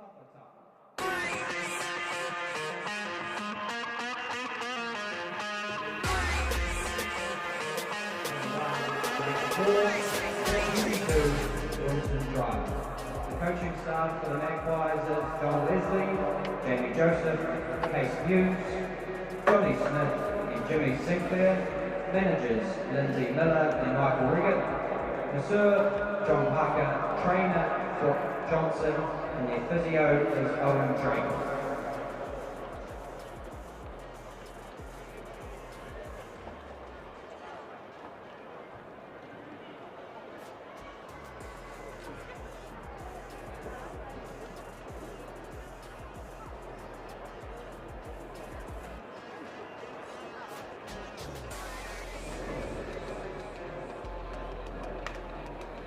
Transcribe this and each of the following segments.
The coaching staff for the Magpies is John Leslie, Jamie Joseph, Case Hughes, Johnny Smith and Jimmy Sinclair. Managers Lindsay Miller and Michael Riggett. Masseur John Parker. Trainer Brooke Johnson. And their physio is Owen Drake.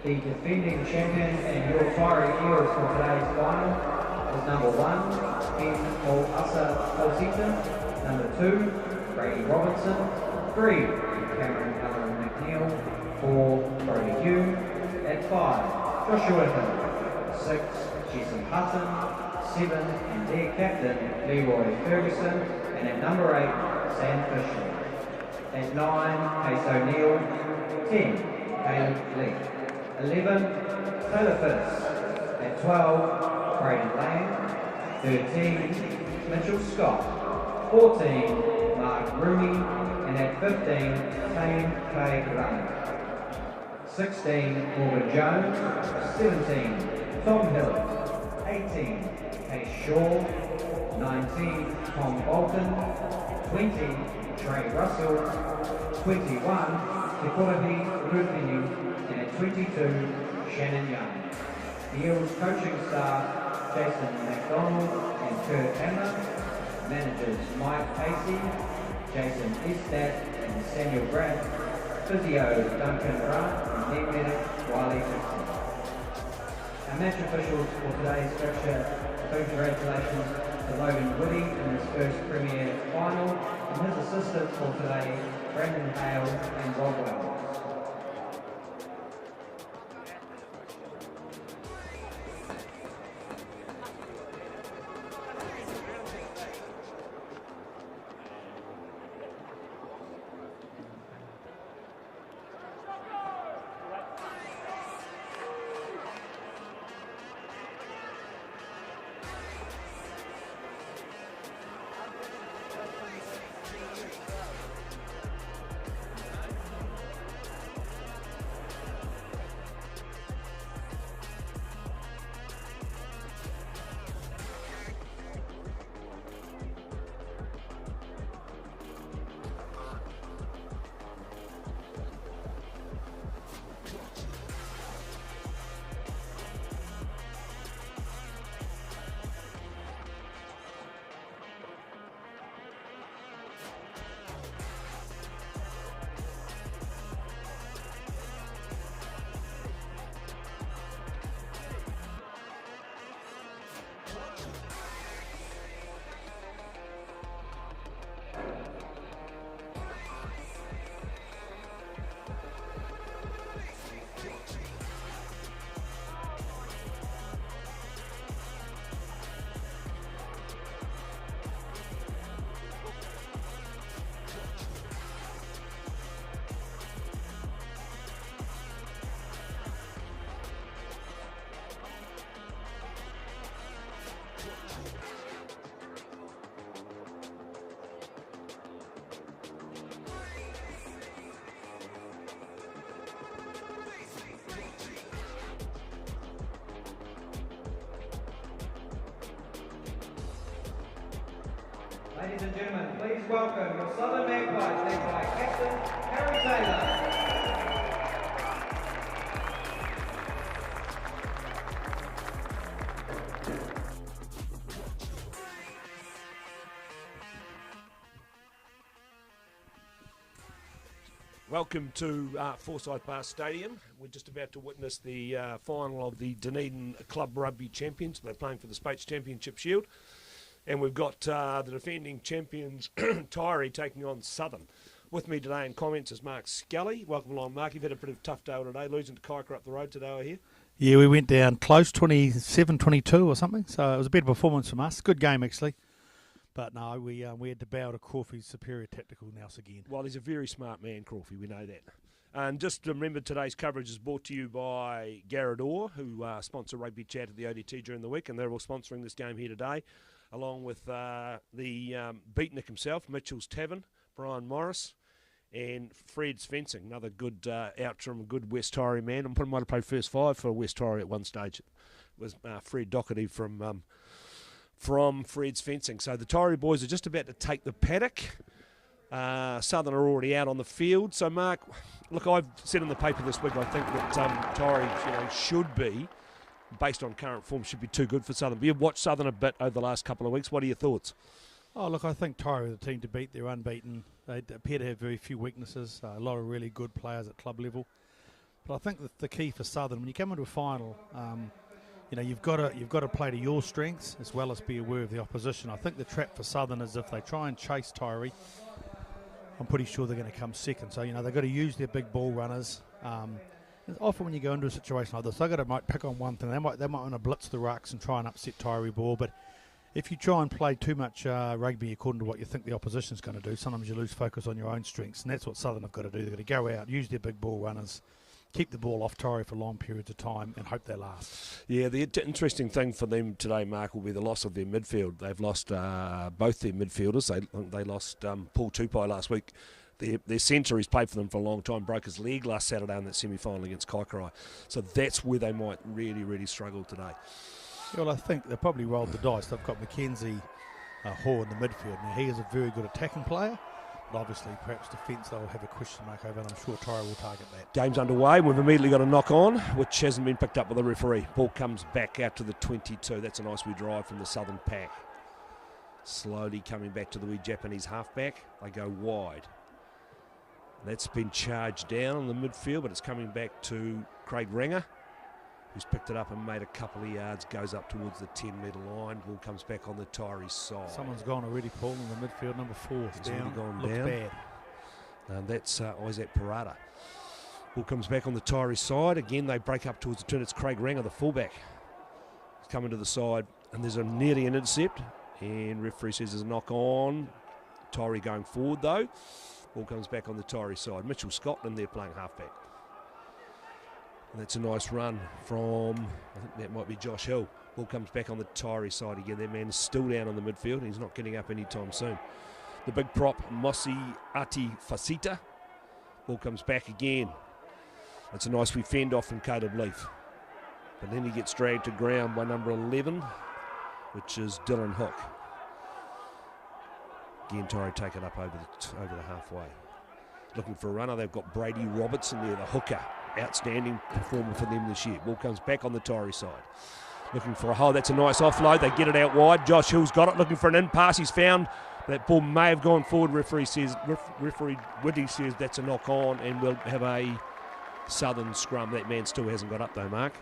The defending champion and your Taieri Eels for today's final is number 1, Ben Forsyth, number 2, Brady Robinson, 3, Cameron Allen McNeil, 4, Brody Hugh, at 5, Joshua Hill, 6, Jason Hutton, 7, and their captain, Leroy Ferguson, and at number 8, Sam Fisher. At 9, Case O'Neill, 10, Caleb Lee. 11, Taylor Fitz. At 12, Braden Lang. 13, Mitchell Scott. 14, Mark Rooney. And at 15, Tane K. Runner. 16, Morgan Jones. 17, Tom Hill. 18, Case Shaw. 19, Tom Bolton. 20, Trey Russell. 21, Te Rupini. And at 22, Shannon Young. The Eels coaching staff, Jason McDonald and Kurt Hammer. Managers Mike Casey, Jason Estat and Samuel Grant. Physio Duncan Grant and net medic Wiley Dixon. Our match officials for today's fixture, congratulations to Logan Woody in his first Premier final, and his assistants for today, Brandon Hale and Rob Wells. Ladies and gentlemen, please welcome your Southern Magpies led by Captain Harry Taylor. Welcome to Forsyth Barr Stadium. We're just about to witness the final of the Dunedin Club Rugby Champions. They're playing for the Spates Championship Shield. And we've got the defending champions, Taieri, taking on Southern. With me today in comments is Mark Scully. Welcome along, Mark. You've had a pretty tough day today, losing to Kaika up the road today, I hear. Yeah, we went down close, 27-22 or something. So it was a better performance from us. Good game, actually. But no, we had to bow to Crawford's superior tactical nous again. Well, he's a very smart man, Crawford, we know that. And just remember, today's coverage is brought to you by Garrador, who sponsor Rugby Chat at the ODT during the week, and they're all sponsoring this game here today, along with the beatnik himself, Mitchell's Tavern, Brian Morris, and Fred's Fencing, another good Outram, good West Taieri man. I might have played first five for West Taieri at one stage. It was Fred Doherty from Fred's Fencing. So the Taieri boys are just about to take the paddock. Southern are already out on the field. So, Mark, look, I've said in the paper this week, I think that Taieri should be, based on current form, should be too good for Southern. But you've watched Southern a bit over the last couple of weeks. What are your thoughts? Oh, look, I think Taieri are the team to beat. They're unbeaten. They appear to have very few weaknesses, a lot of really good players at club level. But I think that the key for Southern, when you come into a final, you've got to play to your strengths as well as be aware of the opposition. I think the trap for Southern is if they try and chase Taieri, I'm pretty sure they're going to come second. So, they've got to use their big ball runners. Often when you go into a situation like this, might pick on one thing. They might want to blitz the rucks and try and upset Taieri ball. But if you try and play too much rugby according to what you think the opposition's going to do, sometimes you lose focus on your own strengths. And that's what Southern have got to do. They've got to go out, use their big ball runners, keep the ball off Taieri for long periods of time and hope they last. Yeah, the interesting thing for them today, Mark, will be the loss of their midfield. They've lost both their midfielders. They lost Paul Tupai last week. Their centre, who's played for them for a long time, broke his leg last Saturday in that semi-final against Kaikorai. So that's where they might really, really struggle today. Well, I think they probably rolled the dice. They've got Mackenzie Hoare in the midfield. Now, he is a very good attacking player. Obviously, perhaps defence they'll have a question mark over, and I'm sure Taieri will target that. Game's underway. We've immediately got a knock on, which hasn't been picked up by the referee. Ball comes back out to the 22. That's a nice wee drive from the Southern pack. Slowly coming back to the wee Japanese halfback. They go wide. That's been charged down in the midfield, but it's coming back to Craig Ranger, who's picked it up and made a couple of yards, goes up towards the 10-metre line. Ball comes back on the Taieri side. Someone's gone already, Paul, in the midfield. Number 4 is down. Gone Looks down. bad. And that's Isaac Parada. Ball comes back on the Taieri side. Again, they break up towards the turn. It's Craig Ranger, the fullback. He's coming to the side, and there's nearly an intercept. And referee says there's a knock on. Taieri going forward, though. Ball comes back on the Taieri side. Mitchell Scotland there playing halfback. And that's a nice run from, I think that might be Josh Hill. Ball comes back on the Taieri side again. That man is still down on the midfield, and he's not getting up anytime soon. The big prop, Mosi Ati Fasita. Ball comes back again. That's a nice wee fend off from Caleb Leaf. But then he gets dragged to ground by number 11, which is Dylan Hook. Again, Taieri take it up over the halfway. Looking for a runner. They've got Brady Robertson there, the hooker. Outstanding performer for them this year. Ball comes back on the Taieri side. Looking for a hole. That's a nice offload. They get it out wide. Josh Hill's got it. Looking for an in pass. He's found that ball may have gone forward. Referee Whitty says that's a knock on, and we'll have a Southern scrum. That man still hasn't got up though, Mark.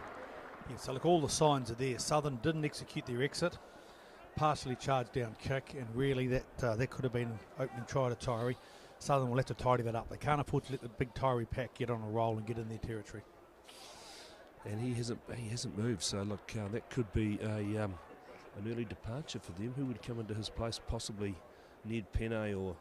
Yeah, so look, all the signs are there. Southern didn't execute their exit. Partially charged down kick, and really that could have been an opening try to Taieri. Southern will have to tidy that up. They can't afford to let the big Taieri pack get on a roll and get in their territory. And he hasn't moved. So look, that could be an early departure for them. Who would come into his place? Possibly Ned Penne or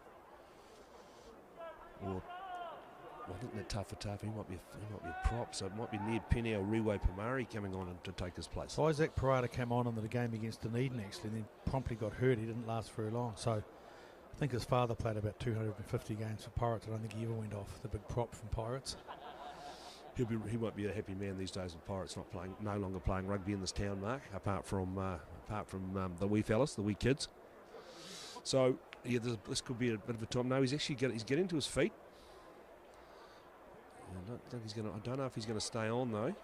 I think that Tafatafa, he might be a prop, so it might be Ned Penne or Riwe Pamari coming on to take his place. So Isaac Parada came on in the game against Dunedin actually, and then promptly got hurt. He didn't last very long. So I think his father played about 250 games for Pirates. I don't think he ever went off, the big prop from Pirates. He might be a happy man these days with Pirates no longer playing rugby in this town, Mark, apart from the wee fellas, the wee kids. So yeah, this could be a bit of a time. No, he's getting to his feet. I don't know if he's going to stay on though.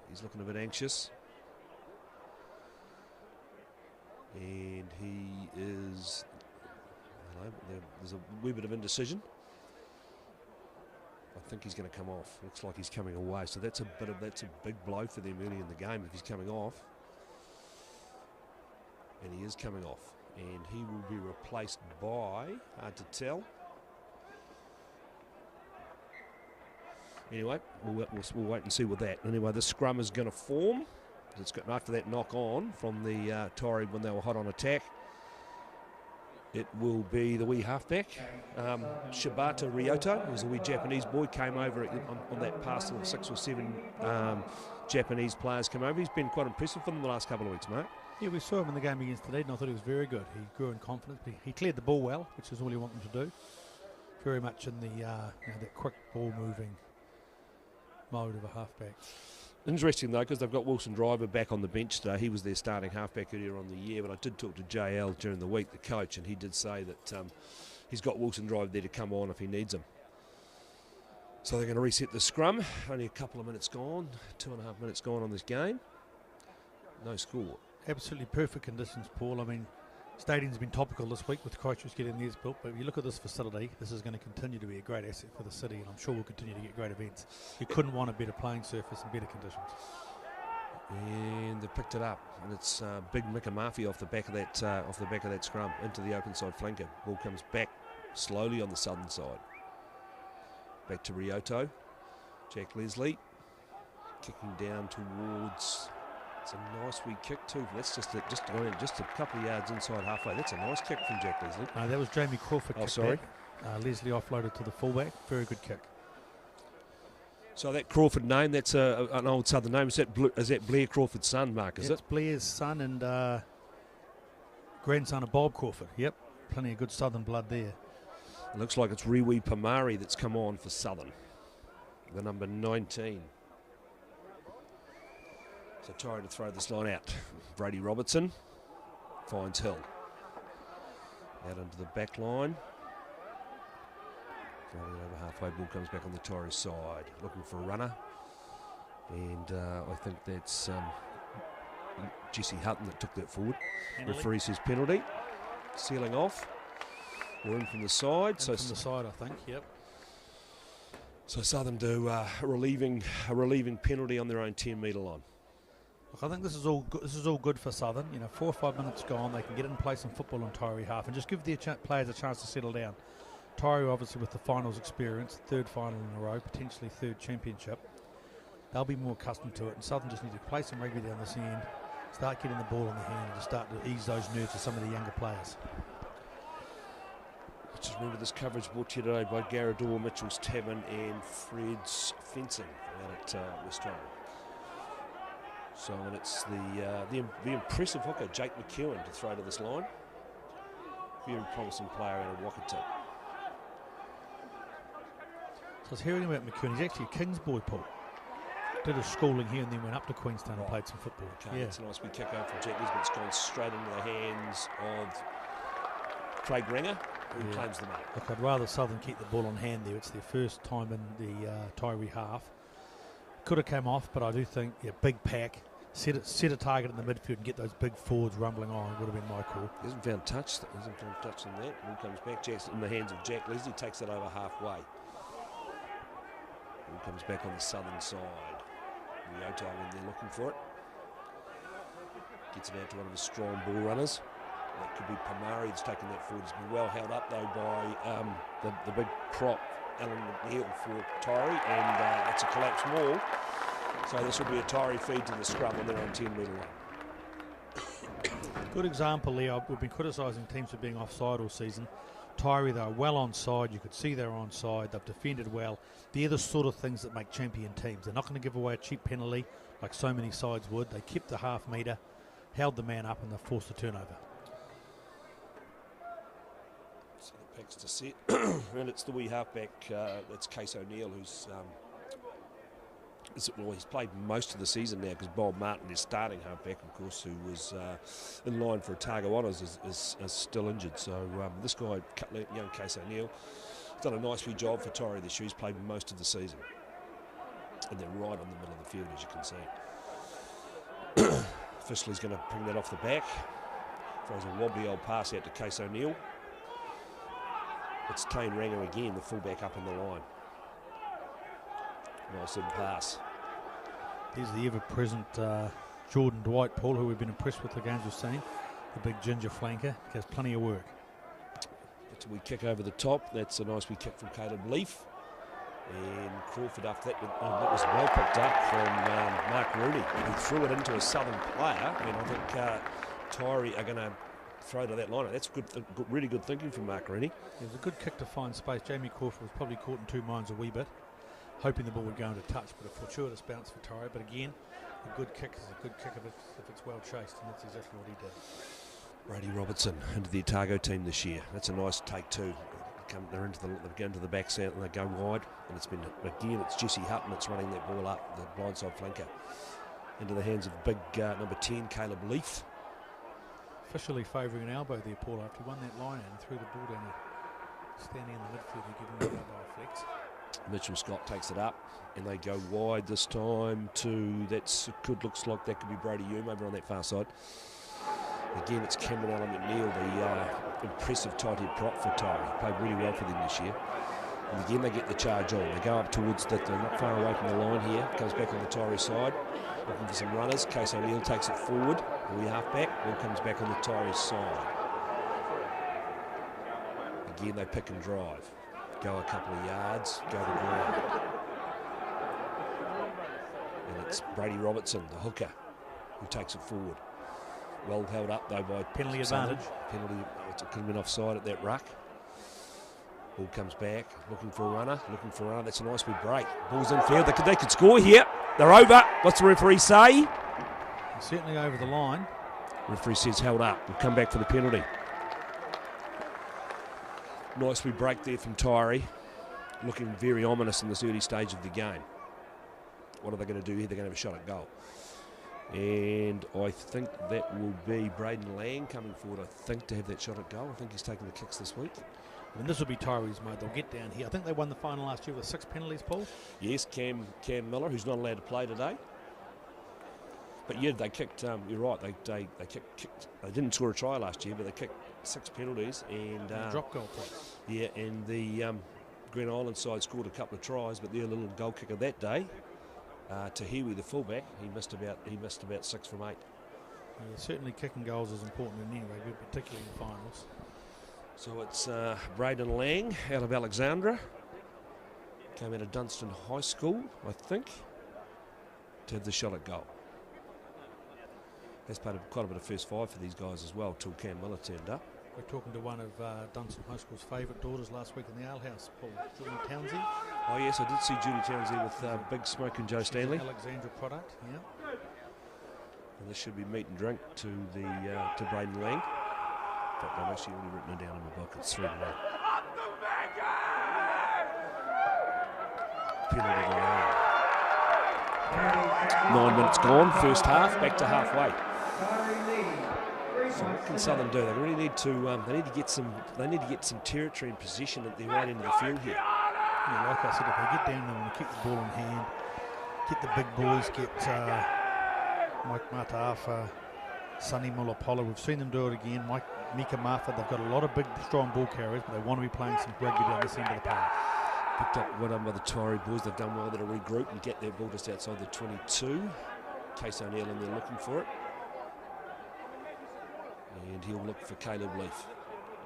He's looking a bit anxious, and he is. There's a wee bit of indecision. I think he's going to come off. Looks like he's coming away. So that's a big blow for them early in the game if he's coming off. And he is coming off, and he will be replaced by, hard to tell. Anyway, we'll wait and see with that. Anyway, the scrum is going to form. It's got after that knock on from the Taieri when they were hot on attack. It will be the wee halfback, Shibata Ryoto, who's a wee Japanese boy, came over on that pass of 6 or 7 Japanese players come over. He's been quite impressive for them the last couple of weeks, mate. Yeah, we saw him in the game against Dunedin. I thought he was very good. He grew in confidence. He cleared the ball well, which is all you want him to do. Very much in the that quick ball moving mode of a halfback. Interesting though, because they've got Wilson Driver back on the bench today. He was their starting halfback earlier on the year, but I did talk to JL during the week, the coach, and he did say that he's got Wilson Driver there to come on if he needs him. So they're going to reset the scrum. Only a couple of minutes gone, 2.5 minutes gone on this game. No score. Absolutely perfect conditions, Paul. I mean, stadium's been topical this week with Christchurch getting theirs built, but if you look at this facility, this is going to continue to be a great asset for the city, and I'm sure we'll continue to get great events. You couldn't want a better playing surface and better conditions. And they picked it up, and it's big Mika Murphy off the back of that scrum into the open side flanker. Ball comes back slowly on the southern side. Back to Ryoto. Jack Leslie kicking down towards. It's a nice wee kick too. That's just a couple of yards inside halfway. That's a nice kick from Jack Leslie. That was Jamie Crawford. Oh, sorry. Leslie offloaded to the fullback. Very good kick. So that Crawford name, that's an old Southern name. Is that Blair Crawford's son, Mark? Is it's Blair's son and grandson of Bob Crawford. Yep, plenty of good Southern blood there. It looks like it's Riwi Pamari that's come on for Southern, the number 19. So trying to throw this line out. Brady Robertson finds Hill. Out into the back line. Throwing it over halfway, ball comes back on the Taieri side. Looking for a runner. And I think that's Jesse Hutton that took that forward. Penalty. Referee says penalty. Sealing off. We're in from the side. From the side, I think, yep. So Southern do a relieving penalty on their own 10-metre line. Look, I think this is all good for Southern. 4 or 5 minutes gone, they can get in play some football on Taieri half and just give their players a chance to settle down. Taieri obviously with the finals experience, 3rd final in a row, potentially 3rd championship. They'll be more accustomed to it, and Southern just need to play some rugby down this end, start getting the ball in the hand and just start to ease those nerves of some of the younger players. Just remember this coverage brought to you today by Garador, Mitchell's Tavern and Fred's Fencing out at West Australia. So and it's the impressive hooker, Jake McEwen, to throw to this line. Very promising player out of Wakata. So I was hearing about McEwen. He's actually a King's boy, Paul. Did his schooling here and then went up to Queenstown and played some football. Okay, it's a nice wee kick out from Jack Lisbon. It's gone straight into the hands of Craig Ringer, who claims the mark. Look, I'd rather Southern keep the ball on hand there. It's their first time in the Taieri half. Could have come off, but I do think big pack, set a target in the midfield and get those big forwards rumbling on. Would have been my call. He hasn't found touch. On that. Ball comes back. Jackson in the hands of Jack Leslie, takes it over halfway. Ball comes back on the southern side. Ryoto in there looking for it. Gets it out to one of his strong ball runners. That could be Pamari that's taken that forward. It's been well held up though by the big prop Alan McNeil for Taieri, and it's a collapsed maul. So this will be a Taieri feed to the scrum on their own 10-metre line. Good example, Leo. We've been criticising teams for being offside all season. Taieri, they were well onside. You could see they were onside. They've defended well. They're the sort of things that make champion teams. They're not going to give away a cheap penalty like so many sides would. They kept the half metre, held the man up, and they forced a turnover. So the pack's to set, and it's the wee halfback. That's Case O'Neill, who's he's played most of the season now because Bob Martin, their starting halfback, of course, who was in line for Otago Honours, is still injured. So this guy, young Case O'Neill, has done a nice wee job for Taieri this year. He's played most of the season, and they're right on the middle of the field, as you can see. Fishley's going to bring that off the back. Throws a wobbly old pass out to Case O'Neill. It's Tane Ranger again, the fullback up in the line. Nice little pass. Here's the ever-present Jordan Dwight, Paul, who we've been impressed with the games we've seen. The big ginger flanker. He has plenty of work. It's a wee kick over the top. That's a nice wee kick from Caleb Leaf. And Crawford after that, that was well picked up from Mark Rooney. He threw it into a Southern player, and I think Taieri are going to throw to that line. That's really good thinking from Mark Rooney. It was a good kick to find space. Jamie Crawford was probably caught in two minds a wee bit, hoping the ball would go into touch, but a fortuitous bounce for Taieri. But again, a good kick is a good kick if it's well chased, and that's exactly what he did. Brady Robertson into the Otago team this year. That's a nice take too. They're going to the back set and they go wide, and it's Jesse Hutton that's running that ball up, the blindside flanker, into the hands of big number 10 Caleb Leaf. Officially favouring an elbow there, Paul, after he won that line and threw the ball down there. Standing in the midfield, they're giving him a flex. Mitchell Scott takes it up, and they go wide this time to, looks like that could be Brody Hume over on that far side. Again, it's Cameron Allen McNeil, the impressive tight head prop for Taieri. He played really well for them this year. And again, they get the charge on. They go up towards that. They're not far away from the line here. Comes back on the Taieri side, looking for some runners. Case O'Neill takes it forward. The half back. Ball comes back on the Taieri side. Again, they pick and drive. Go a couple of yards. Go to ground. And it's Brady Robertson, the hooker, who takes it forward. Well held up though by penalty Southern. advantage. Penalty, it could have been offside at that ruck. Ball comes back, looking for a runner. That's a nice big break. Ball's in field. They could score here. They're over. What's the referee say? Certainly over the line. Referee says held up. We'll come back for the penalty. Nice wee break there from Taieri. Looking very ominous in this early stage of the game. What are they going to do here? They're going to have a shot at goal. And I think that will be Braden Lang coming forward, to have that shot at goal. I think he's taking the kicks this week. And this will be Tairi's mode. They'll get down here. I think they won the final last year with 6 penalties, Paul. Yes, Cam Miller, who's not allowed to play today. But yeah, they kicked, you're right, they kicked, they didn't score a try last year, but they kicked 6 penalties. And drop goal points. Yeah, and the Green Island side scored a couple of tries, but their little goal kicker that day, Taieri, the fullback, he missed about 6 from 8. Yeah, certainly kicking goals is important in any rugby, particularly in finals. So it's Braden Lang out of Alexandra. Came out of Dunstan High School, I think, to have the shot at goal. That's played quite a bit of first 5 for these guys as well, till Cam Miller turned up. We're talking to one of Dunstan High School's favourite daughters last week in the Ale House, Paul, Julie Townsend. Oh yes, I did see Julie Townsend with Big Smoke and Joe Stanley. Alexandra product, yeah. And this should be meat and drink to Braden Lang. In fact, I've actually already written it down in my book. It's 3-1. Penalty to Lang. 9 minutes gone, first half, back to halfway. So what can Southern do? They really need to. They need to get some territory and position at the right end of the field here. Yeah, like I said, if they get down there and keep the ball in hand, get the big boys, get Mike Matafa, Sonny Mulapolo. We've seen them do it again. Mika Martha. They've got a lot of big, strong ball carriers, but they want to be playing some rugby down this end of the park. Picked up well done by the Taieri boys. They've done well to regroup and get their ball just outside the 22. Case O'Neill in there looking for it. And he'll look for Caleb Leaf.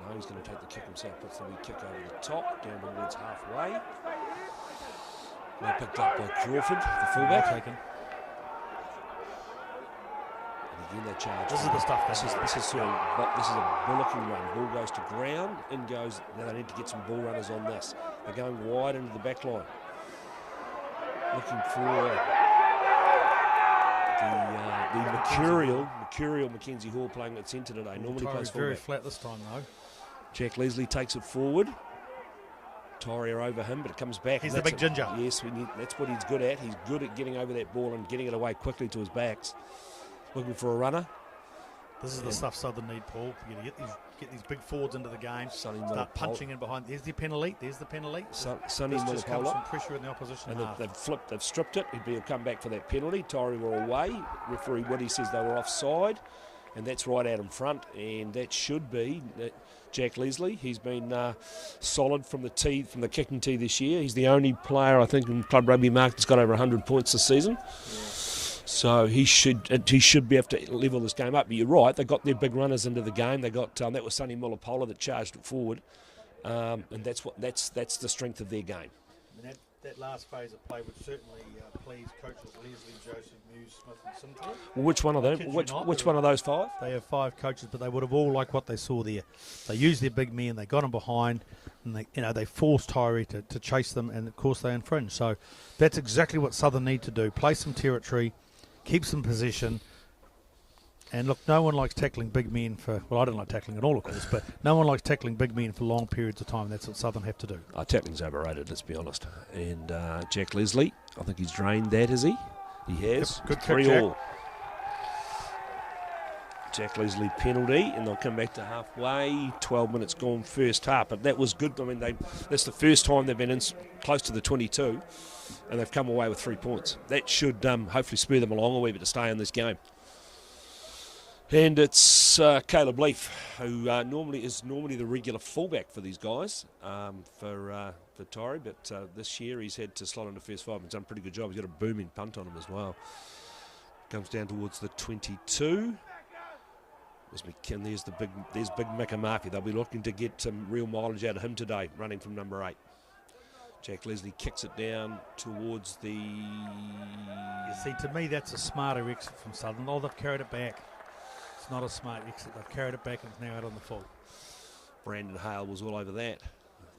No, he's going to take the kick himself. Puts the wee kick over the top, down towards halfway. Now picked up by Crawford, the fullback. Taken. And again they charge. This is the stuff. This is a bullocking run. Ball goes to ground, in goes. Now they need to get some ball runners on this. They're going wide into the back line. Looking for the mercurial Mackenzie Hall playing at centre today. Normally plays fullback. Very flat this time though. Jack Leslie takes it forward. Taieri are over him, but it comes back. He's the big ginger. Yes, that's what he's good at. He's good at getting over that ball and getting it away quickly to his backs. Looking for a runner. This is the stuff Southern need, Paul. You get these big forwards into the game. Start punching in behind. There's the penalty. Sonny just comes from pressure in the opposition and half. They've stripped it. He'll come back for that penalty. Taieri were away. Referee Woody says they were offside, and that's right out in front. And that should be Jack Leslie. He's been solid from the kicking tee this year. He's the only player I think in club rugby market that's got over 100 points this season. Yeah. So he should be able to level this game up. But you're right, they got their big runners into the game. They got that was Sonny Mulapolo that charged it forward, and that's the strength of their game. And that last phase of play would certainly please coaches Leslie, Joseph, Muse, Smith and Sinclair. Well, which one of them? Which one of those 5? They have 5 coaches, but they would have all liked what they saw there. They used their big men, they got them behind, and they forced Taieri to chase them, and of course they infringed. So that's exactly what Southern need to do: play some territory, keep some possession. And look, no one likes tackling big men for, well, I don't like tackling at all, of course, but no one likes tackling big men for long periods of time. That's what Southern have to do. Tackling's overrated, let's be honest. And Jack Leslie, I think he's drained that, is he? He has. Yep, good kick, 3 Jack. all. Jack Leslie penalty, and they'll come back to halfway. 12 minutes gone first half, but that was good. I mean, that's the first time they've been in close to the 22, and they've come away with 3 points. That should hopefully spur them along a wee bit to stay in this game. And it's Caleb Leaf, who is normally the regular fullback for these guys, for Taieri, but this year he's had to slot into first 5 and done a pretty good job. He's got a booming punt on him as well. Comes down towards the 22. There's big Micah Murphy. They'll be looking to get some real mileage out of him today, running from number 8. Jack Leslie kicks it down towards the... You see, to me, that's a smarter exit from Southern. Oh, they've carried it back. It's not a smart exit. They've carried it back and it's now out on the full. Brandon Hale was all over that,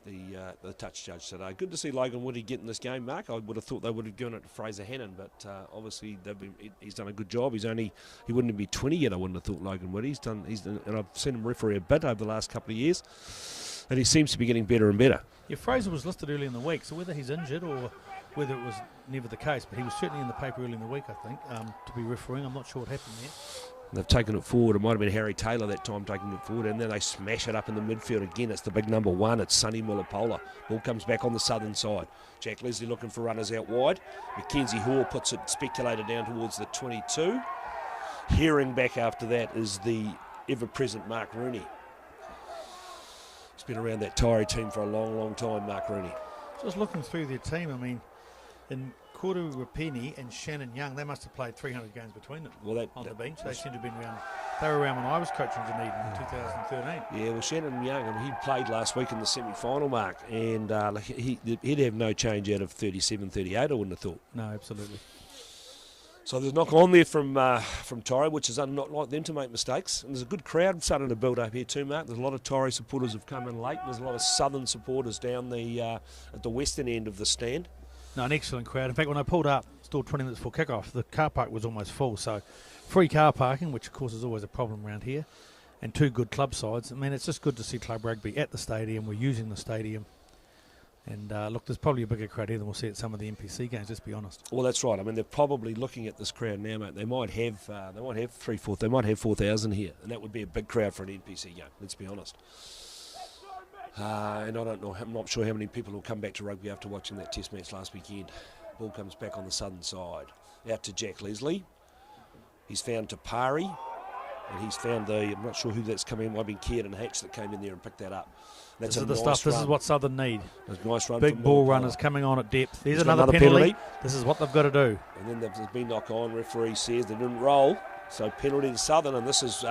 the touch judge today. Good to see Logan Woody get in this game, Mark. I would have thought they would have given it to Fraser Hannon, but obviously he's done a good job. He wouldn't be 20 yet, I wouldn't have thought, Logan Woody. And I've seen him referee a bit over the last couple of years, and he seems to be getting better and better. Yeah, Fraser was listed early in the week, so whether he's injured or whether it was never the case, but he was certainly in the paper early in the week, I think, to be refereeing. I'm not sure what happened there. They've taken it forward. It might have been Harry Taylor that time taking it forward, and then they smash it up in the midfield again. It's the big number 1. It's Sonny Mullapola. Ball comes back on the Southern side. Jack Leslie looking for runners out wide. Mackenzie Hall puts it speculated down towards the 22. Hearing back after that is the ever-present Mark Rooney. He's been around that Taieri team for a long, long time, Mark Rooney. Just looking through their team, I mean, in Koru Rapini and Shannon Young, they must have played 300 games between them on the bench. They seem to have been around. They were around when I was coaching Dunedin in 2013. Yeah, well, Shannon Young, he played last week in the semi-final, Mark, and he'd have no change out of 37, 38, I wouldn't have thought. No, absolutely. So there's a knock on there from Taieri, which is not like them to make mistakes. And there's a good crowd starting to build up here too, Mark. There's a lot of Taieri supporters have come in late. There's a lot of Southern supporters down at the western end of the stand. No, an excellent crowd. In fact, when I pulled up, still 20 minutes before kickoff, the car park was almost full. So free car parking, which of course is always a problem around here, and 2 good club sides. I mean, it's just good to see club rugby at the stadium. We're using the stadium. And look, there's probably a bigger crowd here than we'll see at some of the NPC games, let's be honest. Well, that's right. I mean, they're probably looking at this crowd now, mate. They might have 4,000 here, and that would be a big crowd for an NPC game, let's be honest. And I don't know, I'm not sure how many people will come back to rugby after watching that test match last weekend. Ball comes back on the Southern side. Out to Jack Leslie. He's found Tapari. And he's found I'm not sure who that's come in. Might have been Kieran Hatch that came in there and picked that up. That's this is the stuff. This is what Southern need. A nice run. Big ball runners coming on at depth. There's another penalty. This is what they've got to do. And then there's been knock on. Referee says they didn't roll. So penalty to Southern, and this is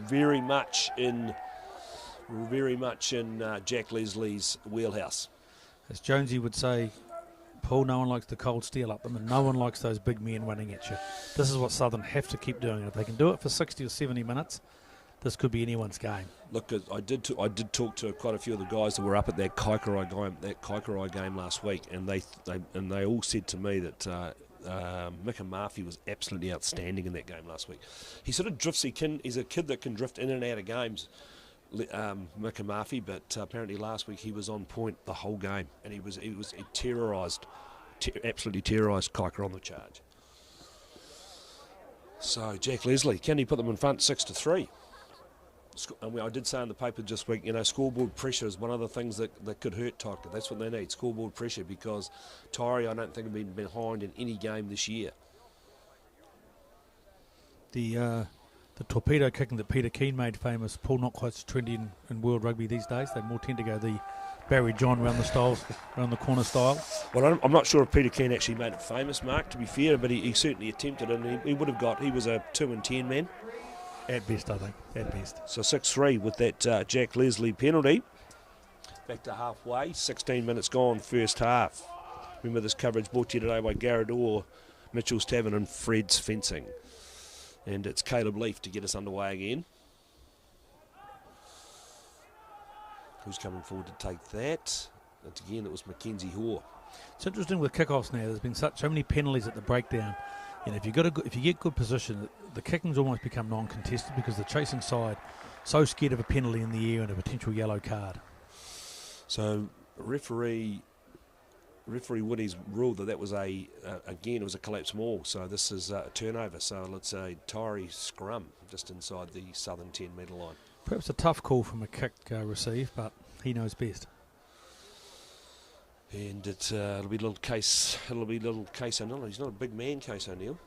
very much in Jack Leslie's wheelhouse. As Jonesy would say, Paul, no one likes the cold steel up them, and no one likes those big men running at you. This is what Southern have to keep doing. If they can do it for 60 or 70 minutes, this could be anyone's game. Look, I did talk to quite a few of the guys that were up at that Kaikorai game last week, and they all said to me that Micah Murphy was absolutely outstanding in that game last week. He sort of drifts. He's a kid that can drift in and out of games, Micah Murphy, but apparently last week he was on point the whole game, and he absolutely terrorised Kaikorai on the charge. So Jack Leslie, can he put them in front 6-3? And I did say in the paper this week, scoreboard pressure is one of the things that could hurt Taika. That's what they need, scoreboard pressure, because Taieri, I don't think, have been behind in any game this year. The torpedo kicking that Peter Keane made famous, Paul, not quite so trendy in world rugby these days. They more tend to go the Barry John around the corner style. Well, I'm not sure if Peter Keane actually made it famous, Mark, to be fair, but he certainly attempted it, and he was a 2-10 man. At best, I think. At best. So 6-3 with that Jack Leslie penalty. Back to halfway. 16 minutes gone, first half. Remember, this coverage brought to you today by Garrador, Mitchell's Tavern and Fred's Fencing. And it's Caleb Leaf to get us underway again. Who's coming forward to take that? And again, it was Mackenzie Hoare. It's interesting with kickoffs now. There's been so many penalties at the breakdown. And if you get good position, the kicking's almost become non-contested because the chasing side so scared of a penalty in the air and a potential yellow card. So referee Woody's ruled that was again it was a collapse maul. So this is a turnover. So it's a Taieri scrum just inside the southern 10-metre line. Perhaps a tough call from a kick received, but he knows best. And it'll be little Case O'Neill. He's not a big man, Case O'Neill.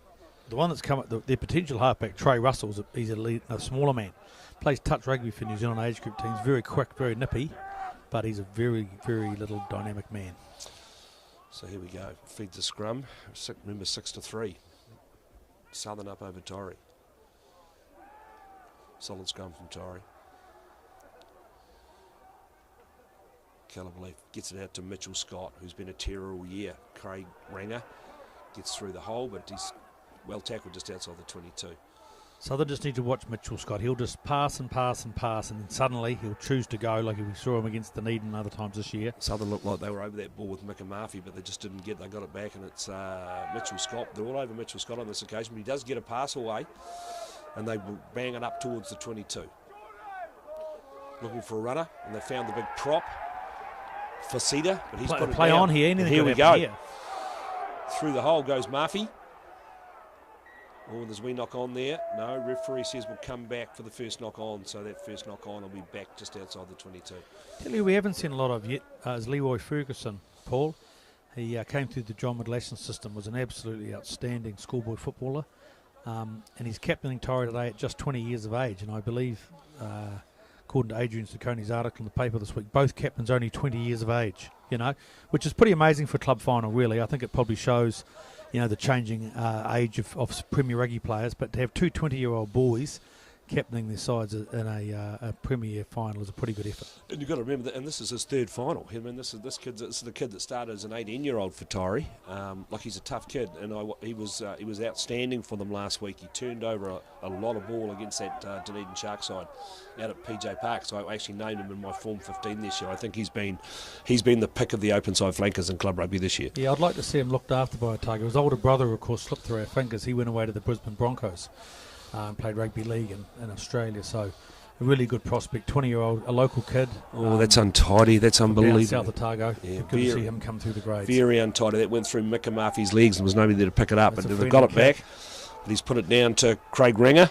The one that's come up, their potential halfback, Trey Russell's he's a smaller man. Plays touch rugby for New Zealand age group teams. Very quick, very nippy, but he's a very, very little dynamic man. So here we go. Feed the scrum. Remember 6-3. Southern up over Taieri. Solid scrum from Taieri. Caleb Leaf gets it out to Mitchell Scott, who's been a terror all year. Craig Ranger gets through the hole, but he's well tackled just outside the 22. Southern just need to watch Mitchell Scott. He'll just pass and pass and pass, and then suddenly he'll choose to go, like we saw him against Dunedin other times this year. Southern looked like they were over that ball with Mick and Murphy, but they just didn't get. They got it back, and it's Mitchell Scott. They're all over Mitchell Scott on this occasion, but he does get a pass away, and they bang it up towards the 22. Looking for a runner, and they found the big prop. Forsyth, but he's put it play down. on here. Here we go. Here. Through the hole goes Murphy. Oh, there's a wee knock on there. No, referee says we'll come back for the first knock on, so that first knock on will be back just outside the 22. Tell you we haven't seen a lot of yet is Leroy Ferguson, Paul. He came through the John Madlassen system, was an absolutely outstanding schoolboy footballer, and he's captaining Taieri today at just 20 years of age, and I believe, according to Adrian Sacconi's article in the paper this week, both captains only 20 years of age, which is pretty amazing for a club final, really. I think it probably shows, the changing age of Premier Rugby players, but to have two 20-year-old boys captaining their sides in a Premier final is a pretty good effort. And you've got to remember that, and this is his third final. I mean, this is the kid that started as an 18-year-old for Taieri. He's a tough kid, and he was outstanding for them last week. He turned over a lot of ball against that Dunedin Shark side out at PJ Park. So I actually named him in my Form 15 this year. I think he's been the pick of the open side flankers in club rugby this year. Yeah, I'd like to see him looked after by a Tiger. His older brother, of course, slipped through our fingers. He went away to the Brisbane Broncos. Played rugby league in Australia, so a really good prospect, 20-year-old, a local kid. Oh, that's untidy. That's unbelievable. South Otago. Yeah, good to see him come through the grades. Very untidy. That went through Mick and Murphy's legs and was nobody there to pick it up. But they've got it back. But he's put it down to Craig Ranger,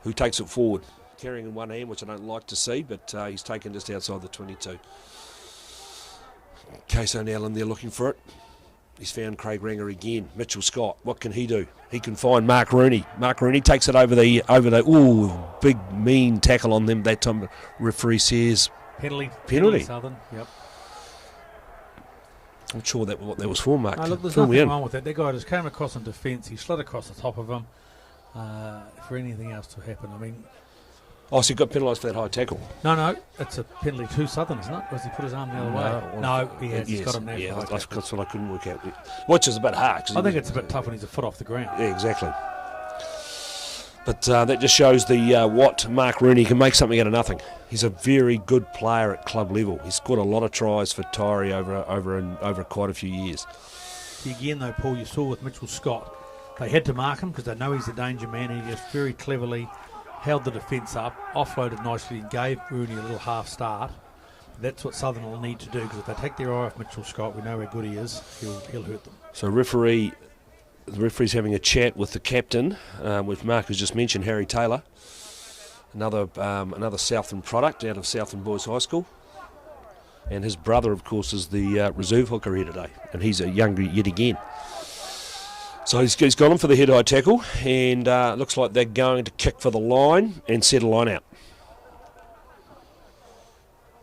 who takes it forward, carrying in one hand, which I don't like to see, but he's taken just outside the 22. Case O'Neill in there looking for it. He's found Craig Ranger again. Mitchell Scott, what can he do? He can find Mark Rooney. Mark Rooney takes it over the big mean tackle on them that time. Referee says penalty. Southern. Yep. I'm sure what that was for, Mark. No, look, there's nothing wrong with that. That guy just came across in defence. He slid across the top of him. For anything else to happen, I mean. Oh, so he got penalised for that high tackle? No, it's a penalty to Southern, isn't it? Or has he put his arm the other way? No, he has. He's got him there. Yeah, that's what I couldn't work out. Which is a bit hard. I think it's a bit tough when he's a foot off the ground. Yeah, exactly. But that just shows what Mark Rooney can make something out of nothing. He's a very good player at club level. He's scored a lot of tries for Taieri over quite a few years. Again, though, Paul, you saw with Mitchell Scott, they had to mark him because they know he's a danger man, and he just very cleverly held the defence up, offloaded nicely, and gave Rooney a little half start. That's what Southern will need to do, because if they take their eye off Mitchell Scott, we know how good he is, he'll hurt them. So the referee's having a chat with the captain, which Mark has just mentioned, Harry Taylor, another Southern product out of Southern Boys High School. And his brother, of course, is the reserve hooker here today, and he's a younger yet again. So he's gone in for the head-high tackle, and looks like they're going to kick for the line and set a line out.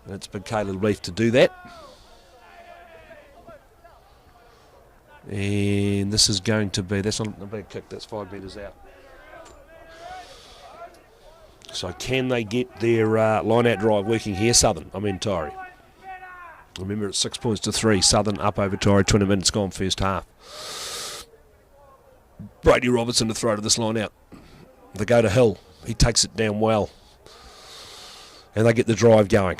And it's big Caleb Leaf to do that. And this is going to be, that's not a big kick, that's 5 metres out. So can they get their line-out drive working here, Southern? Taieri. Remember, it's 6 points to 3. Southern up over Taieri. 20 minutes gone first half. Brady Robertson to throw to this line out. They go to Hill. He takes it down well. And they get the drive going.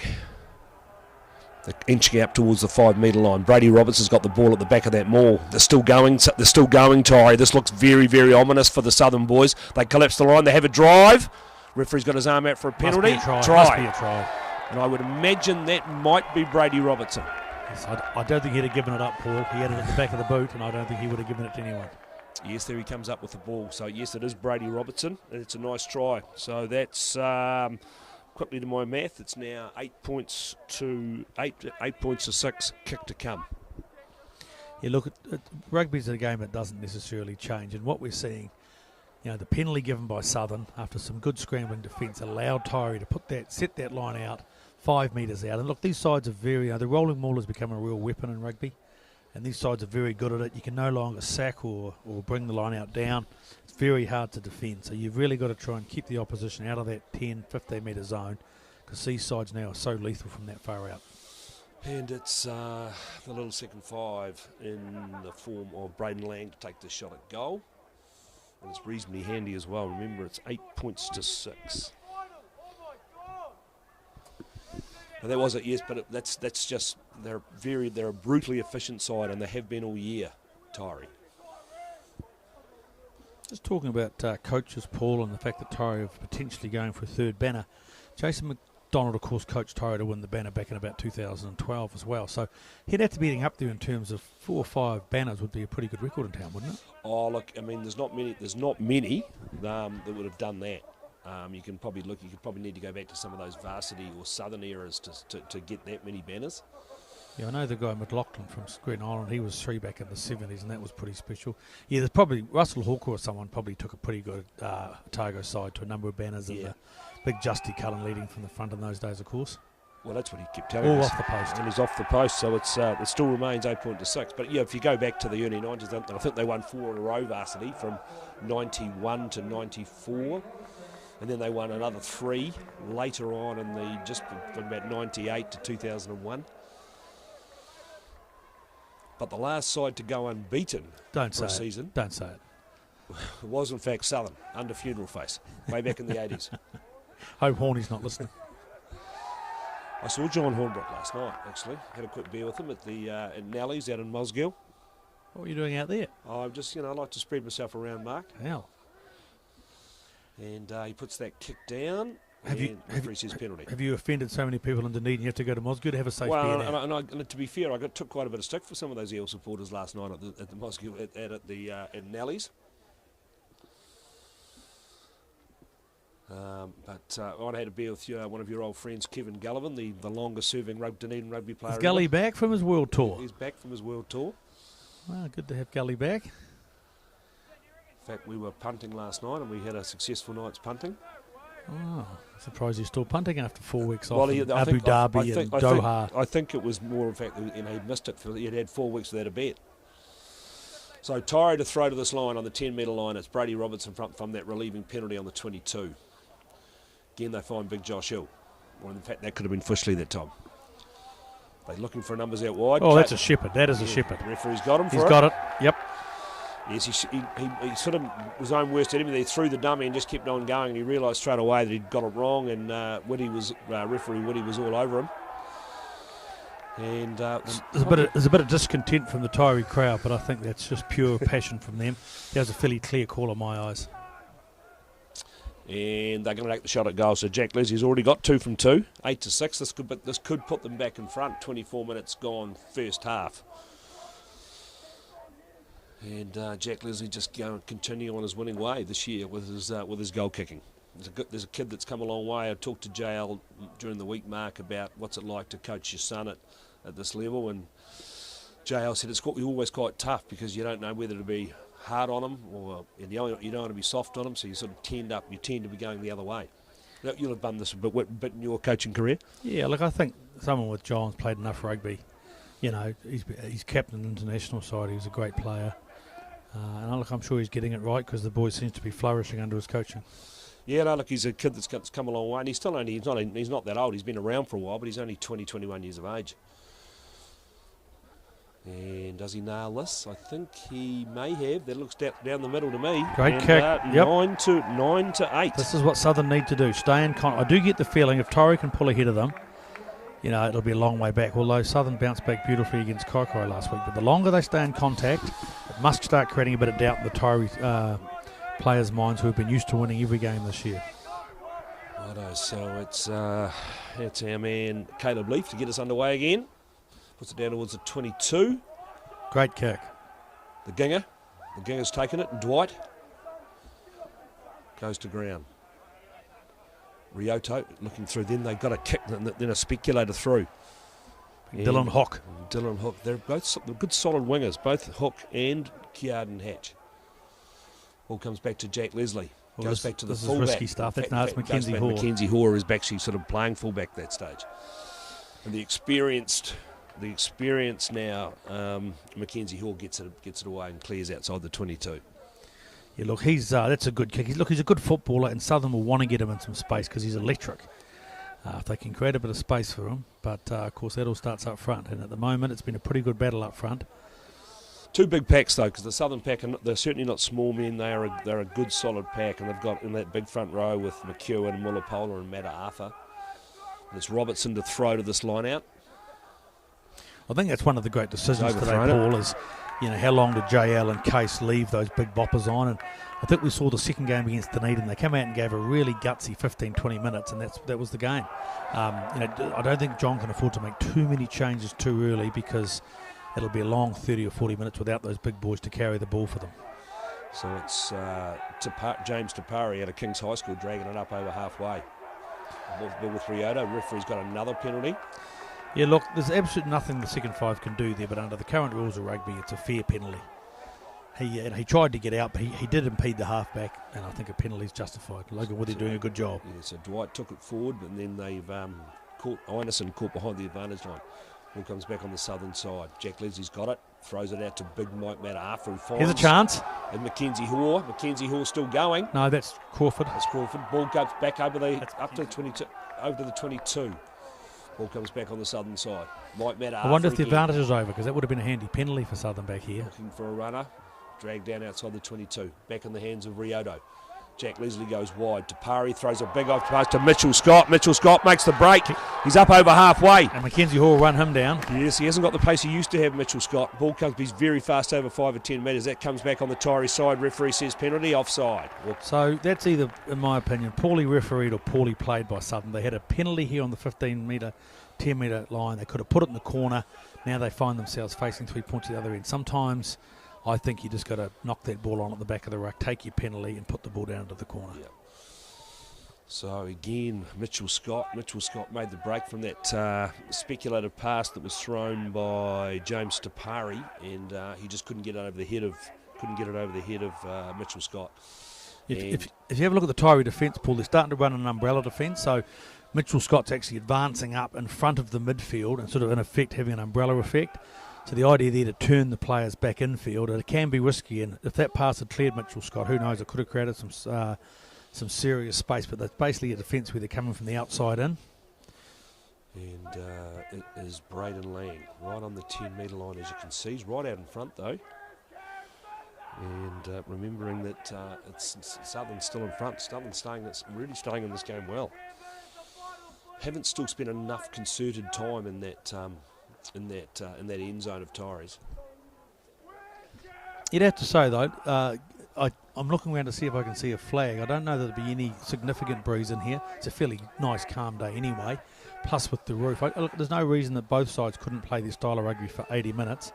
They're inching out towards the 5 metre line. Brady Robertson's got the ball at the back of that maul. They're still going, Taieri. This looks very, very ominous for the Southern boys. They collapse the line. They have a drive. Referee's got his arm out for a penalty. Must be a try. And I would imagine that might be Brady Robertson. Yes, I don't think he'd have given it up, Paul. He had it at the back of the boot, and I don't think he would have given it to anyone. Yes, there he comes up with the ball. So, yes, it is Brady Robertson, and it's a nice try. So that's, quickly to my math, it's now 8 points to 6, kick to come. Yeah, look, rugby's a game that doesn't necessarily change, and what we're seeing, the penalty given by Southern after some good scrambling defence allowed Taieri to set that line out 5 metres out. And look, these sides are the rolling maul has become a real weapon in rugby, and these sides are very good at it. You can no longer sack or bring the line out down. It's very hard to defend, so you've really got to try and keep the opposition out of that 10, 15 metre zone, because these sides now are so lethal from that far out. And it's the little second 5 in the form of Braden Lang to take the shot at goal. And it's reasonably handy as well. Remember, it's 8 points to 6. And that was it, yes, but that's just they're a brutally efficient side, and they have been all year, Taieri. Just talking about coaches, Paul, and the fact that Taieri are potentially going for a third banner. Jason McDonald, of course, coached Taieri to win the banner back in about 2012 as well. So he'd have to be getting up there in terms of 4 or 5 banners would be a pretty good record in town, wouldn't it? Oh, look, I mean, there's not many that would have done that. You could probably need to go back to some of those varsity or southern eras to get that many banners. Yeah, I know the guy McLaughlin from Green Island, he was 3 back in the 70s, and that was pretty special. Yeah, there's probably Russell Hawker or someone probably took a pretty good Otago side to a number of banners, and the big Justy Cullen leading from the front in those days, of course. Well, that's what he kept telling us. All off the post. And he's off the post, so it still remains 8 points to 6. But yeah, if you go back to the early 90s, I think they won 4 in a row varsity from 91 to 94. And then they won another 3 later on from about 98 to 2001. But the last side to go unbeaten for a season. Don't say it. Was in fact Southern, under Funeral Face, way back in the 80s. Hope Horny's not listening. I saw John Hornbrook last night, actually. Had a quick beer with him at Nellie's out in Mosgiel. What were you doing out there? I just, I like to spread myself around, Mark. How? And he puts that kick down. Have you offended so many people in Dunedin you have to go to Mosgiel to have a safe beer now? And to be fair, I took quite a bit of stick for some of those Eel supporters last night at the Mosgiel at Nellie's. But I had a beer with one of your old friends, Kevin Gullivan, the longest-serving Dunedin rugby player. Is Gully back from his world tour? He's back from his world tour. Well, good to have Gully back. In fact, we were punting last night, and we had a successful night's punting. Oh, I'm surprised you're still punting after 4 weeks off in Abu Dhabi and Doha. I think it was more, in fact, he'd missed it. He'd had 4 weeks without a bet. So Taieri to throw to this line on the 10-metre line. It's Brady Robertson from that relieving penalty on the 22. Again, they find Big Josh Hill. Or in fact, that could have been Fishley that time. They're looking for numbers out wide. Oh, that's a shepherd. That is a shepherd. The referee's got him for it. He's got it. Yep. Yes, he sort of was own worst enemy. He threw the dummy and just kept on going, and he realised straight away that he'd got it wrong, and referee Woody was all over him. And there's a bit of discontent from the Taieri crowd, but I think that's just pure passion from them. That was a fairly clear call in my eyes. And they're going to take the shot at goal. So Jack Leslie's already got 2 from 2, 8 to 6. This could put them back in front. 24 minutes gone, first half. And Jack Leslie just going to continue on his winning way this year with his goal kicking. There's a kid that's come a long way. I talked to JL during the week, Mark, about what's it like to coach your son at this level, and JL said it's always quite tough because you don't know whether to be hard on him or you don't want to be soft on him, so you sort of tend to be going the other way. You'll have done this a bit in your coaching career. Yeah, look, I think someone with John's played enough rugby. He's captain the international side. He was a great player. And I'm sure he's getting it right because the boy seems to be flourishing under his coaching. Yeah, no, look, he's a kid that's come a long way, and he's not that old. He's been around for a while, but he's only 20, 21 years of age. And does he nail this? I think he may have. That looks down the middle to me. Great kick. Yep. 9 to 8. This is what Southern need to do. Stay in contact. I do get the feeling if Taieri can pull ahead of them, it'll be a long way back. Although Southern bounced back beautifully against Kaikorai last week. But the longer they stay in contact, it must start creating a bit of doubt in the Taieri players' minds who have been used to winning every game this year. Righto, so it's our man Caleb Leaf to get us underway again. Puts it down towards the 22. Great kick. The Ginger's taken it, and Dwight goes to ground. Rioto looking through, then they've got a kick, then a speculator through. Dylan Hook. Dylan Hook. They're both good solid wingers, both Hook and Kearden Hatch. Ball comes back to Jack Leslie. Goes back to the fullback. This is risky stuff. It's Mackenzie Hoare. Mackenzie Hoare is actually sort of playing fullback at that stage. And the experience now, Mackenzie Hall gets it away and clears outside the 22. Yeah, look, that's a good kick. He's a good footballer, and Southern will want to get him in some space because he's electric. If they can create a bit of space for him, but of course that all starts up front. And at the moment, it's been a pretty good battle up front. Two big packs though, because the Southern pack they're certainly not small men. They're a good solid pack, and they've got in that big front row with McEwen, Mullapola, and Mata Arthur. And it's Robertson to throw to this line out. I think that's one of the great decisions today, Paul, is how long did JL and Case leave those big boppers on? And I think we saw the second game against Dunedin. They came out and gave a really gutsy 15-20 minutes, and that was the game. I don't think John can afford to make too many changes too early because it'll be a long 30 or 40 minutes without those big boys to carry the ball for them. So it's James Tapari out of King's High School dragging it up over halfway. Ball with Rioto. Referee's got another penalty. Yeah, look, there's absolutely nothing the second five can do there, but under the current rules of rugby, it's a fair penalty. He tried to get out, but he did impede the halfback, and I think a penalty is justified. Logan Withy doing a good job. Yeah, so Dwight took it forward, but then they've Einerson caught behind the advantage line. Ball comes back on the Southern side. Jack Leslie's got it, throws it out to big Mike Mata-Arthur, who finds. Here's a chance. And Mackenzie Hoare. Mackenzie Hoare still going. No, that's Crawford. That's Crawford. Ball goes back up to the 22. Over to the 22. Ball comes back on the Southern side. Mike Mata-Arthur. I wonder if the advantage is over, because that would have been a handy penalty for Southern back here. Looking for a runner. Dragged down outside the 22. Back in the hands of Rioto. Jack Leslie goes wide. Tapari throws a big off pass to Mitchell Scott. Mitchell Scott makes the break. He's up over halfway. And Mackenzie Hall run him down. Yes, he hasn't got the pace he used to have, Mitchell Scott. Ball comes, he's very fast over 5 or 10 metres. That comes back on the Taieri side. Referee says penalty, offside. So that's either, in my opinion, poorly refereed or poorly played by Southern. They had a penalty here on the 15-metre, 10-metre line. They could have put it in the corner. Now they find themselves facing 3 points at the other end. Sometimes I think you just got to knock that ball on at the back of the ruck, take your penalty and put the ball down to the corner. Yep. So again, Mitchell Scott made the break from that speculative pass that was thrown by James Tapari, and he just couldn't get it over the head of Mitchell Scott. If you have a look at the Taieri defence, Paul, they're starting to run an umbrella defence. So Mitchell Scott's actually advancing up in front of the midfield and sort of in effect having an umbrella effect. So the idea there to turn the players back infield, it can be risky, and if that pass had cleared Mitchell Scott, who knows, it could have created some serious space, but that's basically a defence where they're coming from the outside in. And it is Braden Lang, right on the 10-metre line, as you can see. He's right out in front, though. And remembering that it's Southern still in front. Southern's really staying in this game well. Haven't still spent enough concerted time in that end zone of Taieri's. You'd have to say, though, I'm looking around to see if I can see a flag. I don't know that there'll be any significant breeze in here. It's a fairly nice, calm day anyway. Plus, with the roof, there's no reason that both sides couldn't play this style of rugby for 80 minutes.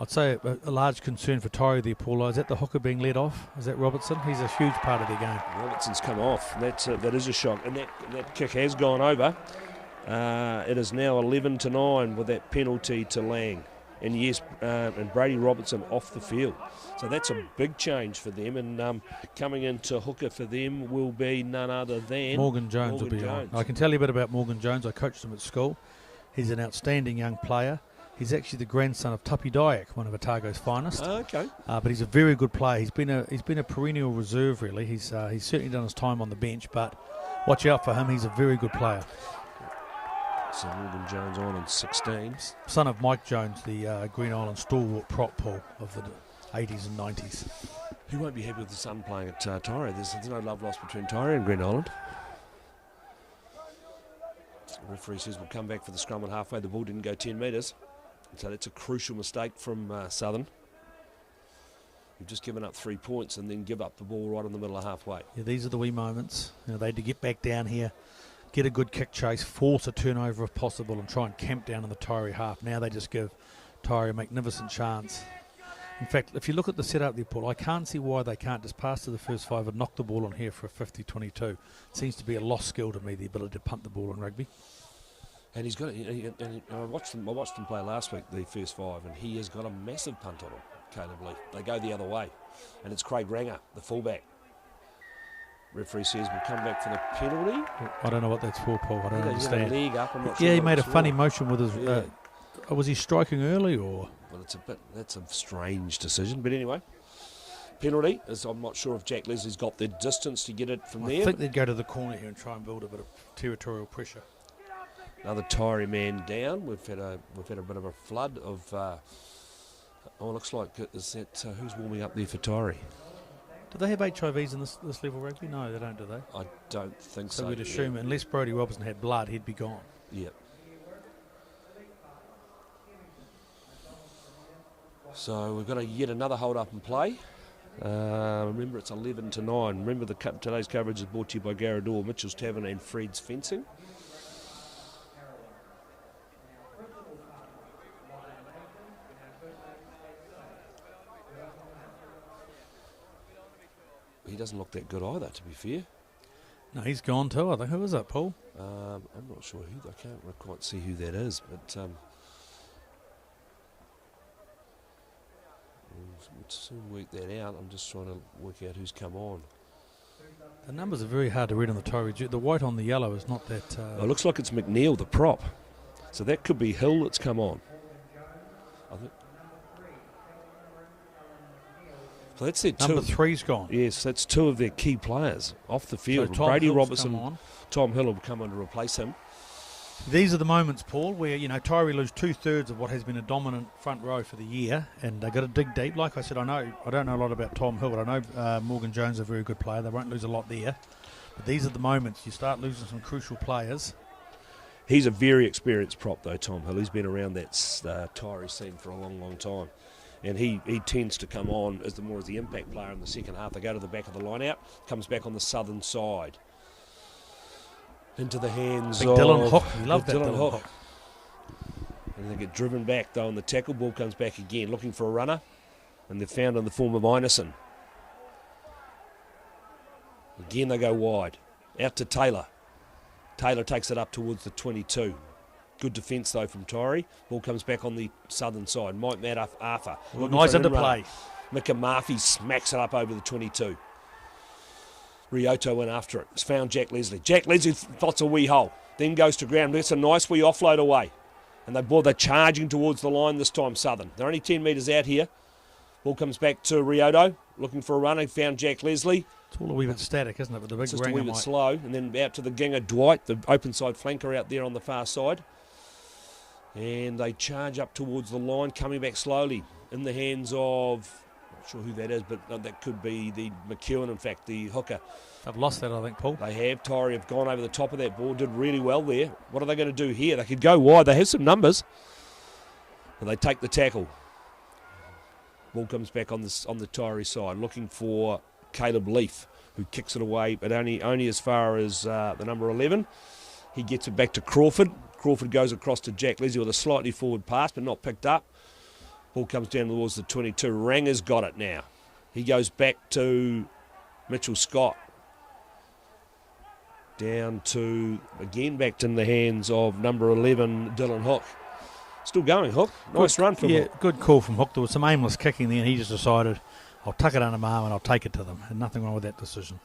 I'd say a large concern for Taieri there, Paul, is that the hooker being let off? Is that Robertson? He's a huge part of their game. Robertson's come off. That is a shock. And that kick has gone over. It is now 11-9 with that penalty to Lang. And yes, and Brady Robertson off the field. So that's a big change for them. And coming into hooker for them will be none other than Morgan Jones. I can tell you a bit about Morgan Jones. I coached him at school. He's an outstanding young player. He's actually the grandson of Tuppy Dyack, one of Otago's finest. Okay. But he's a very good player. He's been a perennial reserve, really. He's certainly done his time on the bench, but watch out for him. He's a very good player. So Morgan Jones on 16. Son of Mike Jones, the Green Island stalwart prop pool of the 80s and 90s. He won't be happy with his son playing at Taieri. There's no love lost between Taieri and Green Island. The referee says we'll come back for the scrum at halfway. The ball didn't go 10 metres. So that's a crucial mistake from Southern. You've just given up 3 points and then give up the ball right in the middle of halfway. Yeah, these are the wee moments. They had to get back down here, get a good kick chase, force a turnover if possible, and try and camp down in the Taieri half. Now they just give Taieri a magnificent chance. In fact, if you look at the setup there, Paul, I can't see why they can't just pass to the first 5 and knock the ball on here for a 50-22. It seems to be a lost skill to me, the ability to punt the ball in rugby. And he's got I watched them play last week, the first 5, and he has got a massive punt on him, Caleb Leaf. They go the other way, and it's Craig Ranger, the fullback. Referee says we'll come back for the penalty. I don't know what that's for, Paul. I don't understand. He leg up, I'm not sure. Yeah, he made a funny motion with his... was he striking early, or...? Well, that's a strange decision, but anyway. Penalty, as I'm not sure if Jack Leslie's got the distance to get it from there. I think they'd go to the corner here and try and build a bit of territorial pressure. Another Taieri man down. We've had a bit of a flood of. Looks like is that who's warming up there for Taieri? Do they have HIVs in this level rugby? No, they don't, do they? I don't think so. So we'd assume unless Brodie Robertson had blood, he'd be gone. Yeah. So we've got yet another hold up and play. Remember, it's 11-9. Remember, today's coverage is brought to you by Garrador, Mitchell's Tavern, and Fred's Fencing. He doesn't look that good either, to be fair. No, he's gone too, I think. Who is that, Paul? I'm not sure who. I can't quite see who that is, but we'll soon work that out. I'm just trying to work out who's come on. The numbers are very hard to read on the Taieri. The white on the yellow is not that... It looks like it's McNeil, the prop. So that could be Hill that's come on. I think. So that's their Number 3's gone. Yes, that's 2 of their key players off the field. So Brady Robertson, Tom Hill will come on to replace him. These are the moments, Paul, where, Taieri lose 2/3 of what has been a dominant front row for the year, and they've got to dig deep. Like I said, I don't know a lot about Tom Hill, but I know Morgan Jones is a very good player. They won't lose a lot there. But these are the moments you start losing some crucial players. He's a very experienced prop, though, Tom Hill. He's been around that Taieri scene for a long, long time. And he tends to come on as the impact player in the second half. They go to the back of the line out, comes back on the southern side. Into the hands of Dylan Hook. We love that Dylan Hook. Hook. And they get driven back, though, on the tackle. Ball comes back again, looking for a runner. And they're found in the form of Einarson. Again, they go wide. Out to Taylor. Taylor takes it up towards the 22. Good defence, though, from Taieri. Ball comes back on the southern side. Mike Arthur. Nice interplay. Mika Murphy smacks it up over the 22. Rioto went after it. It's found Jack Leslie. Jack Leslie thoughts a wee hole. Then goes to ground. Gets a nice wee offload away. And they're charging towards the line this time, Southern. They're only 10 metres out here. Ball comes back to Rioto. Looking for a runner. Found Jack Leslie. It's all a wee bit static, isn't it? With the big it's just a wee bit slow. And then out to the Ginger Dwight, the open side flanker out there on the far side. And they charge up towards the line, coming back slowly in the hands of, not sure who that is, but that could be the McEwen, in fact, the hooker. They've lost that, I think, Paul. They have. Taieri have gone over the top of that ball, did really well there. What are they going to do here? They could go wide. They have some numbers. But they take the tackle. Ball comes back on the Taieri side, looking for Caleb Leaf, who kicks it away, but only as far as the number 11. He gets it back to Crawford. Crawford goes across to Jack Leslie with a slightly forward pass, but not picked up. Ball comes down towards the 22. Ranger's got it now. He goes back to Mitchell Scott. Down to, again, back in the hands of number 11, Dylan Hook. Still going, Hook. Nice run from Hook. Yeah, good call from Hook. There was some aimless kicking there, and he just decided, I'll tuck it under my arm and I'll take it to them. And nothing wrong with that decision.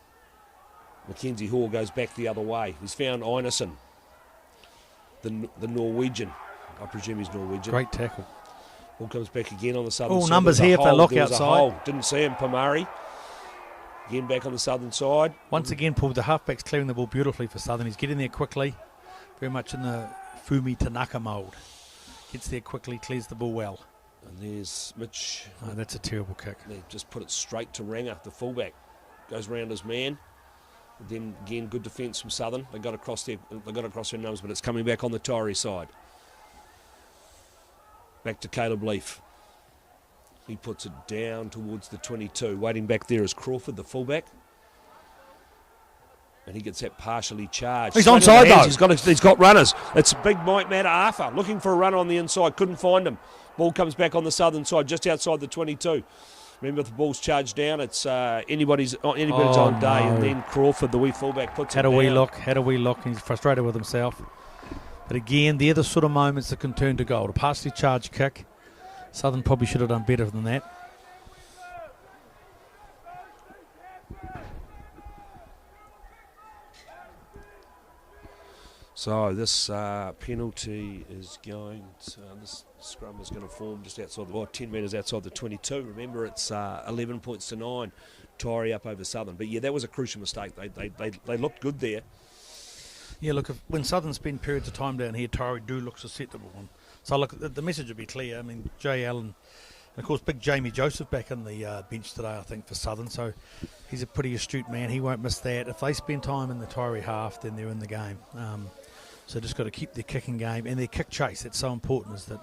Mackenzie Hall goes back the other way. He's found Einarson, the Norwegian. I presume he's Norwegian. Great tackle. Ball comes back again on the southern side. Numbers here if they look outside. Didn't see him, Pamari. Again back on the southern side. Once again, Paul, the halfback's clearing the ball beautifully for Southern. He's getting there quickly. Very much in the Fumi Tanaka mould. Gets there quickly, clears the ball well. And there's Mitch. Oh, that's a terrible kick. They just put it straight to Ranger, the fullback. Goes round his man. Then again, good defence from Southern. They got across their numbers, but it's coming back on the Taieri side. Back to Caleb Leaf. He puts it down towards the 22. Waiting back there is Crawford, the fullback. And he gets that partially charged. He's onside though. He's got runners. It's big Mike Mataafa looking for a runner on the inside. Couldn't find him. Ball comes back on the southern side, just outside the 22. Remember, if the ball's charged down, it's anybody's on day. No. And then Crawford, the wee fullback, puts it down. Had a wee look. He's frustrated with himself. But again, they're the sort of moments that can turn to gold. A partially charged kick. Southern probably should have done better than that. So this penalty is going to, this scrum is going to form just outside the 10 metres outside the 22. Remember, it's 11 points to 9. Taieri up over Southern. But yeah, that was a crucial mistake. They looked good there. Yeah, look, when Southern spend periods of time down here, Taieri do look susceptible. So look, the message would be clear. I mean, Jay Allen, and of course, big Jamie Joseph back in the bench today, I think, for Southern. So he's a pretty astute man. He won't miss that. If they spend time in the Taieri half, then they're in the game. So just got to keep their kicking game and their kick chase. That's so important. Is that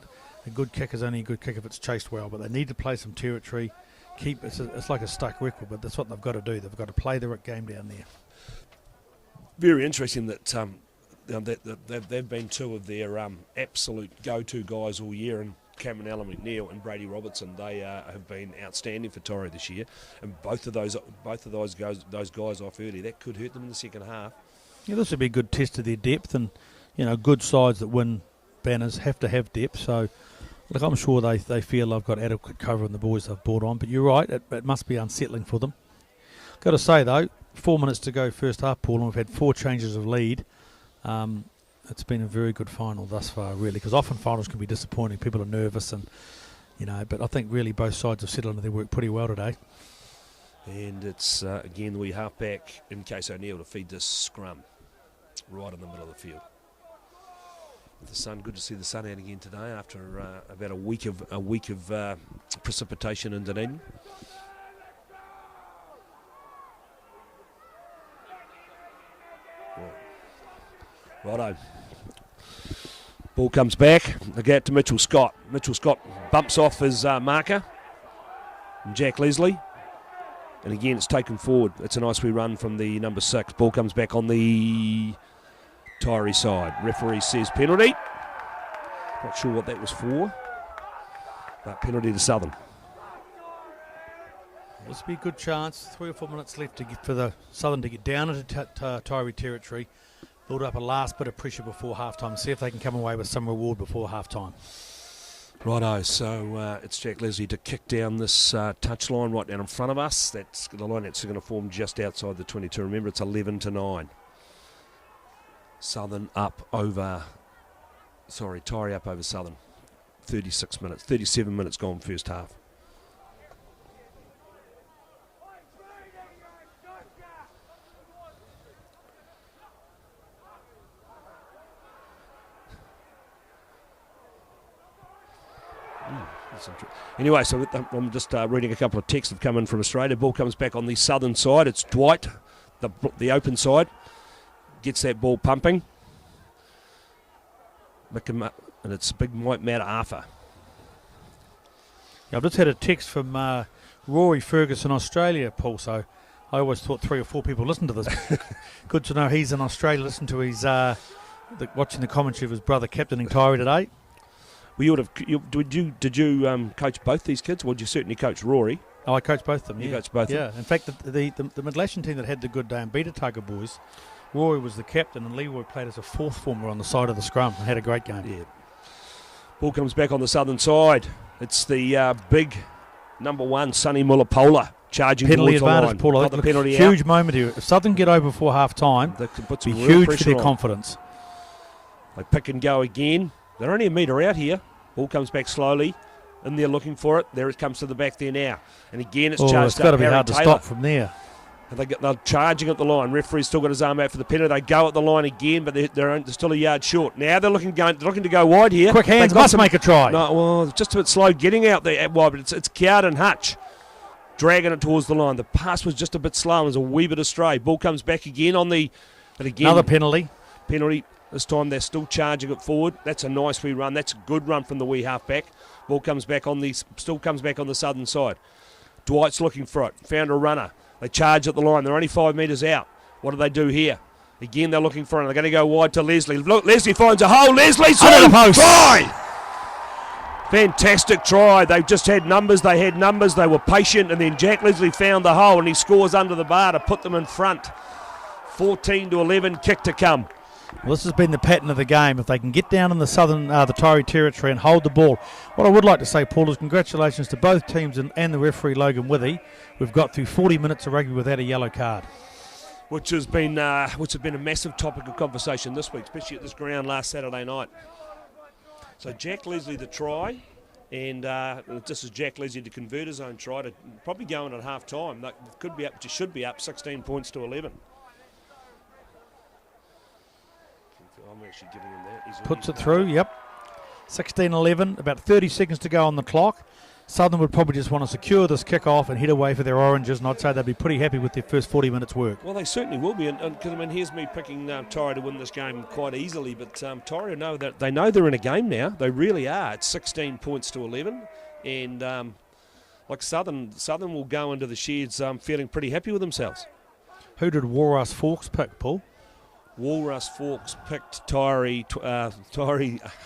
a good kick is only a good kick if it's chased well. But they need to play some territory. It's like a stuck record, but that's what they've got to do. They've got to play the right game down there. Very interesting that they've been two of their absolute go-to guys all year, and Cameron Allen McNeil and Brady Robertson. They have been outstanding for Taieri this year, and both of those guys off early. That could hurt them in the second half. Yeah, this would be a good test of their depth, and good sides that win banners have to have depth. So, look, I'm sure they feel they've got adequate cover in the boys they've brought on. But you're right, it must be unsettling for them. Got to say though, 4 minutes to go first half, Paul, and we've had 4 changes of lead. It's been a very good final thus far, really, because often finals can be disappointing. People are nervous, and but I think really both sides have settled into their work pretty well today. And it's again the wee halfback in Case O'Neill to feed this scrum right in the middle of the field. The sun, good to see the sun out again today after about a week of precipitation in Dunedin. Righto. Ball comes back. They get to Mitchell Scott. Mitchell Scott bumps off his marker. And Jack Leslie. And again, it's taken forward. It's a nice wee run from the number 6. Ball comes back on the Taieri side. Referee says penalty. Not sure what that was for. But penalty to Southern. This will be a good chance. 3 or 4 minutes left for the Southern to get down into Taieri territory. Build up a last bit of pressure before halftime. See if they can come away with some reward before halftime. Righto, so it's Jack Leslie to kick down this touch line right down in front of us. That's the line that's going to form just outside the 22. Remember, it's 11 to 9. Southern up over... Sorry, Taieri up over Southern. 37 minutes gone first half. Anyway, so I'm just reading a couple of texts that have come in from Australia. Ball comes back on the southern side. It's Dwight, the open side. Gets that ball pumping. And it's big Mike Mataafa. Yeah, I've just had a text from Rory Ferguson, Australia, Paul, so I always thought 3 or 4 people listened to this. Good to know he's in Australia. Listen to his watching the commentary of his brother captaining Taieri today. Did you coach both these kids? Well, you certainly coach Rory. Oh, I coached both of them. You coached both of them? Yeah, in fact, the Midlothian team that had the good day and beat Otago boys, Rory was the captain and Leroy played as a 4th former on the side of the scrum and had a great game. Yeah. Ball comes back on the southern side. It's the big number 1, Sonny Mullapola, charging penalty towards the line. Advantage, Paul. Got the penalty huge out. moment here. If Southern get over before half time, it'd be huge for their confidence. They pick and go again. They're only a metre out here. Ball comes back slowly. In there looking for it. There it comes to the back there now. And again, it's charged up. It's got to be hard to stop from there. They're charging at the line. Referee's still got his arm out for the penalty. They go at the line again, but they're still a yard short. Now they're looking to go wide here. Quick hands, must make a try. No, well, just a bit slow getting out there wide, but it's Coward and Hutch dragging it towards the line. The pass was just a bit slow. It was a wee bit astray. Ball comes back again on the... But again, another penalty. This time they're still charging it forward. That's a nice wee run. That's a good run from the wee halfback. Ball comes back on the southern side. Dwight's looking for it. Found a runner. They charge at the line. They're only 5 metres out. What do they do here? Again, they're looking for it. They're going to go wide to Leslie. Look, Leslie finds a hole. Leslie, try! Fantastic try. They've just had numbers. They had numbers. They were patient, and then Jack Leslie found the hole, and he scores under the bar to put them in front. 14-11, kick to come. Well, this has been the pattern of the game. If they can get down in the southern, the Taieri territory and hold the ball. What I would like to say, Paul, is congratulations to both teams and the referee, Logan Withy. We've got through 40 minutes of rugby without a yellow card. Which has been a massive topic of conversation this week, especially at this ground last Saturday night. So Jack Leslie the try, and this is Jack Leslie to convert his own try to probably go in at half time. That should be up 16 points to 11. I'm actually giving him that. Puts it through, yep. 16-11, about 30 seconds to go on the clock. Southern would probably just want to secure this kick-off and head away for their oranges, and I'd say they'd be pretty happy with their first 40 minutes work. Well, they certainly will be, because here's me picking Taieri to win this game quite easily, but Taieri know that they know they're in a game now. They really are. It's 16 points to 11, and like Southern will go into the sheds feeling pretty happy with themselves. Who did Walrus Forks pick, Paul? Walrus Forks picked Taieri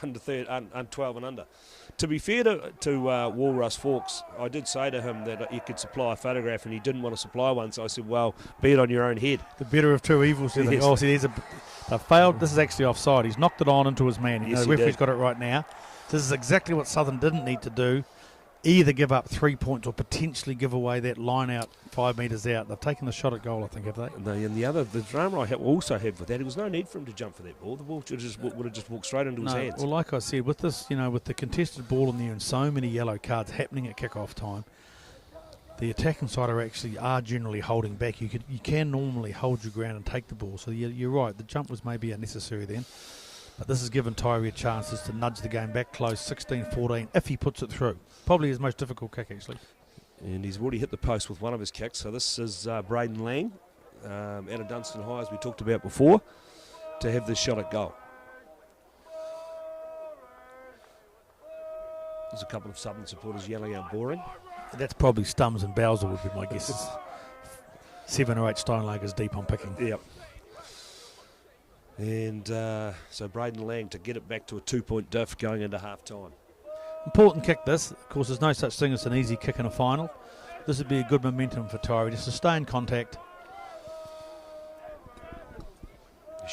under 12 and under. To be fair to Walrus Forks, I did say to him that he could supply a photograph, and he didn't want to supply one, so I said, well, be it on your own head. The better of two evils. Yes. Oh, see, they failed. This is actually offside. He's knocked it on into his man. Yes, the referee's got it right now. This is exactly what Southern didn't need to do. Either give up 3 points or potentially give away that line out 5 metres out. They've taken the shot at goal, I think, have they? And the drama I also have with that, there was no need for him to jump for that ball. The ball would have just walked straight into his hands. Well, like I said, with this, with the contested ball in there and so many yellow cards happening at kick-off time, the attacking side are generally holding back. You can normally hold your ground and take the ball. So you're right, the jump was maybe unnecessary then. But this has given Taieri chances to nudge the game back close, 16-14, if he puts it through. Probably his most difficult kick, actually. And he's already hit the post with one of his kicks. So this is Braden Lang, out of Dunstan High, as we talked about before, to have this shot at goal. There's a couple of Southern supporters yelling out boring. That's probably Stums and Bowser would be my guesses. 7 or 8 Steinlagers deep on picking. Yep. And so Braden Lang to get it back to a 2-point diff going into half-time. Important kick this. Of course, there's no such thing as an easy kick in a final. This would be a good momentum for Taieri to sustain contact. This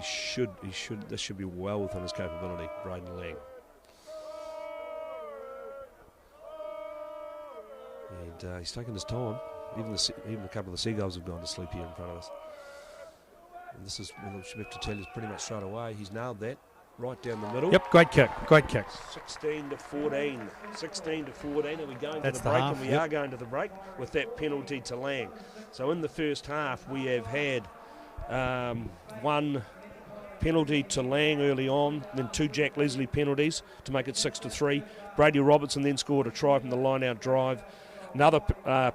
should be well within his capability, Braden Lang. And he's taken his time. Even a couple of the Seagulls have gone to sleep here in front of us. And this is, we should have to tell you pretty much straight away. He's nailed that right down the middle. Yep, great kick, great kick. 16-14, 16-14. And we're going to the break, and we are going to the break with that penalty to Lang. So in the first half, we have had one penalty to Lang early on, then 2 Jack Leslie penalties to make it 6-3. Brady Robertson then scored a try from the line-out drive. Another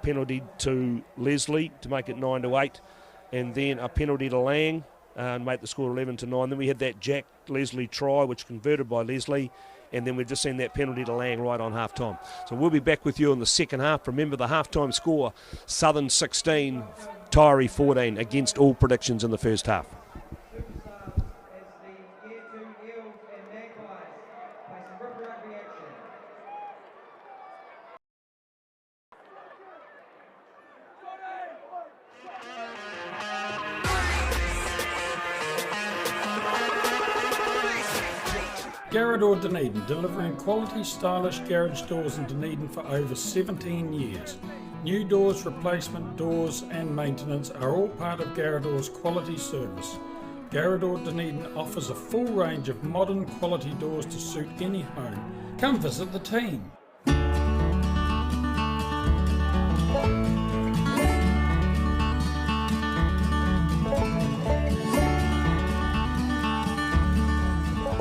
penalty to Leslie to make it 9-8. And then a penalty to Lang and make the score 11-9. Then we had that Jack Leslie try, which converted by Leslie, and then we've just seen that penalty to Lang right on half-time. So we'll be back with you in the second half. Remember the half-time score, Southern 16, Taieri 14, against all predictions in the first half. Garrador Dunedin, delivering quality, stylish garage doors in Dunedin for over 17 years. New doors, replacement doors and maintenance are all part of Garrador's quality service. Garrador Dunedin offers a full range of modern quality doors to suit any home. Come visit the team.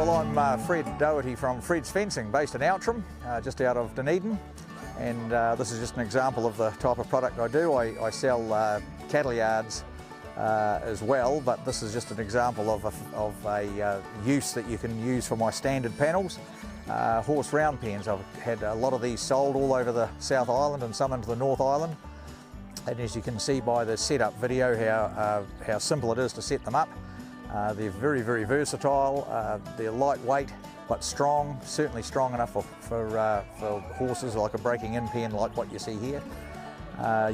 Well, I'm Fred Doherty from Fred's Fencing, based in Outram, just out of Dunedin. And this is just an example of the type of product I do. I sell cattle yards as well, but this is just an example of a use that you can use for my standard panels. Horse round pens. I've had a lot of these sold all over the South Island and some into the North Island. And as you can see by the setup video how simple it is to set them up. They're very, very versatile. They're lightweight but strong, certainly strong enough for horses, like a breaking in pen like what you see here.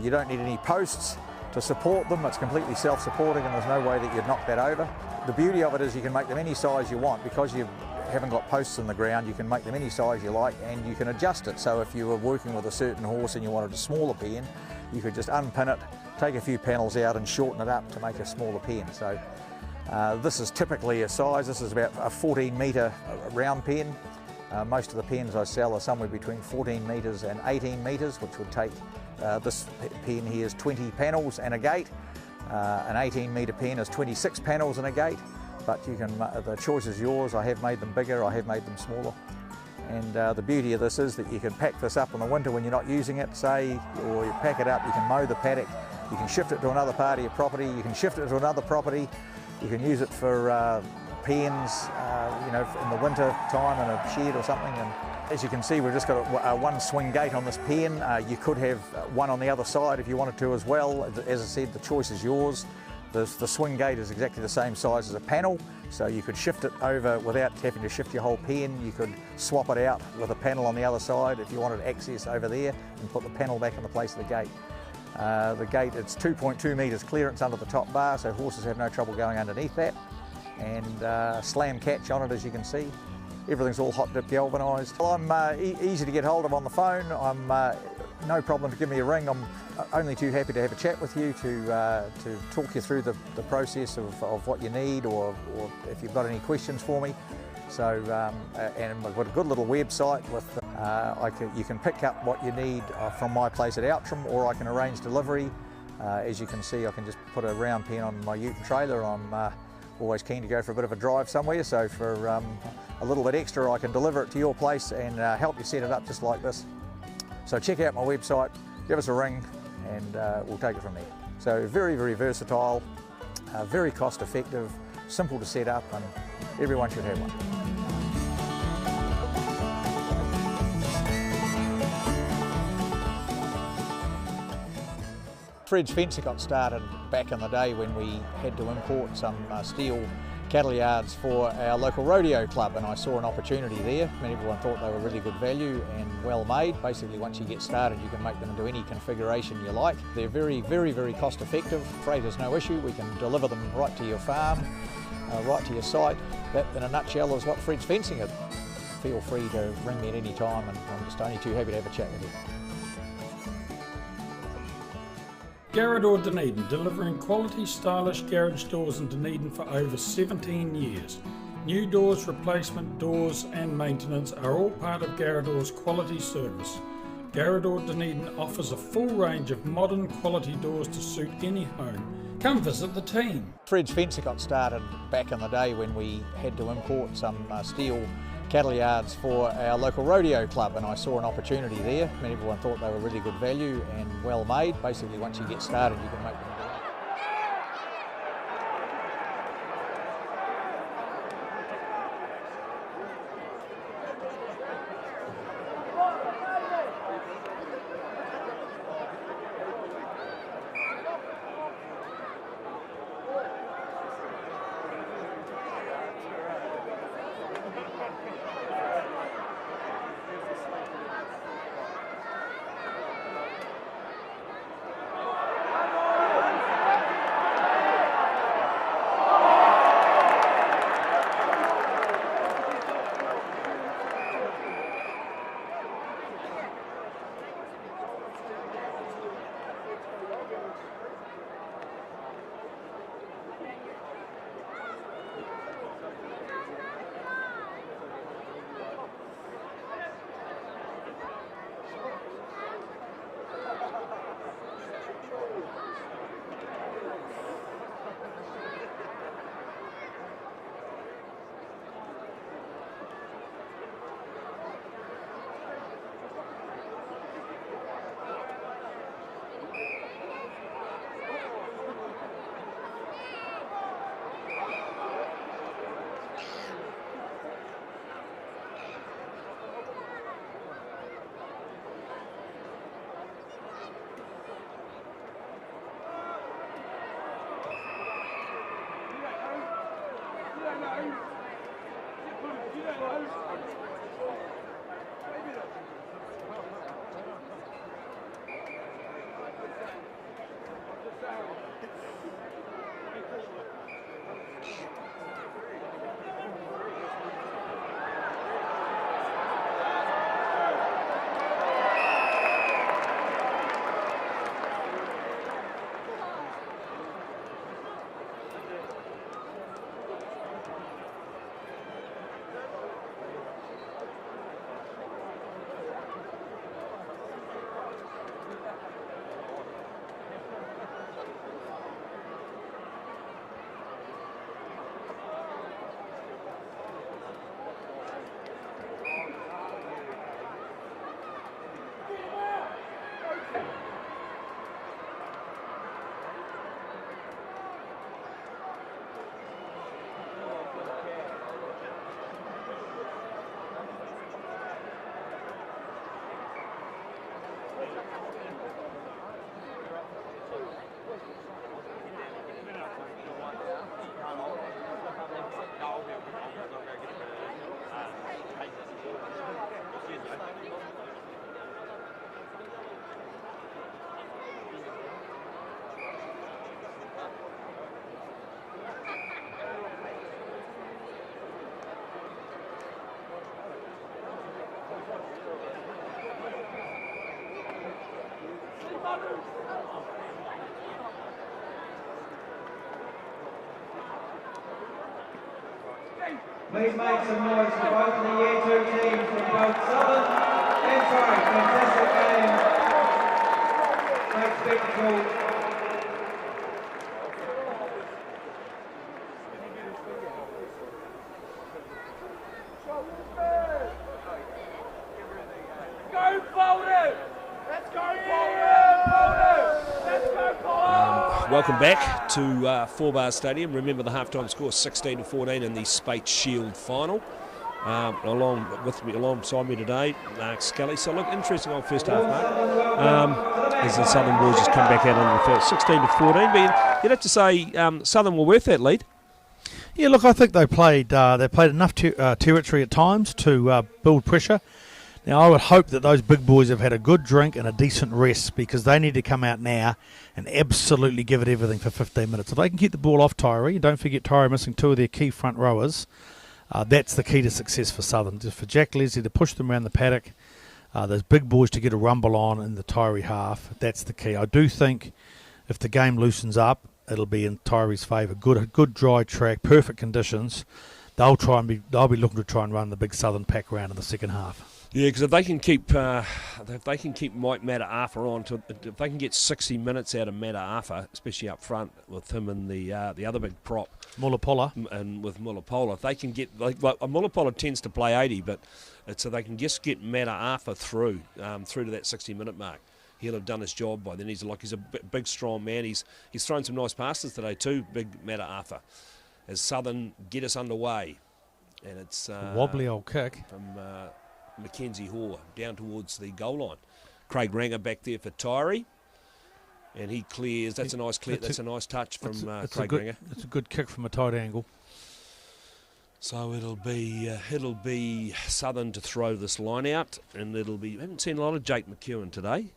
You don't need any posts to support them. It's completely self-supporting and there's no way that you'd knock that over. The beauty of it is you can make them any size you want. Because you haven't got posts in the ground, you can make them any size you like and you can adjust it. So if you were working with a certain horse and you wanted a smaller pen, you could just unpin it, take a few panels out and shorten it up to make a smaller pen. So this is typically a size. This is about a 14 metre round pen. Most of the pens I sell are somewhere between 14 metres and 18 metres, which would take, this pen here is 20 panels and a gate. An 18 metre pen is 26 panels and a gate, but you can, the choice is yours. I have made them bigger, I have made them smaller. And the beauty of this is that you can pack this up in the winter when you're not using it, say, or you pack it up, you can mow the paddock, you can shift it to another part of your property, you can shift it to another property, you can use it for pens, you know, in the winter time in a shed or something. And as you can see, we've just got a one swing gate on this pen. You could have one on the other side if you wanted to as well. As I said, the choice is yours. The swing gate is exactly the same size as a panel, so you could shift it over without having to shift your whole pen. You could swap it out with a panel on the other side if you wanted access over there and put the panel back in the place of the gate. The gate, it's 2.2 metres clearance under the top bar, so horses have no trouble going underneath that. And slam catch on it, as you can see. Everything's all hot dip galvanised. Well, I'm easy to get hold of on the phone. I'm no problem to give me a ring. I'm only too happy to have a chat with you to talk you through the process of what you need, or if you've got any questions for me. So, and we've got a good little website with, you can pick up what you need from my place at Outram, or I can arrange delivery. As you can see, I can just put a round pen on my ute and trailer. I'm always keen to go for a bit of a drive somewhere, so for a little bit extra I can deliver it to your place and help you set it up just like this. So check out my website, give us a ring, and we'll take it from there. So very, very versatile, very cost effective, simple to set up, and everyone should have one. Fred's Fencing got started back in the day when we had to import some steel cattle yards for our local rodeo club, and I saw an opportunity there, and everyone thought they were really good value and well made. Basically, once you get started, you can make them into any configuration you like. They're very, very, very cost effective. Freight is no issue. We can deliver them right to your farm, right to your site. That, in a nutshell, is what Fred's Fencing is. Feel free to ring me at any time, and I'm just only too happy to have a chat with you. Garrador Dunedin, delivering quality, stylish garage doors in Dunedin for over 17 years. New doors, replacement doors and maintenance are all part of Garrador's quality service. Garrador Dunedin offers a full range of modern quality doors to suit any home. Come visit the team. Fred's Fencing got started back in the day when we had to import some steel cattle yards for our local rodeo club, and I saw an opportunity there, and everyone thought they were really good value and well made. Basically, once you get started, you can make them. Please make some noise for both the Year 2 teams from both Southern and Surrey. Fantastic game. Great spectacle. Go Bowler! Let's go Bowler! Let's go Bowler! Welcome back to 4 Barr Stadium. Remember the halftime score 16-14 in the Spates Shield final. Alongside me today, Mark Scully. So look, interesting old first half, Mark. As the Southern boys just come back out on the first 16-14, but you'd have to say Southern were worth that lead. Yeah, look, I think they played enough territory at times to build pressure. Now, I would hope that those big boys have had a good drink and a decent rest, because they need to come out now and absolutely give it everything for 15 minutes. If they can keep the ball off Taieri, don't forget Taieri missing 2 of their key front rowers, that's the key to success for Southern. Just for Jack Leslie to push them around the paddock, those big boys to get a rumble on in the Taieri half, that's the key. I do think if the game loosens up, it'll be in Taieri's favour. Good dry track, perfect conditions. They'll be looking to try and run the big Southern pack round in the second half. Yeah, because if they can keep Mike Mata'afa on, if they can get 60 minutes out of Mata'afa, especially up front with him and the other big prop, Mullapola, and with Mullapola, if they can get like Mullapola tends to play 80, but so they can just get Mata'afa through to that 60-minute mark. He'll have done his job by then. He's a big, strong man. He's thrown some nice passes today too, big Mata'afa. As Southern get us underway, and it's wobbly old kick from Mackenzie Hoare down towards the goal line. Craig Ranger back there for Taieri, and he clears. That's a nice clear. That's a nice touch from Craig Ranger. It's a good kick from a tight angle. So it'll be Southern to throw this line out, and it'll be. I haven't seen a lot of Jake McEwen today.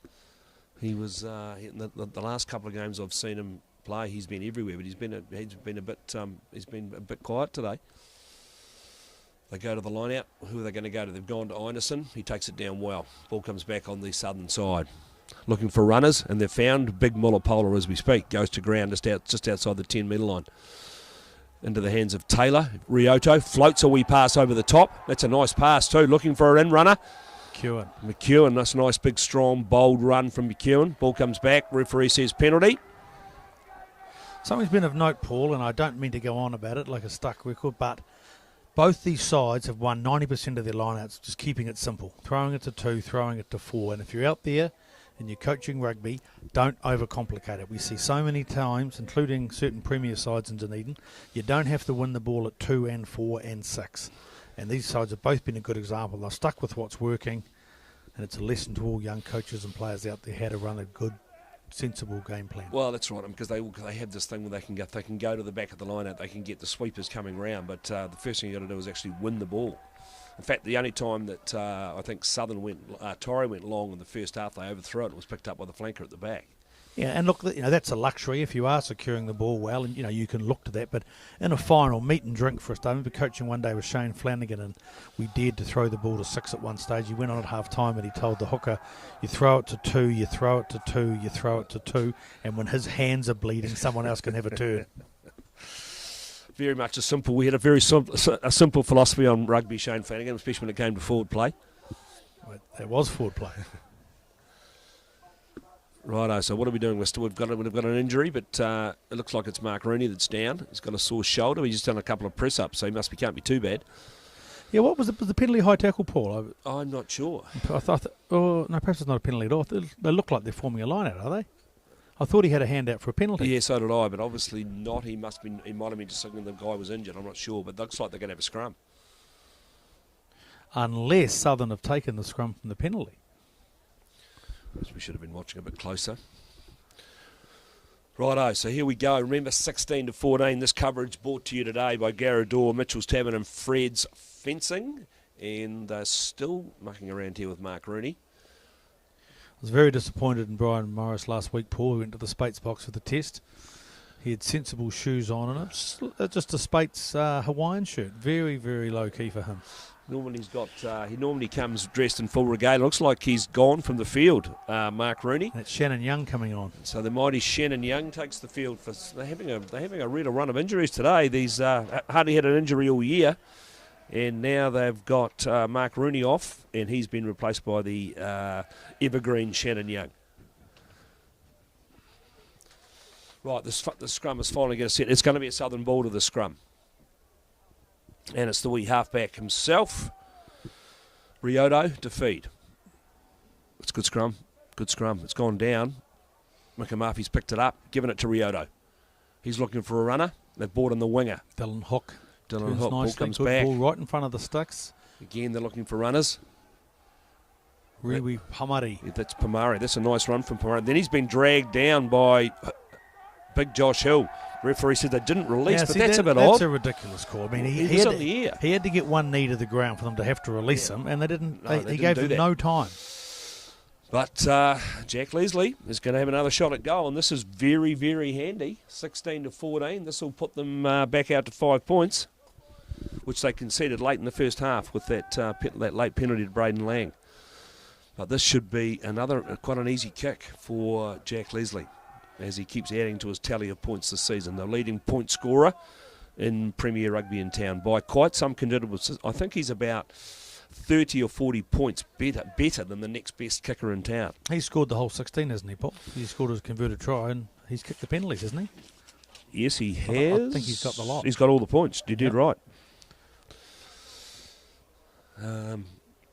He was in the last couple of games I've seen him play. He's been everywhere, but he's been a bit quiet today. They go to the line out. Who are they going to go to? They've gone to Einerson. He takes it down well. Ball comes back on the Southern side. Looking for runners, and they've found big Mullapola as we speak. Goes to ground just outside the 10-metre line. Into the hands of Taylor. Rioto floats a wee pass over the top. That's a nice pass too. Looking for an in-runner. McEwen. That's a nice big, strong, bold run from McEwen. Ball comes back. Referee says penalty. Something's been of note, Paul, and I don't mean to go on about it like a stuck record, but both these sides have won 90% of their lineouts, just keeping it simple. Throwing it to 2, throwing it to 4. And if you're out there and you're coaching rugby, don't overcomplicate it. We see so many times, including certain premier sides in Dunedin, you don't have to win the ball at 2 and 4 and 6. And these sides have both been a good example. They're stuck with what's working, and it's a lesson to all young coaches and players out there how to run a good, sensible game plan. Well, that's right, because they have this thing where they can go to the back of the line out, they can get the sweepers coming round, but the first thing you got to do is actually win the ball. In fact, the only time that I think Taieri went long in the first half, they overthrew it. It was picked up by the flanker at the back. Yeah, and look, that's a luxury if you are securing the ball well, and you can look to that. But in a final, meat and drink for us. I remember coaching one day with Shane Flanagan, and we dared to throw the ball to 6 at one stage. He went on at half time, and he told the hooker, "You throw it to 2, you throw it to 2, you throw it to 2, and when his hands are bleeding, someone else can have a turn." Very much a simple. We had a very simple philosophy on rugby, Shane Flanagan, especially when it came to forward play. There was forward play. Righto, so what are we doing? We've got an injury, but it looks like it's Mark Rooney that's down. He's got a sore shoulder. He's just done a couple of press-ups, so he can't be too bad. Yeah, what was the penalty high tackle, Paul? I'm not sure. I thought, no, perhaps it's not a penalty at all. They look like they're forming a line out, are they? I thought he had a hand out for a penalty. Yeah, so did I, but obviously not. He might have been just thinking the guy was injured. I'm not sure, but it looks like they're going to have a scrum. Unless Southern have taken the scrum from the penalty. We should have been watching a bit closer. Righto, so here we go. Remember, 16-14. This coverage brought to you today by Garrador, Mitchell's Tavern and Fred's Fencing. And they're still mucking around here with Mark Rooney. I was very disappointed in Brian Morris last week, Paul. He went to the Spates box for the test. He had sensible shoes on, and it's just a Spates Hawaiian shirt. Very, very low key for him. He normally comes dressed in full regalia. Looks like he's gone from the field, Mark Rooney. That's Shannon Young coming on. So the mighty Shannon Young takes the field. They're having a real run of injuries today. These hardly had an injury all year. And now they've got Mark Rooney off, and he's been replaced by the evergreen Shannon Young. Right, the scrum is finally going to set. It's going to be a Southern ball to the scrum. And it's the wee halfback himself, Riodo, to feed. It's good scrum, good scrum. It's gone down. McAmarthy's picked it up, given it to Riodo. He's looking for a runner. They've brought in the winger. Dylan Hook. Dylan Hook, ball comes good back. Ball right in front of the sticks. Again, they're looking for runners. Riwi Pamari. Yeah, that's Pamari. That's a nice run from Pamari. Then he's been dragged down by big Josh Hill. Referee said they didn't release, but that's a bit odd. That's a ridiculous call. I mean, he was had, on the air. He had to get one knee to the ground for them to have to release him, and they didn't. No, he gave him no time. But Jack Leslie is going to have another shot at goal, and this is very, very handy. 16-14. This will put them back out to 5 points, which they conceded late in the first half with that late penalty to Braden Lang. But this should be quite an easy kick for Jack Leslie, as he keeps adding to his tally of points this season. The leading point scorer in Premier Rugby in town by quite some considerable. I think he's about 30 or 40 points better than the next best kicker in town. He scored the whole 16, hasn't he, Paul? He scored his converted try, and he's kicked the penalties, hasn't he? Yes, he has. I think he's got the lot. He's got all the points. You did right.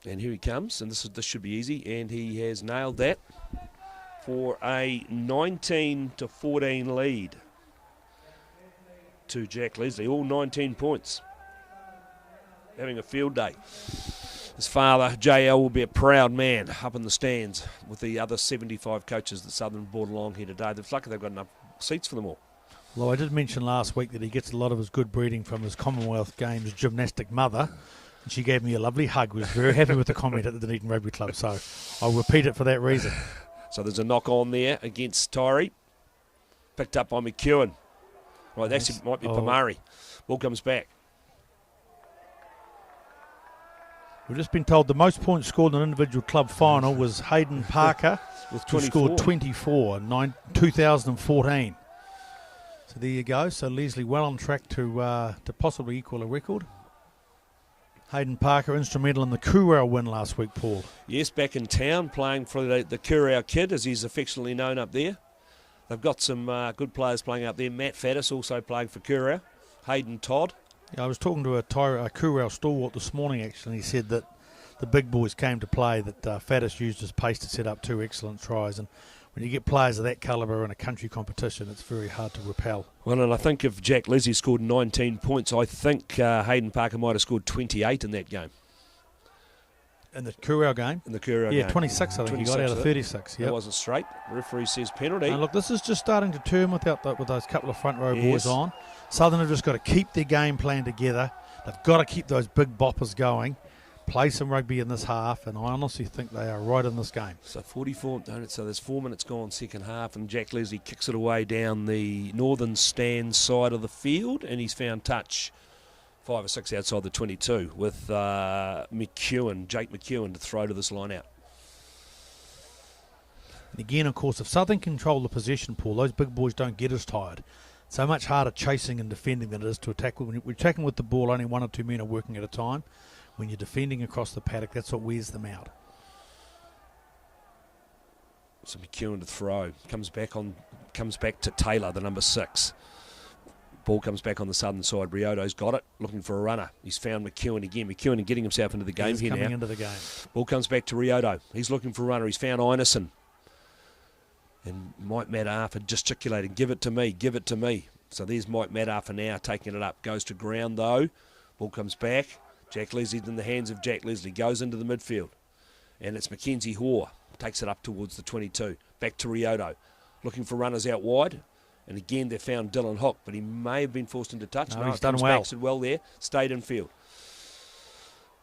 And here he comes, and this should be easy, and he has nailed that for a 19-14 lead to Jack Leslie. All 19 points. Having a field day. His father, JL, will be a proud man up in the stands with the other 75 coaches that Southern brought along here today. They're lucky they've got enough seats for them all. Well, I did mention last week that he gets a lot of his good breeding from his Commonwealth Games gymnastic mother. And she gave me a lovely hug. Was very happy with the comment at the Dunedin Rugby Club. So I'll repeat it for that reason. So there's a knock on there against Taieri. Picked up by McEwen. Right, that actually might be Pamari. Ball comes back. We've just been told the most points scored in an individual club final was Hayden Parker, with who scored 24 in 2014. So there you go. So Leslie well on track to possibly equal a record. Hayden Parker instrumental in the Kurau win last week, Paul. Yes, back in town playing for the Kurau Kid, as he's affectionately known up there. They've got some good players playing up there. Matt Faddis also playing for Kurau. Hayden Todd. Yeah, I was talking to a Kurau stalwart this morning, actually, and he said that the big boys came to play, that Faddis used his pace to set up 2 excellent tries. And when you get players of that calibre in a country competition, it's very hard to repel. Well, and I think if Jack Leslie scored 19 points, I think Hayden Parker might have scored 28 in that game. In the Kurau game? In the Kurau game. Yeah, 26 I think 26, he got out of 36. That wasn't straight. The referee says penalty. And look, this is just starting to turn with those couple of front row boys on. Southern have just got to keep their game plan together. They've got to keep those big boppers going. Play some rugby in this half, and I honestly think they are right in this game. So 44, so there's 4 minutes gone second half, and Jack Leslie kicks it away down the northern stand side of the field, and he's found touch 5 or 6 outside the 22 with Jake McEwen to throw to this line out. And again, of course, if Southern control the possession, Paul, those big boys don't get as tired. So much harder chasing and defending than it is to attack. When we're attacking with the ball, only 1 or 2 men are working at a time. When you're defending across the paddock, that's what wears them out. So McEwen to throw. Comes back to Taylor, the number 6. Ball comes back on the southern side. Riodo's got it, looking for a runner. He's found McEwen again. McEwen getting himself into the game here now. Coming into the game. Ball comes back to Riodo. He's looking for a runner. He's found Einerson. And Mike Madaffa gesticulating, give it to me, give it to me. So there's Mike Madaffa now taking it up. Goes to ground though. Ball comes back. Jack Leslie's in the hands of Jack Leslie. Goes into the midfield. And it's Mackenzie Hoare. Takes it up towards the 22. Back to Riodo. Looking for runners out wide. And again, they found Dylan Hook, but he may have been forced into touch. No, he's done well. Back, well there. Stayed in field.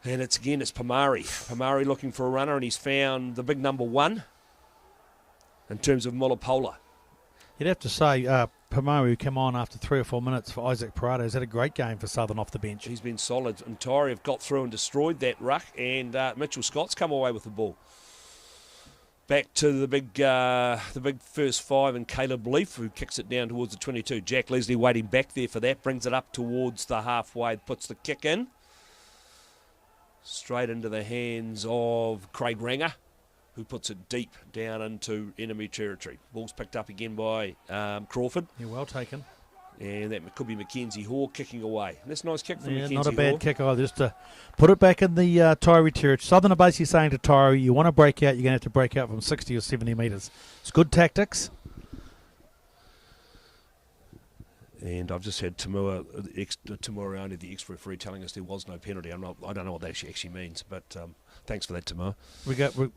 And it's Pamari. Pamari looking for a runner, and he's found the big number 1 in terms of Mullapola. You'd have to say Pomoe, who came on after 3 or 4 minutes for Isaac Parada, has had a great game for Southern off the bench. He's been solid, and Taieri have got through and destroyed that ruck, and Mitchell Scott's come away with the ball. Back to the big first 5, and Caleb Leaf, who kicks it down towards the 22. Jack Leslie waiting back there for that, brings it up towards the halfway, puts the kick in. Straight into the hands of Craig Ranger, who puts it deep down into enemy territory. Ball's picked up again by Crawford. Yeah, well taken. And that could be Mackenzie Hoare kicking away. That's a nice kick from Mackenzie Not a Hoare. bad kick either, just to put it back in the Taieri territory. Southern are basically saying to Taieri, you want to break out, you're going to have to break out from 60 or 70 metres. It's good tactics. And I've just had Tamura, the ex-referee, telling us there was no penalty. I don't know what that actually means, but thanks for that, Tamura. To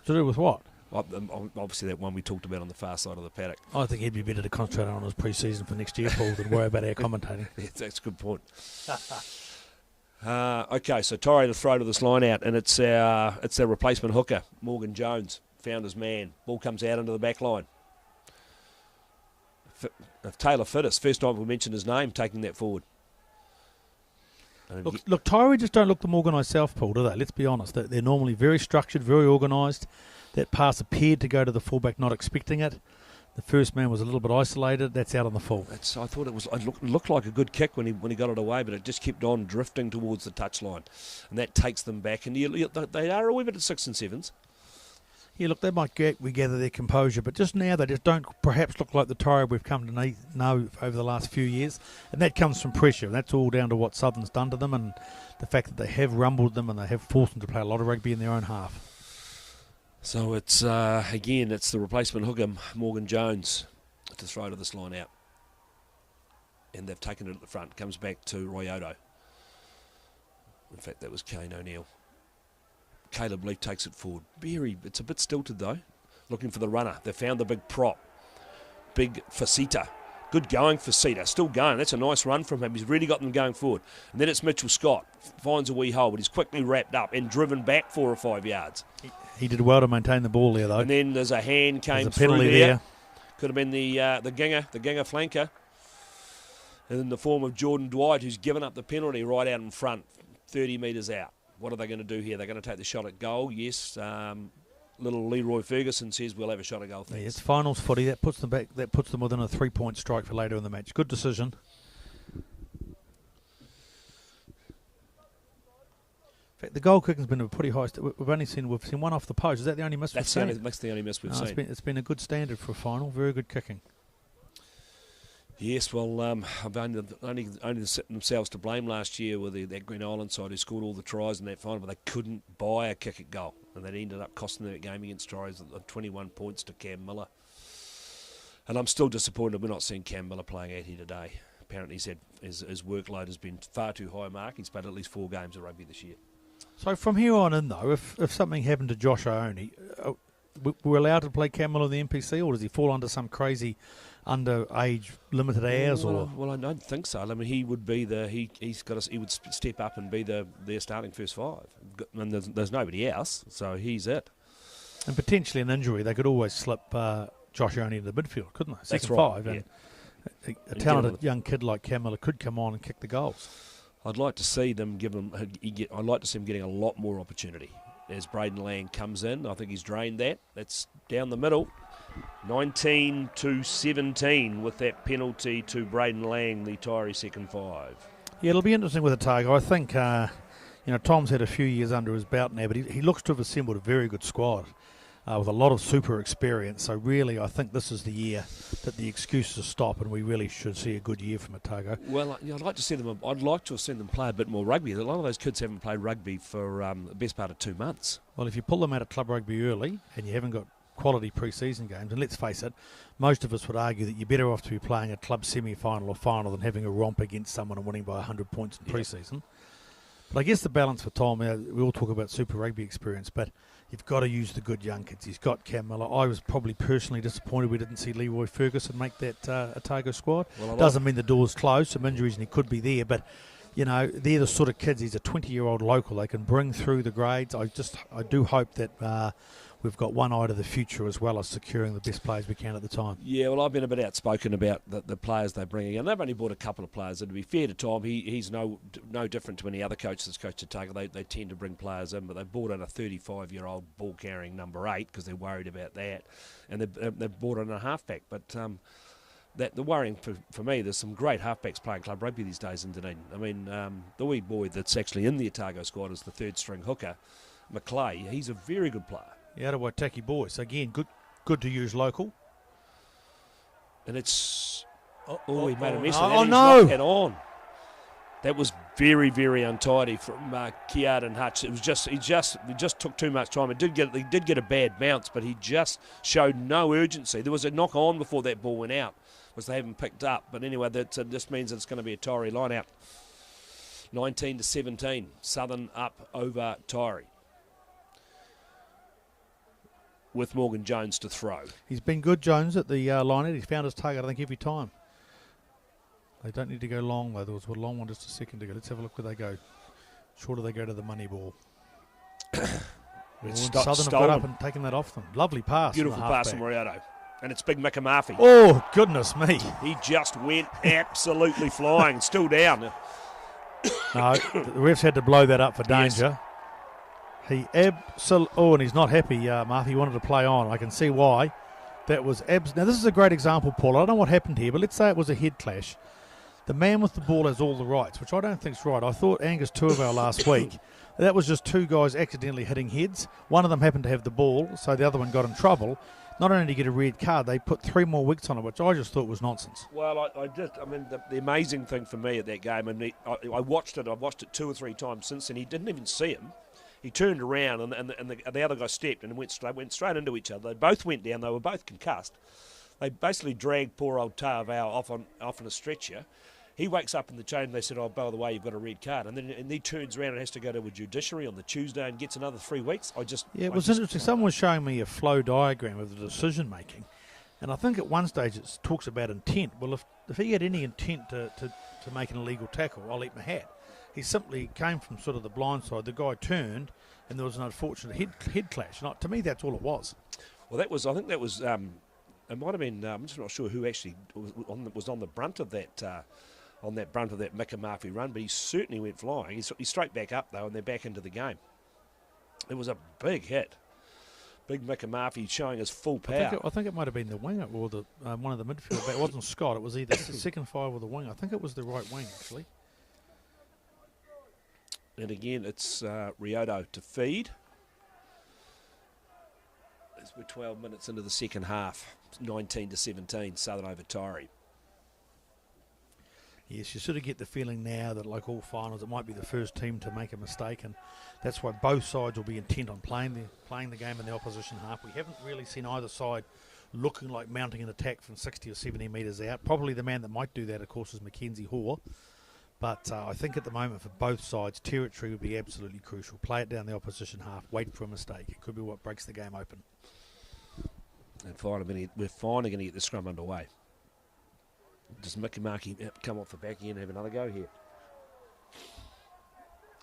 do with what? Obviously that one we talked about on the far side of the paddock. I think he'd be better to concentrate on his pre-season for next year, Paul, than worry about our commentating. Yeah, that's a good point. Okay, so Taieri to throw to this line out, and it's their replacement hooker, Morgan Jones, found his man. Ball comes out into the back line. Taylor Fittis, first time we mentioned his name, taking that forward. Look, Taieri just don't look the organised South, Paul, do they? Let's be honest. They're normally very structured, very organised. That pass appeared to go to the fullback, not expecting it. The first man was a little bit isolated. That's out on the full. I thought it looked like a good kick when he got it away, but it just kept on drifting towards the touchline, and that takes them back. And they are a wee bit at 6 and 7s. Yeah, look, they might regather their composure, but just now they just don't perhaps look like the Taieri we've come to know over the last few years, and that comes from pressure. And that's all down to what Southern's done to them and the fact that they have rumbled them and they have forced them to play a lot of rugby in their own half. So it's it's the replacement hooker, Morgan Jones, to throw to this line out. And they've taken it at the front. Comes back to Royoto. In fact, that was Kane O'Neill. Caleb Leaf takes it forward. It's a bit stilted though. Looking for the runner. They found the big prop. Big Facita. Good going for Facita. Still going. That's a nice run from him. He's really got them going forward. And then it's Mitchell Scott. Finds a wee hole, but he's quickly wrapped up and driven back 4 or 5 yards. He did well to maintain the ball there, though. And then there's a hand came through penalty there. Could have been the Ginger flanker. And in the form of Jordan Dwight, who's given up the penalty right out in front, 30 metres out. What are they going to do here? They're going to take the shot at goal. Yes, little Leroy Ferguson says we'll have a shot at goal. Yeah, it's finals footy. That puts them back. That puts them within a 3-point strike for later in the match. Good decision. In fact, the goal kicking's been a pretty high. We've seen one off the post. Is that the only miss? That's the only miss we've seen. It's been a good standard for a final. Very good kicking. Yes, well, only themselves to blame last year with that Green Island side who scored all the tries in that final, but they couldn't buy a kick at goal, and that ended up costing them that game against Tries of 21 points to Cam Miller. And I'm still disappointed we're not seeing Cam Miller playing out here today. Apparently his workload has been far too high mark. He's played at least 4 games of rugby this year. So from here on in, though, if something happened to Josh Ione, we're allowed to play Cam Miller in the NPC, or does he fall under some crazy underage limited hours? Well, I don't think so. I mean, he would be he would step up and be their starting first 5. And there's nobody else, so he's it. And potentially an injury, they could always slip Josh Ione into the midfield, couldn't they? That's Second right, 5, yeah. And a talented young kid like Cam Miller could come on and kick the goals. I'd like to see them I'd like to see him getting a lot more opportunity as Braden Lang comes in. I think he's drained that. That's down the middle. 19-17 with that penalty to Braden Lang, the Taieri second 5. Yeah, it'll be interesting with Otago. I think Tom's had a few years under his belt now, but he looks to have assembled a very good squad with a lot of super experience. So really, I think this is the year that the excuses stop, and we really should see a good year from Otago. Well, I'd like to see them. I'd like to have seen them play a bit more rugby. A lot of those kids haven't played rugby for the best part of 2 months. Well, if you pull them out of club rugby early and you haven't got quality pre-season games, and let's face it, most of us would argue that you're better off to be playing a club semi-final or final than having a romp against someone and winning by 100 points in pre-season. But I guess the balance for Tom, we all talk about Super Rugby experience, but you've got to use the good young kids. He's got Cam Miller. I was probably personally disappointed we didn't see Leroy Ferguson make that Otago squad. Well, doesn't mean the door's closed, some injuries and he could be there, but you know, they're the sort of kids, he's a 20-year-old local, they can bring through the grades. I do hope that we've got one eye to the future as well as securing the best players we can at the time. Yeah, well, I've been a bit outspoken about the players they're bringing in. They've only bought a couple of players, and to be fair to Tom, he's no different to any other coach that's coached at Target. They tend to bring players in, but they bought in a 35-year-old ball-carrying number 8 because they're worried about that, and they've bought in a halfback. But the worrying for me, there's some great halfbacks playing club rugby these days in Dunedin. I mean, the wee boy that's actually in the Otago squad is the third-string hooker, McClay. He's a very good player. Out of Waitaki boys. Again, good to use local. And it's... he made a mess no. of that. Oh, He's no. knocked it on. That was very, very untidy from Kiard and Hutch. It was he just took too much time. He did get a bad bounce, but he just showed no urgency. There was a knock on before that ball went out, which they haven't picked up. But anyway, that just means that it's going to be a Taieri line out. 19-17. Southern up over Taieri, with Morgan Jones to throw. He's been good, Jones, at the line. He's found his target, I think, every time. They don't need to go long, though. There was a long one just a second ago. Let's have a look where they go. Shorter they go to the money ball. Southern have got up and taken that off them. Lovely pass. Beautiful pass from Moriarty. And it's Big Micah Murphy. Oh, goodness me. He just went absolutely flying. Still down. No, the refs had to blow that up for danger. Yes. He absolutely... and he's not happy, Murphy. He wanted to play on. I can see why. That was... Now, this is a great example, Paul. I don't know what happened here, but let's say it was a head clash. The man with the ball has all the rights, which I don't think's right. I thought Angus Tuivau last week, that was just two guys accidentally hitting heads. One of them happened to have the ball, so the other one got in trouble. Not only did he get a red card, they put 3 more weeks on it, which I just thought was nonsense. Well, the amazing thing for me at that game, and I watched it 2 or 3 times since, and he didn't even see him. He turned around, and the other guy stepped and went straight into each other. They both went down. They were both concussed. They basically dragged poor old Tuivau off on a stretcher. He wakes up in the chain and they said, oh, by the way, you've got a red card. And he turns around and has to go to a judiciary on the Tuesday and gets another 3 weeks. It was interesting. Someone was showing me a flow diagram of the decision-making. And I think at one stage it talks about intent. Well, if he had any intent to make an illegal tackle, I'll eat my hat. He simply came from sort of the blind side. The guy turned and there was an unfortunate head clash. And to me, that's all it was. Well, I think that was, it might have been, I'm just not sure who actually was on the brunt of that, on that brunt of that Micah Murphy run, but he certainly went flying. He's straight back up, though, and they're back into the game. It was a big hit. Big Micah Murphy showing his full power. I think it might have been the winger or the one of the midfield. It wasn't Scott. It was either the second five or the wing. I think it was the right wing, actually. And again, it's Riodo to feed. As we're 12 minutes into the second half, 19-17, Southern over Taieri. Yes, you sort of get the feeling now that, like all finals, it might be the first team to make a mistake, and that's why both sides will be intent on playing the game in the opposition half. We haven't really seen either side looking like mounting an attack from 60 or 70 metres out. Probably the man that might do that, of course, is Mackenzie Hoare. But I think at the moment for both sides, territory would be absolutely crucial. Play it down the opposition half, wait for a mistake. It could be what breaks the game open. And we're finally going to get the scrum underway. Does Mickey Markey come off the back end and have another go here?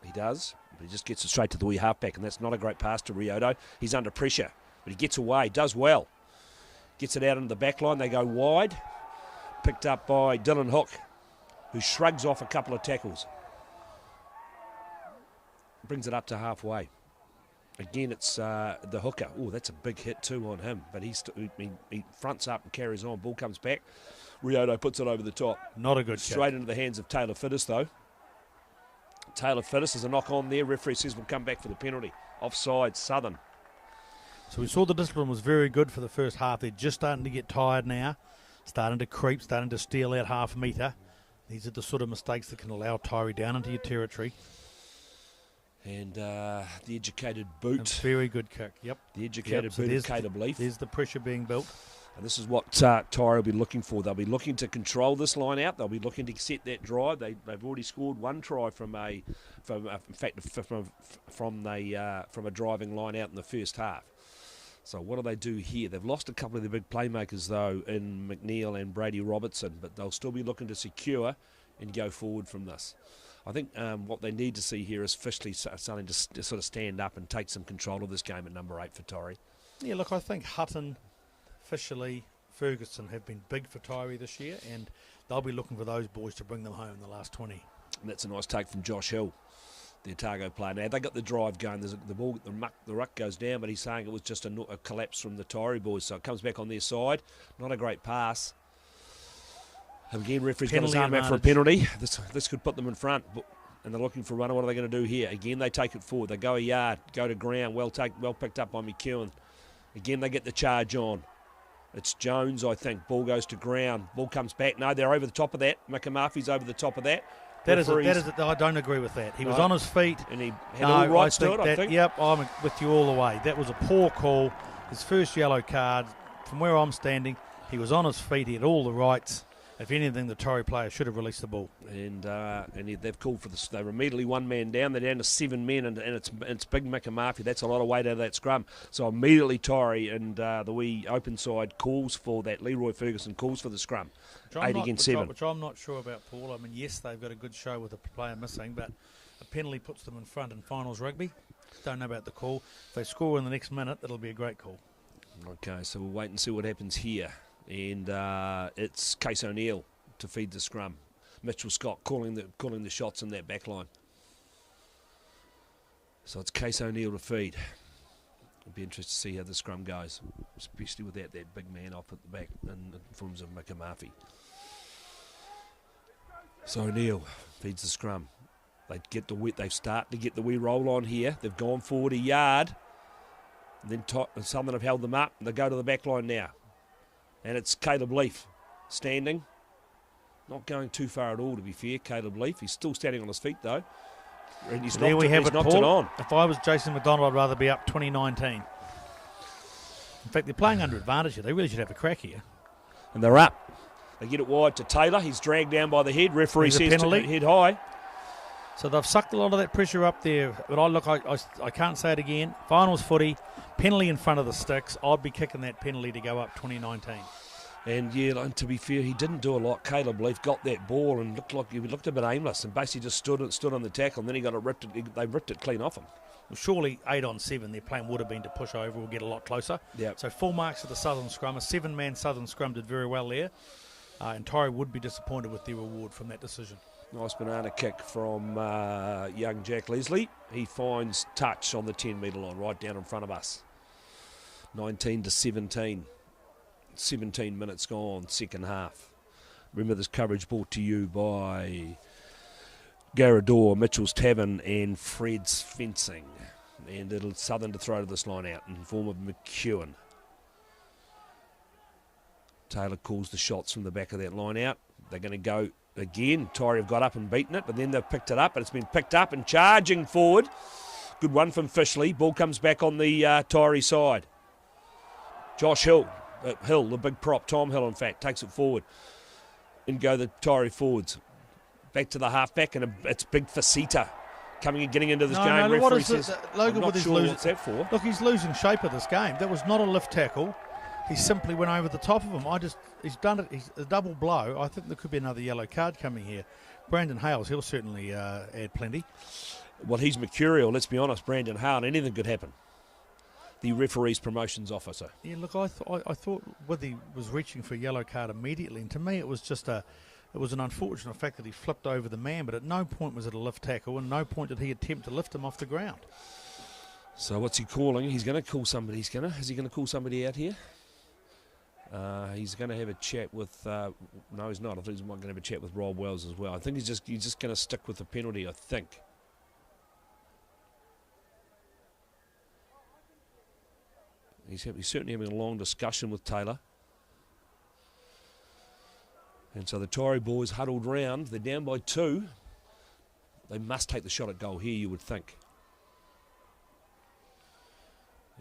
He does, but he just gets it straight to the wee halfback, and that's not a great pass to Riodo. He's under pressure, but he gets away, does well. Gets it out into the back line, they go wide. Picked up by Dylan Hook, who shrugs off a couple of tackles. Brings it up to halfway. Again, it's the hooker. Oh, that's a big hit too on him, but he fronts up and carries on. Ball comes back. Riodo puts it over the top. Not a good Straight kick. into the hands of Taylor Fittis, though. Taylor Fittis is a knock on there. Referee says we'll come back for the penalty. Offside, Southern. So we saw the discipline was very good for the first half. They're just starting to get tired now. Starting to creep, starting to steal out half a metre. These are the sort of mistakes that can allow Taieri down into your territory. And the educated boot. A very good kick, yep. The educated boot of Caleb Leaf. There's the pressure being built. And this is what Taieri will be looking for. They'll be looking to control this line out. They'll be looking to set that drive. They've already scored one try from a driving line out in the first half. So what do they do here? They've lost a couple of their big playmakers, though, in McNeil and Brady Robertson, but they'll still be looking to secure and go forward from this. I think what they need to see here is Fishley starting to sort of stand up and take some control of this game at number 8 for Taieri. Yeah, look, I think Hutton, Fishley, Ferguson have been big for Taieri this year, and they'll be looking for those boys to bring them home in the last 20. And that's a nice take from Josh Hill, the Otago player. Now, they got the drive going. The ball, the ruck goes down, but he's saying it was just a collapse from the Taieri boys, so it comes back on their side. Not a great pass. Again, referee's got his arm out for a penalty. This could put them in front, and they're looking for a runner. What are they going to do here? Again, they take it forward. They go a yard, go to ground. Well picked up by McEwen. Again, they get the charge on. It's Jones, I think. Ball goes to ground. Ball comes back. No, they're over the top of that. Murphy's over the top of that. I don't agree with that. He was on his feet. And he had all rights to it, I think. Yep, I'm with you all the way. That was a poor call. His first yellow card. From where I'm standing, he was on his feet. He had all the rights. If anything, the Taieri player should have released the ball. And they've called for this. They were immediately one man down. They're down to 7 men, and it's big Murphy. That's a lot of weight out of that scrum. So immediately Taieri and the wee open side calls for that. Leroy Ferguson calls for the scrum. 8 against 7. Which I'm not sure about, Paul. I mean, yes, they've got a good show with a player missing, but a penalty puts them in front in finals rugby. Don't know about the call. If they score in the next minute, it'll be a great call. Okay, so we'll wait and see what happens here. And it's Case O'Neill to feed the scrum. Mitchell Scott calling the shots in that back line. So it's Case O'Neill to feed. It'll be interesting to see how the scrum goes, especially without that big man off at the back in forms of Murphy. So O'Neill feeds the scrum. They start to get the wee roll on here. They've gone forward a yard. And then Southern have held them up. And they go to the back line now. And it's Caleb Leaf standing. Not going too far at all, to be fair, Caleb Leaf. He's still standing on his feet, though. And he's there we have it, knocked Paul. it on. If I was Jason McDonald, I'd rather be up 2019. In fact, they're playing under advantage here. They really should have a crack here. And they're up. They get it wide to Taylor. He's dragged down by the head. Referee says to head high. So they've sucked a lot of that pressure up there. But I can't say it again. Finals footy, penalty in front of the sticks. I'd be kicking that penalty to go up 2019. And yeah, to be fair, he didn't do a lot. Caleb Leaf got that ball and looked a bit aimless and basically just stood on the tackle, and then he got it ripped. They ripped it clean off him. Well, surely 8 on 7, their plan would have been to push over or get a lot closer. Yep. So full marks for the Southern scrum. A 7-man Southern scrum did very well there. And Taieri would be disappointed with their reward from that decision. Nice banana kick from young Jack Leslie. He finds touch on the 10-metre line right down in front of us. 19-17. 17 minutes gone, second half. Remember, this coverage brought to you by Garrador, Mitchell's Tavern and Fred's Fencing. And it'll Southern to throw to this line out in form of McEwen. Taylor calls the shots from the back of that line out. They're going to go again. Taieri have got up and beaten it, but then they've picked it up, and it's been picked up and charging forward. Good one from Fishley. Ball comes back on the Taieri side. Josh Hill, the big prop, Tom Hill, in fact, takes it forward. In go the Taieri forwards. Back to the halfback, and it's big Forsyth coming and getting into this game. No, what is says, Logan, I'm not with his sure what's that for. Look, he's losing shape of this game. That was not a lift tackle. He simply went over the top of him. He's done it. He's a double blow. I think there could be another yellow card coming here. Brandon Hales, he'll certainly add plenty. Well, he's mercurial, let's be honest, Brandon Hale. Anything could happen. The referee's promotions officer. Yeah, look, I thought Withy was reaching for a yellow card immediately, and to me it was just it was an unfortunate fact that he flipped over the man, but at no point was it a lift tackle, and no point did he attempt to lift him off the ground. So what's he calling? He's going to call somebody. Is he going to call somebody out here? He's going to have a chat with. No, he's not. I think he's going to have a chat with Rob Wells as well. I think he's just going to stick with the penalty. I think. He's certainly having a long discussion with Taylor. And so the Taieri boys huddled round. They're down by 2. They must take the shot at goal here, you would think.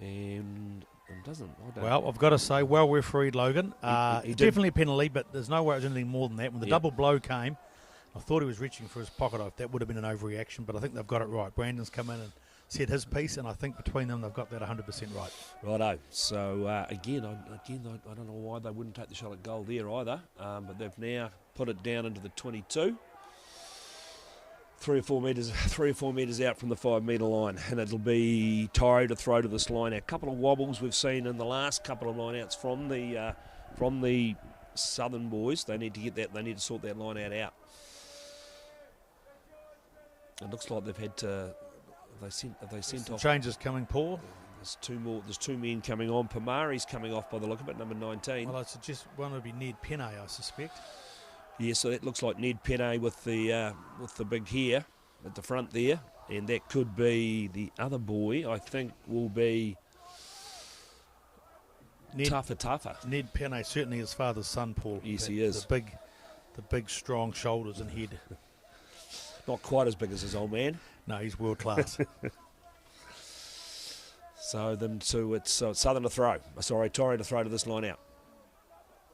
And it doesn't. Well, I've got to say, well refereed, Logan. He definitely a penalty, but there's no way it was anything more than that. When the double blow came, I thought he was reaching for his pocket. That would have been an overreaction, but I think they've got it right. Brandon's come in and said his piece, and I think between them they've got that 100% right. Righto. So again, I don't know why they wouldn't take the shot at goal there either, but they've now put it down into the 22. 3 or 4 metres out from the 5 metre line, and it'll be Taieri to throw to this line. A couple of wobbles we've seen in the last couple of line-outs from the Southern boys. They need to get that. They need to sort that line-out. It looks like they've had to. Have they sent off changes coming, Paul? There's two more. There's 2 men coming on. Pamari's coming off by the look of it, number 19. Well, I suggest one would be Ned Penne, I suspect. Yeah, so that looks like Ned Penne with the big hair at the front there, and that could be the other boy. I think will be Tougher. Ned Penne, certainly his father's son, Paul. Yes, he is. The big, strong shoulders and head. Not quite as big as his old man. No, he's world class. So it's Southern to throw. Sorry, Taieri to throw to this line out.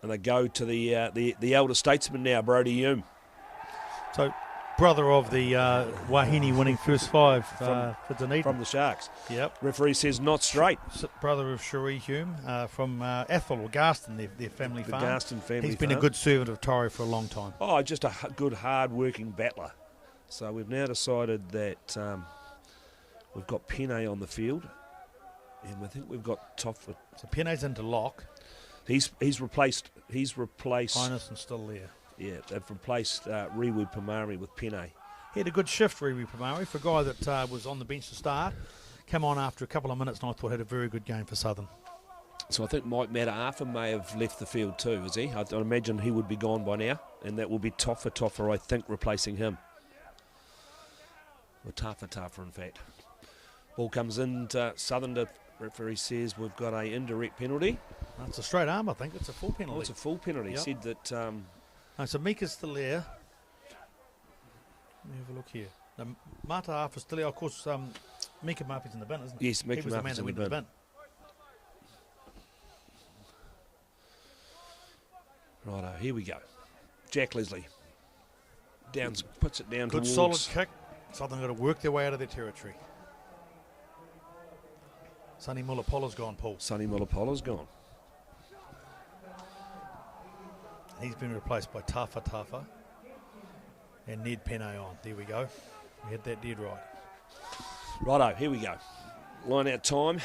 And they go to the elder statesman now, Brody Hume. So, brother of the Wahine winning first 5 for Dunedin. From the Sharks. Yep. Referee says not straight. Brother of Cherie Hume from Athol or Garston, their family farm. The Garston family He's been farm. a good servant of Taieri for a long time. Oh, just a good, hard-working battler. So we've now decided that we've got Penne on the field, and I think we've got Toffler. So Penne's into lock. He's replaced. Hynison still there. Yeah, they've replaced Riwu Pamari with Penne. He had a good shift, Riwu Pamari, for a guy that was on the bench to start. Come on after a couple of minutes, and I thought had a very good game for Southern. So I think Mike Mataafa may have left the field too, is he? I'd imagine he would be gone by now, and that will be Toffa, I think, replacing him. Or Tafa, in fact. Ball comes in to Southern. The referee says we've got a indirect penalty. That's a straight arm, I think. It's a full penalty. Oh, it's a full penalty. Yep. He said that... No, so Mika's still there. Let me have a look here. Now, Mataafa's still there. Of course, Mika Murphy's in the bin, isn't he? Yes, Mika He was the man Murphy's that in went the to the bin. Righto, here we go. Jack Leslie. Puts it down Good towards... solid kick. Southern got to work their way out of their territory. Sonny Mulapola's gone, Paul. Sonny Mulapola's gone. He's been replaced by Tafa and Ned Penne on. There we go. We had that dead right. Righto, here we go. Line out time.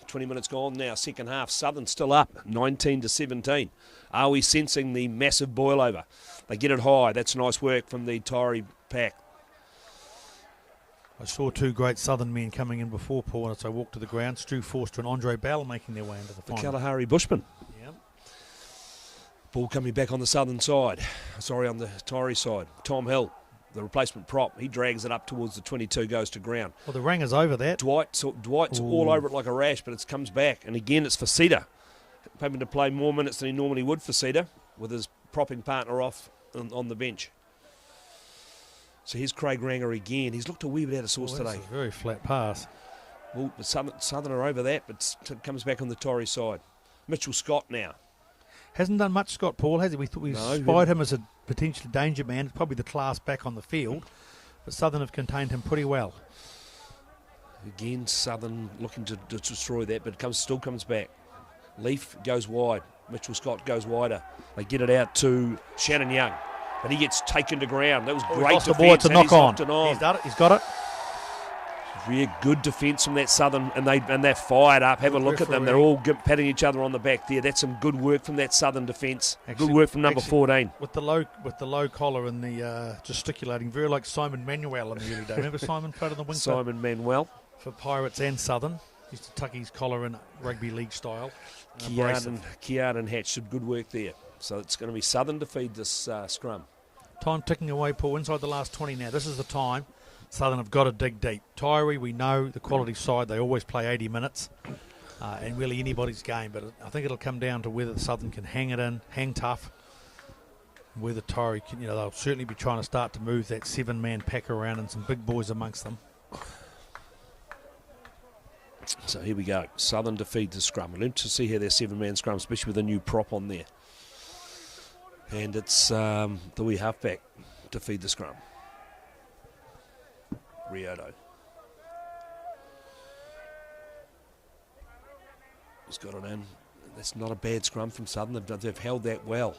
20 minutes gone now. Second half. Southern still up. 19-17. Are we sensing the massive boil over? They get it high. That's nice work from the Taieri pack. I saw 2 great Southern men coming in before, Paul, as I walked to the ground. Stu Forster and Andre Bell making their way into the final. Kalahari Bushmen. Yep. Ball coming back on the Southern side. Sorry, on the Taieri side. Tom Hill, the replacement prop. He drags it up towards the 22, goes to ground. Well, the ring is over that. Dwight's all over it like a rash, but it comes back. And again, it's Forsyth, having to play more minutes than he normally would for Forsyth, with his propping partner off on the bench. So here's Craig Ranger again. He's looked a wee bit out of sorts today. That's a very flat pass. Well, the Southern are over that, but it comes back on the Taieri side. Mitchell Scott now. Hasn't done much, Scott Paul, has he? We thought we spied him as a potential danger man. It's probably the class back on the field, but Southern have contained him pretty well. Again, Southern looking to destroy that, but it still comes back. Leaf goes wide. Mitchell Scott goes wider. They get it out to Shannon Young, but he gets taken to ground. That was great defence. It's a knock on. He's done it. He's got it. Really good defence from that Southern, and they're fired up. Have a look at them. They're all patting each other on the back there. That's some good work from that Southern defence. Good work from number 14. With the low collar and the gesticulating, very like Simon Manuel in the early days. Remember Simon played on the wing? Simon Manuel for Pirates and Southern. Used to tuck his collar in rugby league style. Kearn and Hatch, some good work there. So it's going to be Southern to feed this scrum. Time ticking away, Paul. Inside the last 20 now. This is the time. Southern have got to dig deep. Taieri, we know the quality side. They always play 80 minutes. And really anybody's game. But I think it'll come down to whether the Southern can hang it in, hang tough. Whether Taieri can, they'll certainly be trying to start to move that 7-man pack around and some big boys amongst them. So here we go. Southern to feed the scrum. We'll to see how their 7-man scrum, especially with a new prop on there. And it's the wee halfback to feed the scrum. Rioto. He's got it in. That's not a bad scrum from Southern. They've held that well.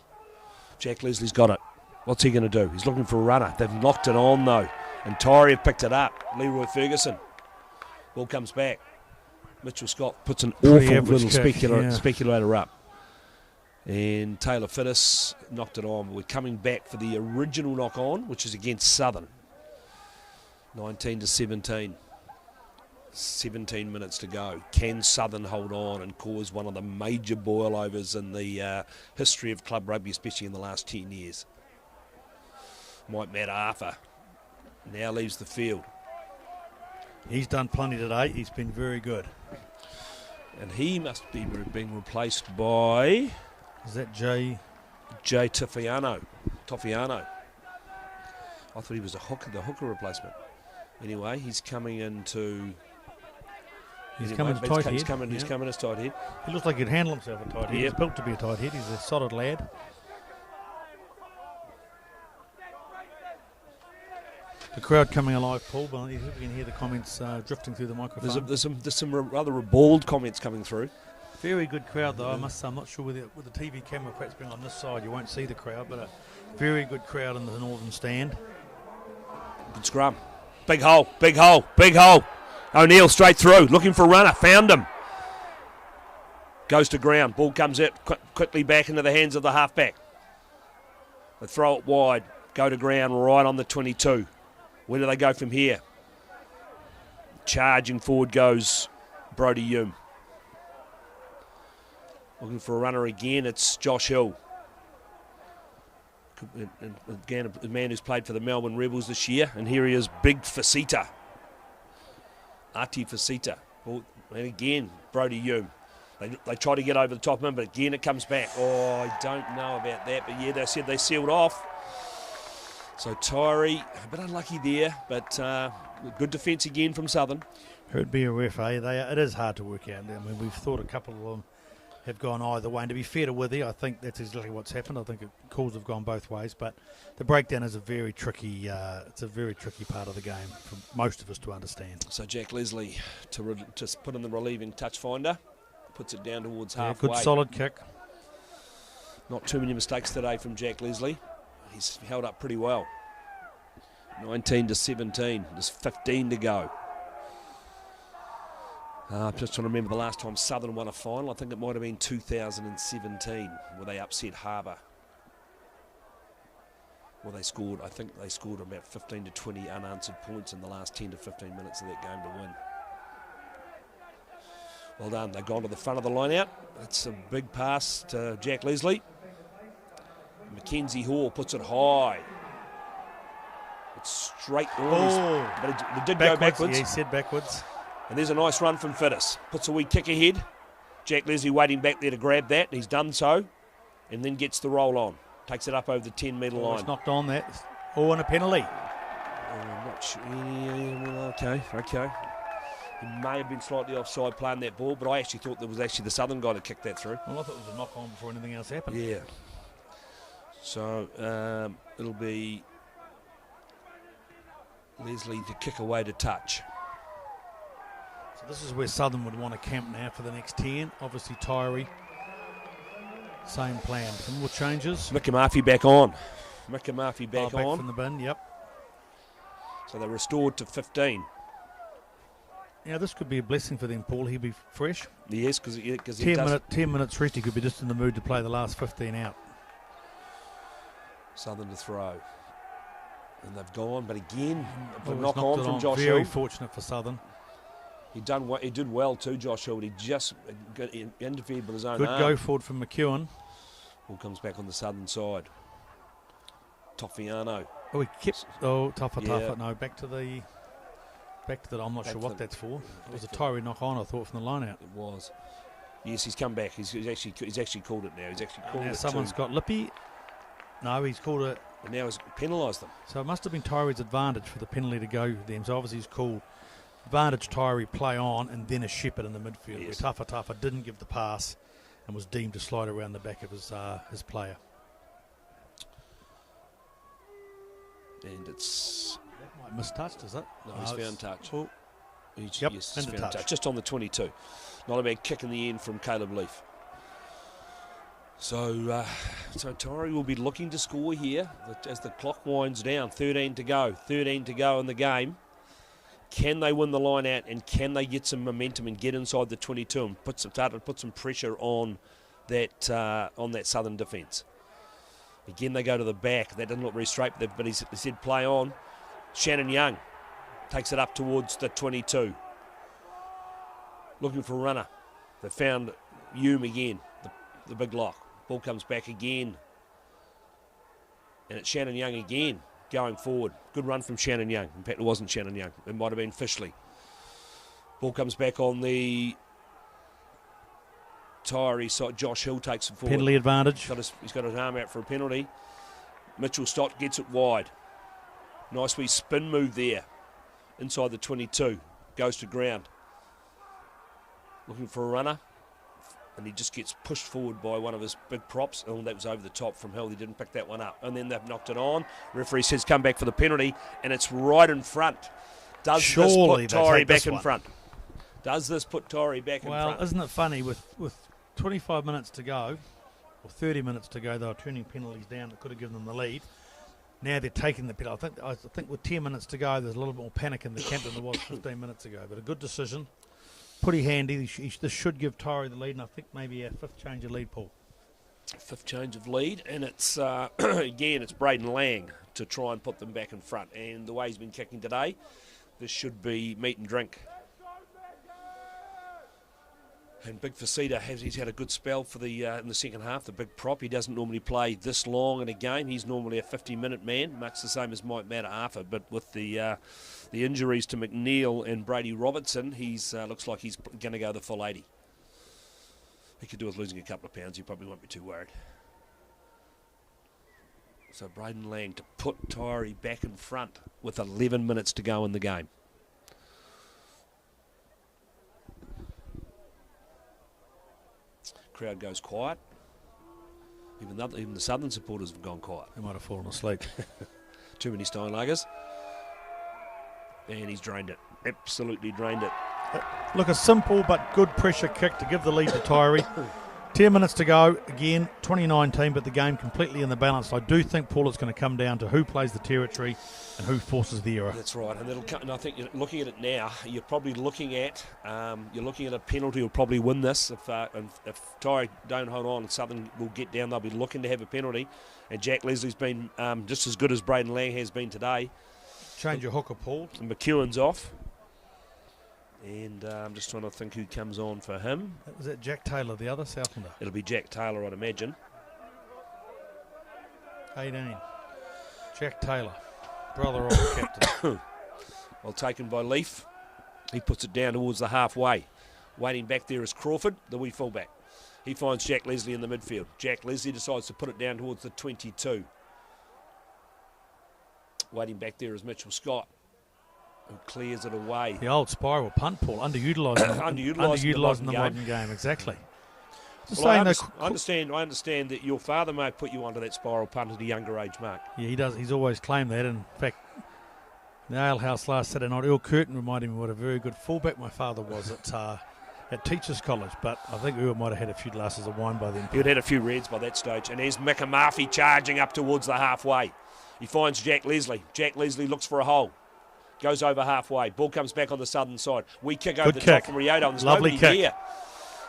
Jack Leslie's got it. What's he going to do? He's looking for a runner. They've knocked it on, though. And Taieri have picked it up. Leroy Ferguson. Ball comes back. Mitchell Scott puts an awful little speculator up. And Taylor Fittis knocked it on. We're coming back for the original knock on, which is against Southern. 19-17. 17 minutes to go. Can Southern hold on and cause one of the major boil-overs in the history of club rugby, especially in the last 10 years? Mike Matt Arthur now leaves the field. He's done plenty today. He's been very good. And he must be being replaced by... Is that Jay Toffiano. I thought he was the hooker replacement. Anyway, he's coming into... He's coming as tight head. He's coming as tight head. He looks like he'd handle himself a tight head. Yep. He's built to be a tight head. He's a solid lad. The crowd coming alive, Paul, but you can hear the comments drifting through the microphone. There's some rather bald comments coming through. Very good crowd, though. I'm not sure with the TV camera perhaps being on this side, you won't see the crowd, but a very good crowd in the northern stand. Good scrum. Big hole. O'Neill straight through, looking for a runner, found him. Goes to ground, ball comes out quickly back into the hands of the halfback. They throw it wide, go to ground right on the 22. Where do they go from here? Charging forward goes Brodie Hume. Looking for a runner again, it's Josh Hill. And again, a man who's played for the Melbourne Rebels this year. And here he is, Big Facita. Ati Facita. And again, Brodie Hume. They try to get over the top of him, but again it comes back. Oh, I don't know about that. But yeah, they said they sealed off. So Taieri, a bit unlucky there, but good defence again from Southern. Heard be a ref, eh? It is hard to work out. I mean, we've thought a couple of them have gone either way. And to be fair to Withy, I think that's exactly what's happened. I think calls have gone both ways, but the breakdown is a very tricky. It's a very tricky part of the game for most of us to understand. So Jack Leslie to put in the relieving touch finder, puts it down towards halfway. Good solid kick. Not too many mistakes today from Jack Leslie. He's held up pretty well. 19-17. There's 15 to go. I'm just trying to remember the last time Southern won a final. I think it might have been 2017 where they upset Harbour. Well, I think they scored about 15 to 20 unanswered points in the last 10 to 15 minutes of that game to win. Well done. They've gone to the front of the line out. That's a big pass to Jack Leslie. Mackenzie Hall puts it high. It's straight on. But it did go backwards. Yeah, he said backwards. And there's a nice run from Fittis. Puts a wee kick ahead. Jack Leslie waiting back there to grab that. He's done so. And then gets the roll on. Takes it up over the 10-metre line. It's knocked on that. And a penalty. I'm not sure. Okay. He may have been slightly offside playing that ball, but I actually thought there was actually the Southern guy that kicked that through. Well, I thought it was a knock on before anything else happened. Yeah. So it'll be Leslie to kick away to touch. So this is where Southern would want to camp now for the next 10. Obviously Taieri, same plan. Some more changes. Micah Murphy back on. Back on. Back from the bin, yep. So they're restored to 15. Yeah, this could be a blessing for them, Paul. He'll be fresh. Yes, because 10 minutes rest, he could be just in the mood to play the last 15 out. Southern to throw. And they've gone, but again, a knock on from Josh Hill. Very fortunate for Southern. He did well too, Josh Hill. He just interfered with his own arm. Good go forward from McEwen. Ball comes back on the Southern side. Toffiano. Oh, he kept. Oh, tougher. No, back to the. I'm not sure what that's for. It was a Taieri knock on, I thought, from the line out. It was. Yes, he's come back. He's actually called it now. He's actually called it. Now someone's got Lippy. No, he's called it. And now he's penalised them. So it must have been Tyree's advantage for the penalty to go them. So obviously he's called advantage Taieri play on and then a shepherd in the midfield. Yes. Where Tougher didn't give the pass and was deemed to slide around the back of his player. And it's... That might mistouched, is it? No, he's found touch. Oh. He's found touch. Just on the 22. Not a bad kick in the end from Caleb Leaf. So Taieri will be looking to score here as the clock winds down. 13 to go in the game. Can they win the line out, and can they get some momentum and get inside the 22 and put some pressure on that Southern defence? Again, they go to the back. That didn't look very straight, but he said play on. Shannon Young takes it up towards the 22. Looking for a runner. They found Hume again, the big lock. Ball comes back again. And it's Shannon Young again going forward. Good run from Shannon Young. In fact, it wasn't Shannon Young. It might have been Fishley. Ball comes back on the Taieri side. Josh Hill takes it forward. Penalty advantage. He's got his arm out for a penalty. Mitchell Stott gets it wide. Nice wee spin move there. Inside the 22. Goes to ground. Looking for a runner. And he just gets pushed forward by one of his big props. Oh, that was over the top from Hill. He didn't pick that one up. And then they've knocked it on. Referee says come back for the penalty. And it's right in front. Does Surely this put Taieri back in front? Does this put Taieri back in front? Well, isn't it funny, with 25 minutes to go, or 30 minutes to go, they were turning penalties down that could have given them the lead. Now they're taking the penalty. I think with 10 minutes to go, there's a little bit more panic in the camp than there was 15 minutes ago. But a good decision. Pretty handy. This should give Taieri the lead, and I think maybe a fifth change of lead, Paul. Fifth change of lead, and it's, again, it's Braden Lang to try and put them back in front. And the way he's been kicking today, this should be meat and drink. And Big Forsyth, he's had a good spell for the in the second half. The big prop, he doesn't normally play this long in a game. He's normally a 50-minute man, much the same as Mike Mata'afa. But with the injuries to McNeil and Brady Robertson, he's looks like he's going to go the full 80. He could do with losing a couple of pounds. You probably won't be too worried. So Braden Lang to put Taieri back in front with 11 minutes to go in the game. Crowd goes quiet. Even the Southern supporters have gone quiet. They might have fallen asleep. Too many Steinlagers. And he's drained it. Absolutely drained it. Look, a simple but good pressure kick to give the lead to Taieri. 10 minutes to go. Again, 2019, but the game completely in the balance. I do think, Paul, it's going to come down to who plays the territory and who forces the error. That's right, and I think looking at it now, you're probably looking at a penalty will probably win this. If Taieri don't hold on, Southern will get down. They'll be looking to have a penalty, and Jack Leslie's been just as good as Braden Lang has been today. Change your hooker, Paul. And McEwen's off. And I'm just trying to think who comes on for him. Was that Jack Taylor, the other Southlander? It'll be Jack Taylor, I'd imagine. 18. Jack Taylor, brother of the captain. Well taken by Leaf. He puts it down towards the halfway. Waiting back there is Crawford, the wee fullback. He finds Jack Leslie in the midfield. Jack Leslie decides to put it down towards the 22. Waiting back there is Mitchell Scott, who clears it away. The old spiral punt, Paul, underutilised in the modern game, exactly. Well, I understand that your father may have put you onto that spiral punt at a younger age, Mark. Yeah, he does. He's always claimed that. In fact, the Ale House last Saturday night, Earl Curtin reminded me what a very good fullback my father was at Teachers College. But I think Earl might have had a few glasses of wine by then. He'd had a few reds by that stage. And there's Micah charging up towards the halfway. He finds Jack Leslie. Jack Leslie looks for a hole. Goes over halfway. Ball comes back on the southern side. We kick over the top from Rioto. And there's lovely nobody kick here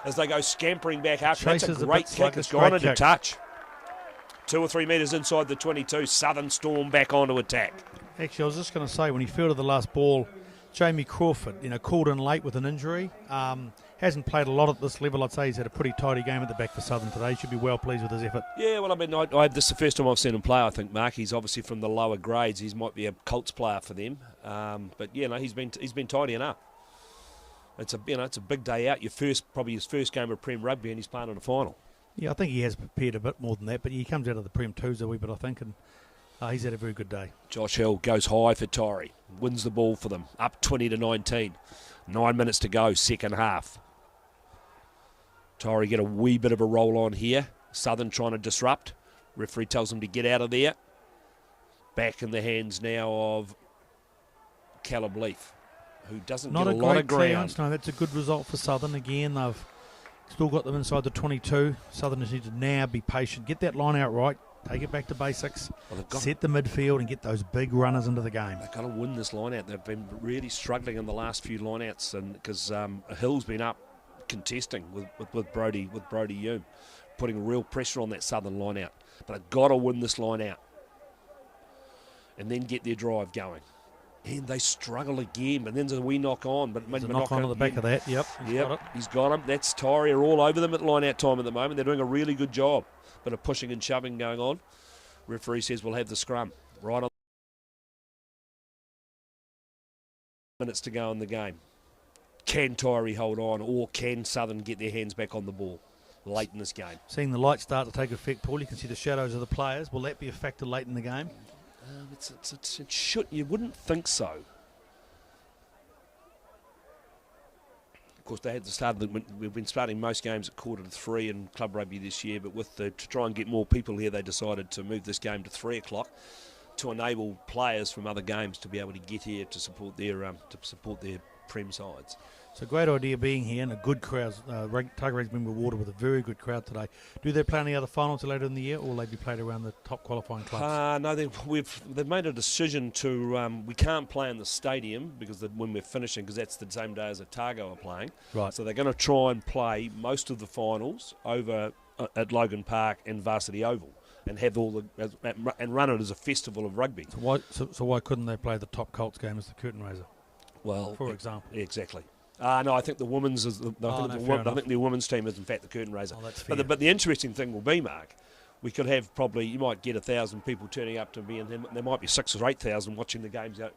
as they go scampering back up. That's a great kick. Like it's gone into touch. 2 or 3 metres inside the 22. Southern Storm back onto attack. Actually, I was just going to say, when he fielded the last ball, Jamie Crawford, called in late with an injury. Hasn't played a lot at this level. I'd say he's had a pretty tidy game at the back for Southern today. Should be well pleased with his effort. Yeah, well, I mean, this is the first time I've seen him play, I think, Mark. He's obviously from the lower grades. He might be a Colts player for them. But, yeah, no, he's been tidy enough. It's a big day out. Probably his first game of Prem Rugby, and he's playing in a final. Yeah, I think he has prepared a bit more than that, but he comes out of the Prem 2s a wee bit, I think, and he's had a very good day. Josh Hill goes high for Taieri, wins the ball for them, up 20-19. 9 minutes to go, second half. Taieri get a wee bit of a roll on here. Southern trying to disrupt. Referee tells them to get out of there. Back in the hands now of Caleb Leaf, who doesn't get a lot of ground. No, that's a good result for Southern. Again, they've Still got them inside the 22. Southerners need to now be patient. Get that line out right. Take it back to basics. Well, set the midfield and get those big runners into the game. They've got to win this line out. They've been really struggling in the last few line outs, and because Hill's been up contesting with Brody Hume, putting real pressure on that Southern line out. But they've got to win this line out and then get their drive going. And they struggle again, but then there's a wee knock on. But there's a knock on at the back of that, yep. He's got him. That's Taieri are all over them at line out time at the moment. They're doing a really good job. Bit of pushing and shoving going on. Referee says we'll have the scrum. Right on. Minutes to go in the game. Can Taieri hold on, or can Southern get their hands back on the ball late in this game? Seeing the lights start to take effect, Paul, you can see the shadows of the players. Will that be a factor late in the game? It should. You wouldn't think so. Of course, they had the start. We've been starting most games at 2:45 in club rugby this year, but to try and get more people here, they decided to move this game to 3 o'clock to enable players from other games to be able to get here to support their prem sides. It's a great idea being here and a good crowd. Taieri's been rewarded with a very good crowd today. Do they play any other finals later in the year, or will they be played around the top qualifying clubs? No, they've made a decision to. We can't play in the stadium because when we're finishing, because that's the same day as Otago are playing. Right. So they're going to try and play most of the finals over at Logan Park and Varsity Oval, and have and run it as a festival of rugby. So why couldn't they play the top Colts game as the curtain raiser? Well, for example. Exactly. No, I think the women's is. I think the women's team is in fact the curtain raiser. Oh, that's fair. But the interesting thing will be, Mark, we could have you might get 1,000 people turning up to me, and there might be 6,000 or 8,000 watching the games out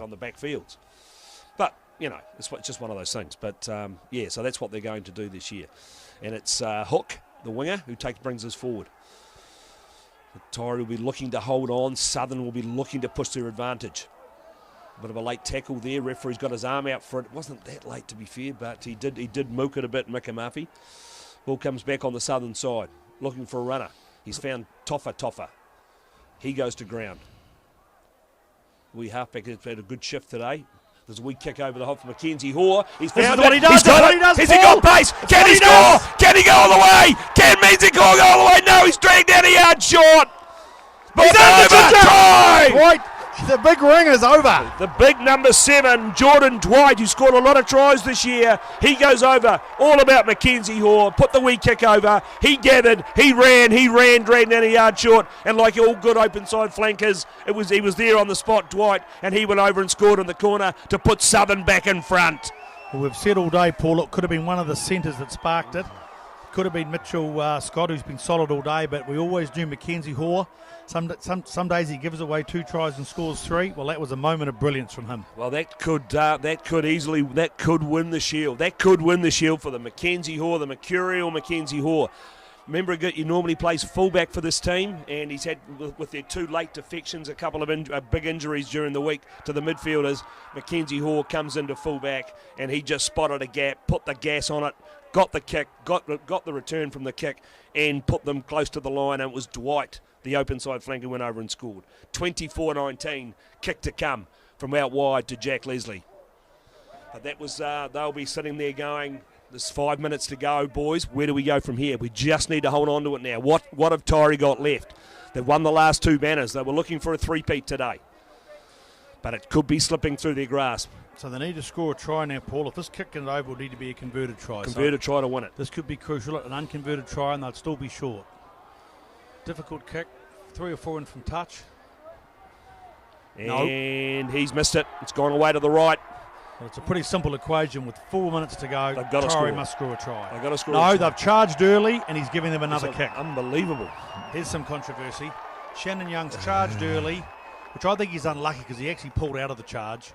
on the back fields. But it's just one of those things. But so that's what they're going to do this year, and it's Hook, the winger, who brings us forward. Taieri will be looking to hold on. Southern will be looking to push their advantage. Bit of a late tackle there. Referee's got his arm out for it. It wasn't that late, to be fair, but he did mook it a bit, Mika Murphy. Ball comes back on the Southern side, looking for a runner. He's found Toffa. He goes to ground. Wee halfback has had a good shift today. There's a wee kick over the hop for Mackenzie Hoare. He's found what he does. He's got it. Has he got pace? Can he score? Can he go all the way? Can Mackenzie Hoare go all the way? No, he's dragged out a yard short. But he's over. Try! Right. The big ring is over. The big number 7, Jordan Dwight, who scored a lot of tries this year. He goes over. All about Mackenzie Hoare. Put the wee kick over. He gathered. He ran, dragged down a yard short. And like all good open side flankers, he was there on the spot, Dwight, and he went over and scored in the corner to put Southern back in front. Well, we've said all day, Paul, it could have been one of the centres that sparked it. Could have been Mitchell Scott, who's been solid all day, but we always knew Mackenzie Hoare. Some days he gives away 2 tries and scores 3. Well, that was a moment of brilliance from him. Well, that could win the shield. That could win the shield for the Mackenzie Hoare, the mercurial Mackenzie Hoare. Remember, he normally plays fullback for this team, and he's had, with their 2 late defections, a couple of big injuries during the week to the midfielders. Mackenzie Hoare comes into fullback, and he just spotted a gap, put the gas on it, got the kick, got the return from the kick, and put them close to the line, and it was Dwight, the open side flanker, went over and scored. 24-19, kick to come from out wide to Jack Leslie. But that was, they'll be sitting there going, there's 5 minutes to go, boys. Where do we go from here? We just need to hold on to it now. What have Taieri got left? They've won the last 2 banners. They were looking for a 3-peat today. But it could be slipping through their grasp. So they need to score a try now, Paul. If this kick is over, will need to be a converted try. Converted try to win it. This could be crucial. An unconverted try, and they'll still be short. Difficult kick, 3 or 4 in from touch. And he's missed it. It's gone away to the right. Well, it's a pretty simple equation with 4 minutes to go. They've got to Taieri must score a try. They've got to score a try. They've charged early, and he's giving them another kick. Unbelievable. Here's some controversy. Shannon Young's charged early, which I think he's unlucky because he actually pulled out of the charge.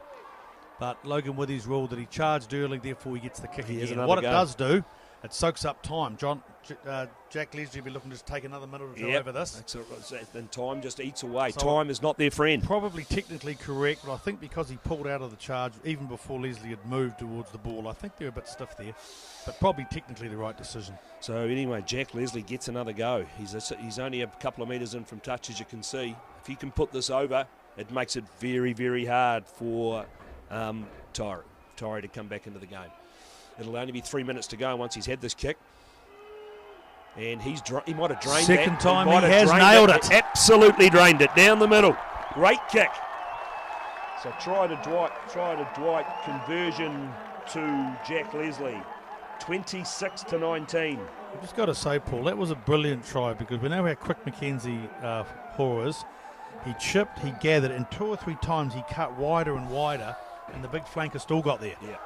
But Logan Withy's ruled that he charged early, therefore he gets the kick again. What it does do, it soaks up time. Jack Leslie will be looking to take another minute or 2 over this. And time just eats away. So time is not their friend. Probably technically correct, but I think because he pulled out of the charge even before Leslie had moved towards the ball, I think they're a bit stiff there. But probably technically the right decision. So anyway, Jack Leslie gets another go. He's only a couple of metres in from touch, as you can see. If he can put this over, it makes it very, very hard for Taieri to come back into the game. It'll only be 3 minutes to go once he's had this kick. And he might have drained Second that. time might he have has drained nailed it. Absolutely drained it down the middle. Great kick. So try to Dwight conversion to Jack Leslie. 26 to 19. I've just got to say, Paul, that was a brilliant try because we know how quick Mackenzie Hoare is. He chipped, he gathered, and 2 or 3 times he cut wider and wider, and the big flanker still got there. Yeah.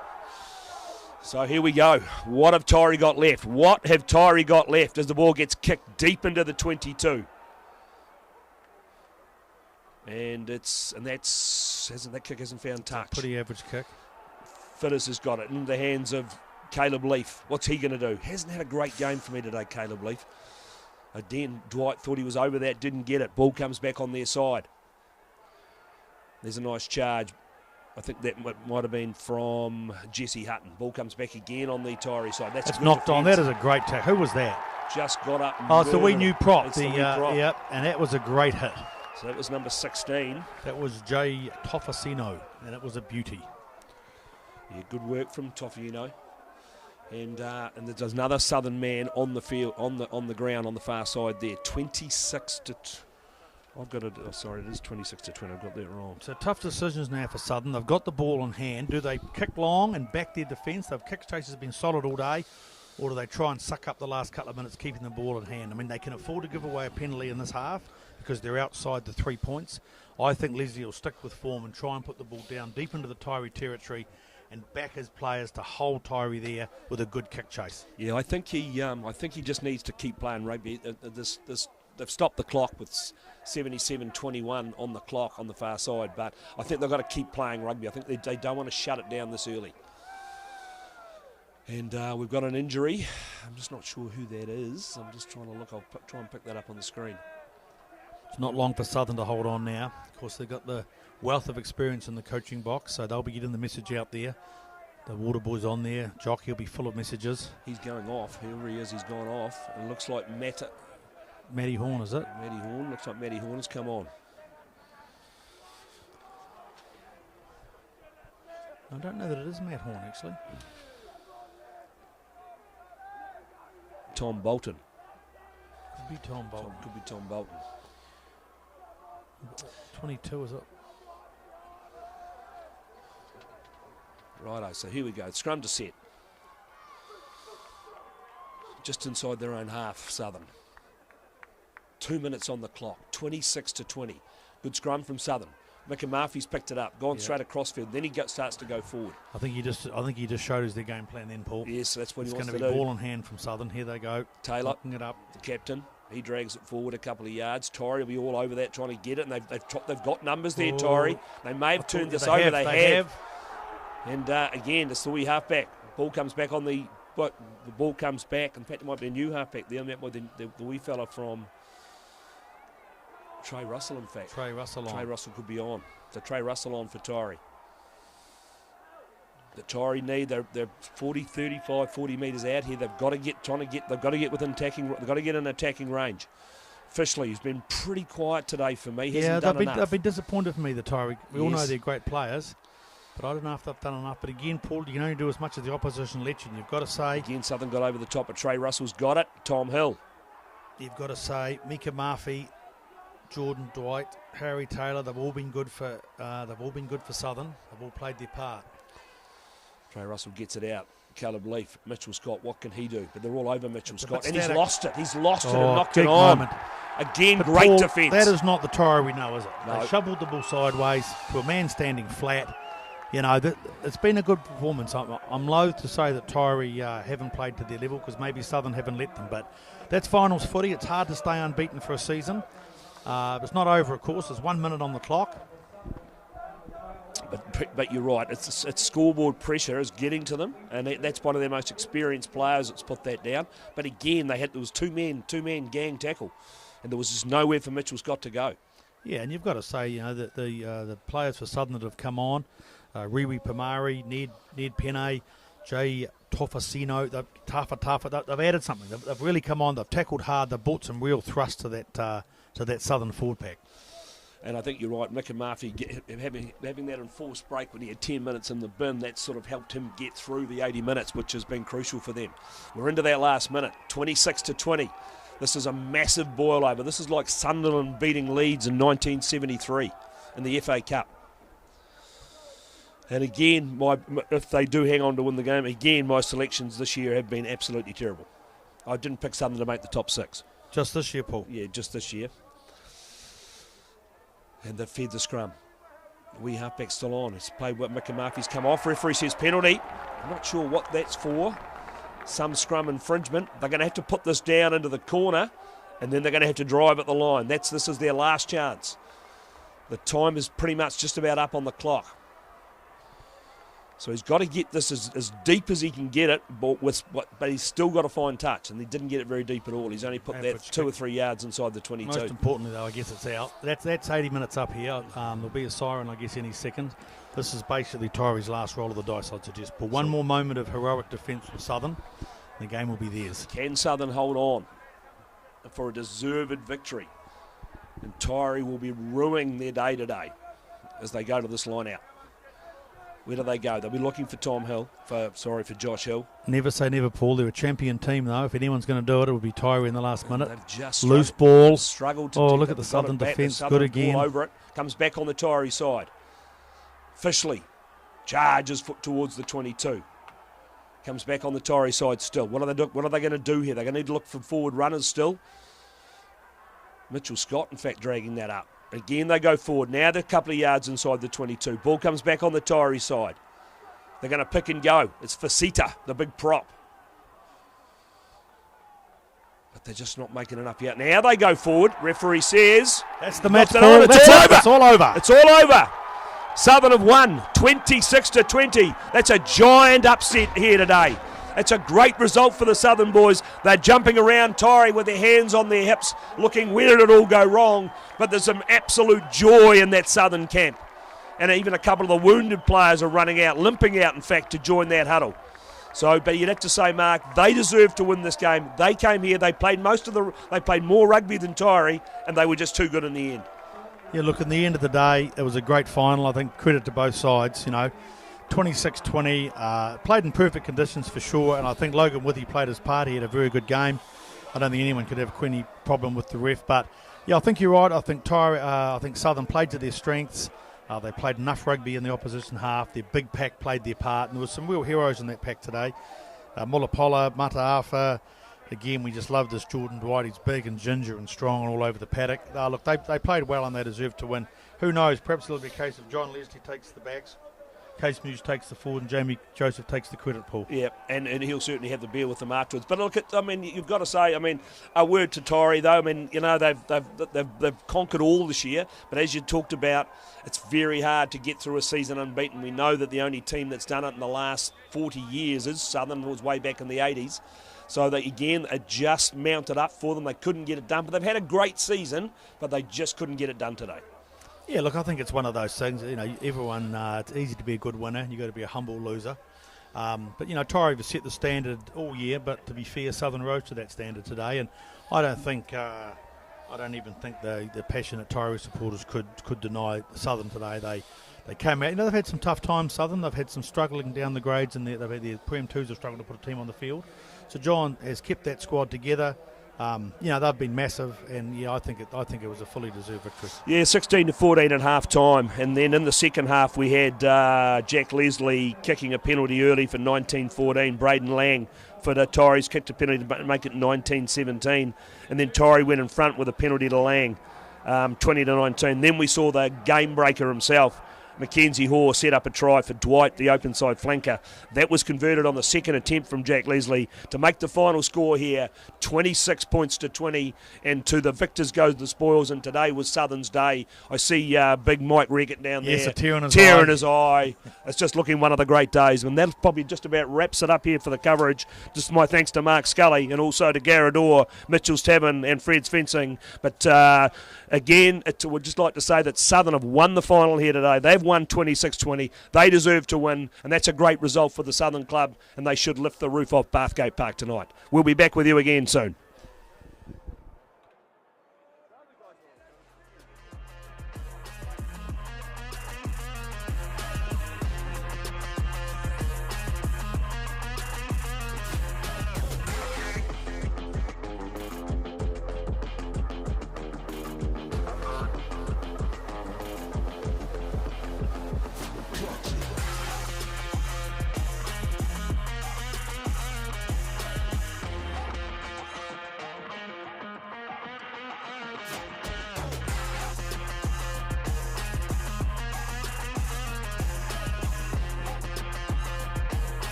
So here we go. What have Taieri got left? What have Taieri got left as the ball gets kicked deep into the 22? And that kick hasn't found touch. Pretty average kick. Fitters has got it in the hands of Caleb Leaf. What's he going to do? Hasn't had a great game for me today, Caleb Leaf. Again, Dwight thought he was over that, didn't get it. Ball comes back on their side. There's a nice charge. I think that might have been from Jesse Hutton. Ball comes back again on the Taieri side. That's knocked on. That is a great tackle. Who was that? Just got up. Oh, it's the wee new prop. It's the wee prop. Yep, and that was a great hit. So that was number 16. That was Jay Tofasino, and it was a beauty. Yeah, good work from Tofasino. And there's another Southern man on the field, on the ground on the far side there. 26 to. I've got it. Oh, sorry, it is 26 to 20. I've got that wrong. So tough decisions now for Southern. They've got the ball in hand. Do they kick long and back their defence? Their kick chases have been solid all day, or do they try and suck up the last couple of minutes, keeping the ball in hand? I mean, they can afford to give away a penalty in this half because they're outside the 3 points. I think Leslie will stick with form and try and put the ball down deep into the Taieri territory and back his players to hold Taieri there with a good kick chase. Yeah, I think he just needs to keep playing rugby. They've stopped the clock with 77-21 on the clock on the far side, but I think they've got to keep playing rugby. I think they don't want to shut it down this early. And we've got an injury. I'm just not sure who that is. I'm just trying to look. I'll try and pick that up on the screen. It's not long for Southern to hold on now. Of course, they've got the wealth of experience in the coaching box, so they'll be getting the message out there. The water boy's on there. Jock, he'll be full of messages. He's going off. Whoever he is, he's gone off. It looks like Matty Horn, is it? Matty Horn. Looks like Matty Horn has come on. I don't know that it is Matt Horn, actually. Tom Bolton. Could be Tom Bolton. Could be Tom Bolton. 22, is it? Righto, so here we go. Scrum to set. Just inside their own half, Southern. 2 minutes on the clock. 26 to 20. Good scrum from Southern. Micah Murphy's picked it up, gone straight across field. Then he starts to go forward. I think he just showed us their game plan then, Paul. Yes, that's what he wants to do. It's going to be ball in hand from Southern. Here they go. Taylor, locking it up. the captain. He drags it forward a couple of yards. Taieri will be all over that trying to get it, and they've got numbers there, Taieri. They may have turned this over. They have. And again, it's the wee halfback. Ball comes back on the ball comes back. In fact, it might be a new halfback there. That might be the wee fella from Trey Russell, in fact. Trey Russell could be on. So Trey Russell on for Taieri. The Taieri need, they're 40 metres out here. They've got to get within attacking. They've got to get in attacking range. Fishley has been pretty quiet today for me. They've been disappointed for me, the Taieri. We all know they're great players, but I don't know if they've done enough. But again, Paul, you can only do as much as the opposition lets you. You've got to say again, Southern got over the top, but Trey Russell's got it. Tom Hill. You've got to say Mika Murphy, Jordan Dwight, Harry Taylor. They've all been good for Southern. They've all played their part. Trey Russell gets it out. Caleb Leaf, Mitchell Scott, what can he do? But they're all over Mitchell Scott, and he's lost it. He's lost it and knocked it on. Moment. Again, but great Paul, defence. That is not the Taieri we know, is it? No. They shoveled the ball sideways to a man standing flat. You know, it's been a good performance. I'm loath to say that Taieri haven't played to their level because maybe Southern haven't let them. But that's finals footy. It's hard to stay unbeaten for a season. It's not over, of course. There's 1 minute on the clock. But you're right. It's scoreboard pressure is getting to them, and that's one of their most experienced players that's put that down. But again, there was two men gang tackle, and there was just nowhere for Mitchell Scott to go. Yeah, and you've got to say, you know, that the players for Southern that have come on, Riwi Pamari, Ned Penne, Jay Tofasino, they've added something. They've really come on. They've tackled hard. They've brought some real thrust to that Southern forward pack. And I think you're right, Mick and Murphy having that enforced break when he had 10 minutes in the bin, that sort of helped him get through the 80 minutes, which has been crucial for them. We're into that last minute, 26-20. This is a massive boil over. This is like Sunderland beating Leeds in 1973 in the FA Cup. And again, if they do hang on to win the game, again, my selections this year have been absolutely terrible. I didn't pick Southern to make the top 6. Just this year, Paul? Yeah, just this year. And they've fed the scrum. Wee halfback still on. It's played with Mick and Murphy's come off. Referee says penalty. I'm not sure what that's for. Some scrum infringement. They're going to have to put this down into the corner, and then they're going to have to drive at the line. This is their last chance. The time is pretty much just about up on the clock. So he's got to get this as deep as he can get it, but he's still got to find touch, and he didn't get it very deep at all. He's only put that 2 or 3 yards inside the 22. Most importantly, though, I guess it's out. That's 80 minutes up here. There'll be a siren, I guess, any second. This is basically Taieri's last roll of the dice, I'd suggest. But one more moment of heroic defence for Southern, the game will be theirs. Can Southern hold on for a deserved victory? And Taieri will be ruining their day today as they go to this line out. Where do they go? They'll be looking for for Josh Hill. Never say never, Paul. They're a champion team, though. If anyone's going to do it, it would be Taieri in the last minute. They've just loose ball. Struggled to look at the Southern defence. Good again. Over it. Comes back on the Taieri side. Fishley charges foot towards the 22. Comes back on the Taieri side still. What are they going to do here? They're going to need to look for forward runners still. Mitchell Scott, in fact, dragging that up. Again, they go forward. Now they're a couple of yards inside the 22. Ball comes back on the Taieri side. They're going to pick and go. It's Forsyth, the big prop. But they're just not making enough yet. Now they go forward. Referee says... That's the match, Paul. It's all over. It's all over. It's all over. Southern have won 26-20. That's a giant upset here today. It's a great result for the Southern boys. They're jumping around Taieri with their hands on their hips, looking where did it all go wrong. But there's some absolute joy in that Southern camp. And even a couple of the wounded players are running out, limping out, in fact, to join that huddle. So, but you'd have to say, Mark, they deserve to win this game. They came here, they played more rugby than Taieri, and they were just too good in the end. Yeah, look, in the end of the day, it was a great final. I think credit to both sides, 26-20, played in perfect conditions for sure, and I think Logan Withy played his part. He had a very good game. I don't think anyone could have any problem with the ref, but yeah, I think you're right. I think Southern played to their strengths. They played enough rugby in the opposition half. Their big pack played their part, and there were some real heroes in that pack today. Mulapola, Mataafa. Again, we just love this Jordan Dwight. He's big and ginger and strong and all over the paddock. Look, they played well and they deserved to win. Who knows? Perhaps it'll be a case of John Leslie takes the backs, Case Muse takes the forward, and Jamie Joseph takes the credit, Paul. Yeah, and he'll certainly have the beer with them afterwards. But look, you've got to say, a word to Taieri though. They've conquered all this year. But as you talked about, it's very hard to get through a season unbeaten. We know that the only team that's done it in the last 40 years is Southern. It was way back in the 80s. So they, again, are just mounted up for them. They couldn't get it done. But they've had a great season, but they just couldn't get it done today. Yeah, look, I think it's one of those things. Everyone, it's easy to be a good winner. You've got to be a humble loser. But Taieri have set the standard all year. But to be fair, Southern rose to that standard today, and I don't even think the passionate Taieri supporters could deny Southern today. They came out. They've had some tough times. Southern. They've had some struggling down the grades, and they've had their Prem 2s have struggled to put a team on the field. So John has kept that squad together. They've been massive, and I think it was a fully deserved victory. Yeah, 16-14 at half time, and then in the second half we had Jack Leslie kicking a penalty early for 19-14. Braden Lang for the Taieri's kicked a penalty to make it 19-17, and then Taieri went in front with a penalty to Lang, 20-19. Then we saw the game breaker himself. Mackenzie Hoare set up a try for Dwight, the open side flanker. That was converted on the second attempt from Jack Leslie to make the final score here, 26-20, and to the victors goes the spoils, and today was Southern's day. I see big Mike Reggett down there. Yes, a tear in his eye. It's just looking one of the great days, and that probably just about wraps it up here for the coverage. Just my thanks to Mark Scully and also to Garrador, Mitchell's Tavern and Fred's Fencing. But again, we'd just like to say that Southern have won the final here today. They've won 26-20. They deserve to win, and that's a great result for the Southern club, and they should lift the roof off Bathgate Park tonight. We'll be back with you again soon.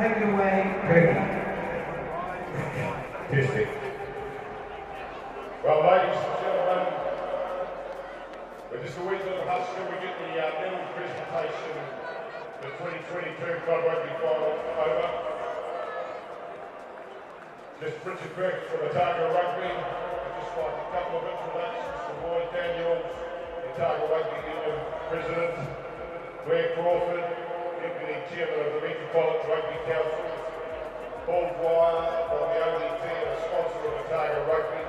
Take it away, Kirby. Fantastic. Well, ladies and gentlemen, we're just a wee little hush till we get the medal presentation, the 2022 Club Rugby Final over. Just Richard Burke from Otago Rugby. I'd just like a couple of introductions to Lloyd Daniels, the Otago Rugby Union President, Claire Crawford, Deputy Chairman of the Metropolitan Rugby Council, Paul Dwyer from the ODT and a sponsor of Otago Rugby.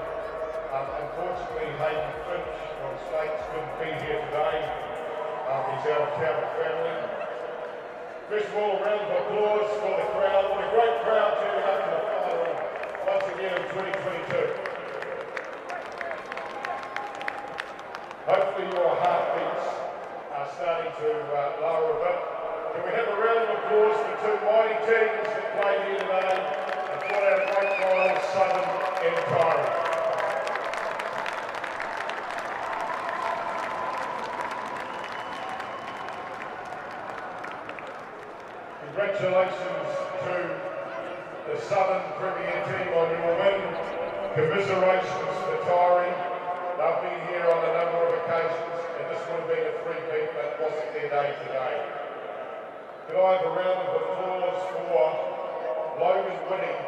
Unfortunately, Hayden Finch from States couldn't be here today. He's out of town with family. First of all, a round of applause for the crowd. What a great crowd turning up to the final once again in 2022. Hopefully your heartbeats are starting to lower a bit. Can we have a round of applause for two mighty teams that played here today and fought out great finals, Southern and Taieri. Congratulations to the Southern Premier team on your win. Commiserations to Taieri. They've been here on a number of occasions and this would have been a three-peat, but it wasn't their day today. Can I have a round of applause for Logan Winning,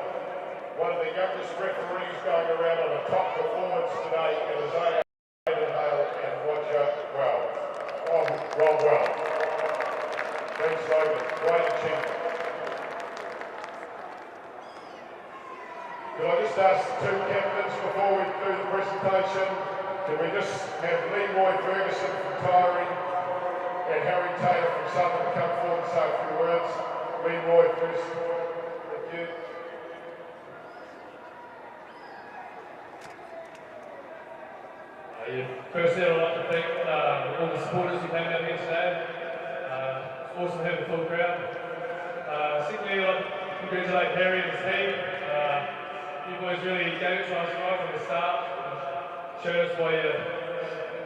one of the youngest referees going around on a top performance today in Isaiah Hale and Roger Well. Thanks, Logan. Great achievement. Could I just ask the two captains before we do the presentation, can we just have Leroy Ferguson from Taieri and Harry Taylor from Southern come forward and say a few words. Leroy first. Thank you. Firstly, I'd like to thank all the supporters who came out here today. It's awesome to have the full crowd. Secondly, I'd like to congratulate Harry and his team. You boys really gave it to us right from the start. Showed us why you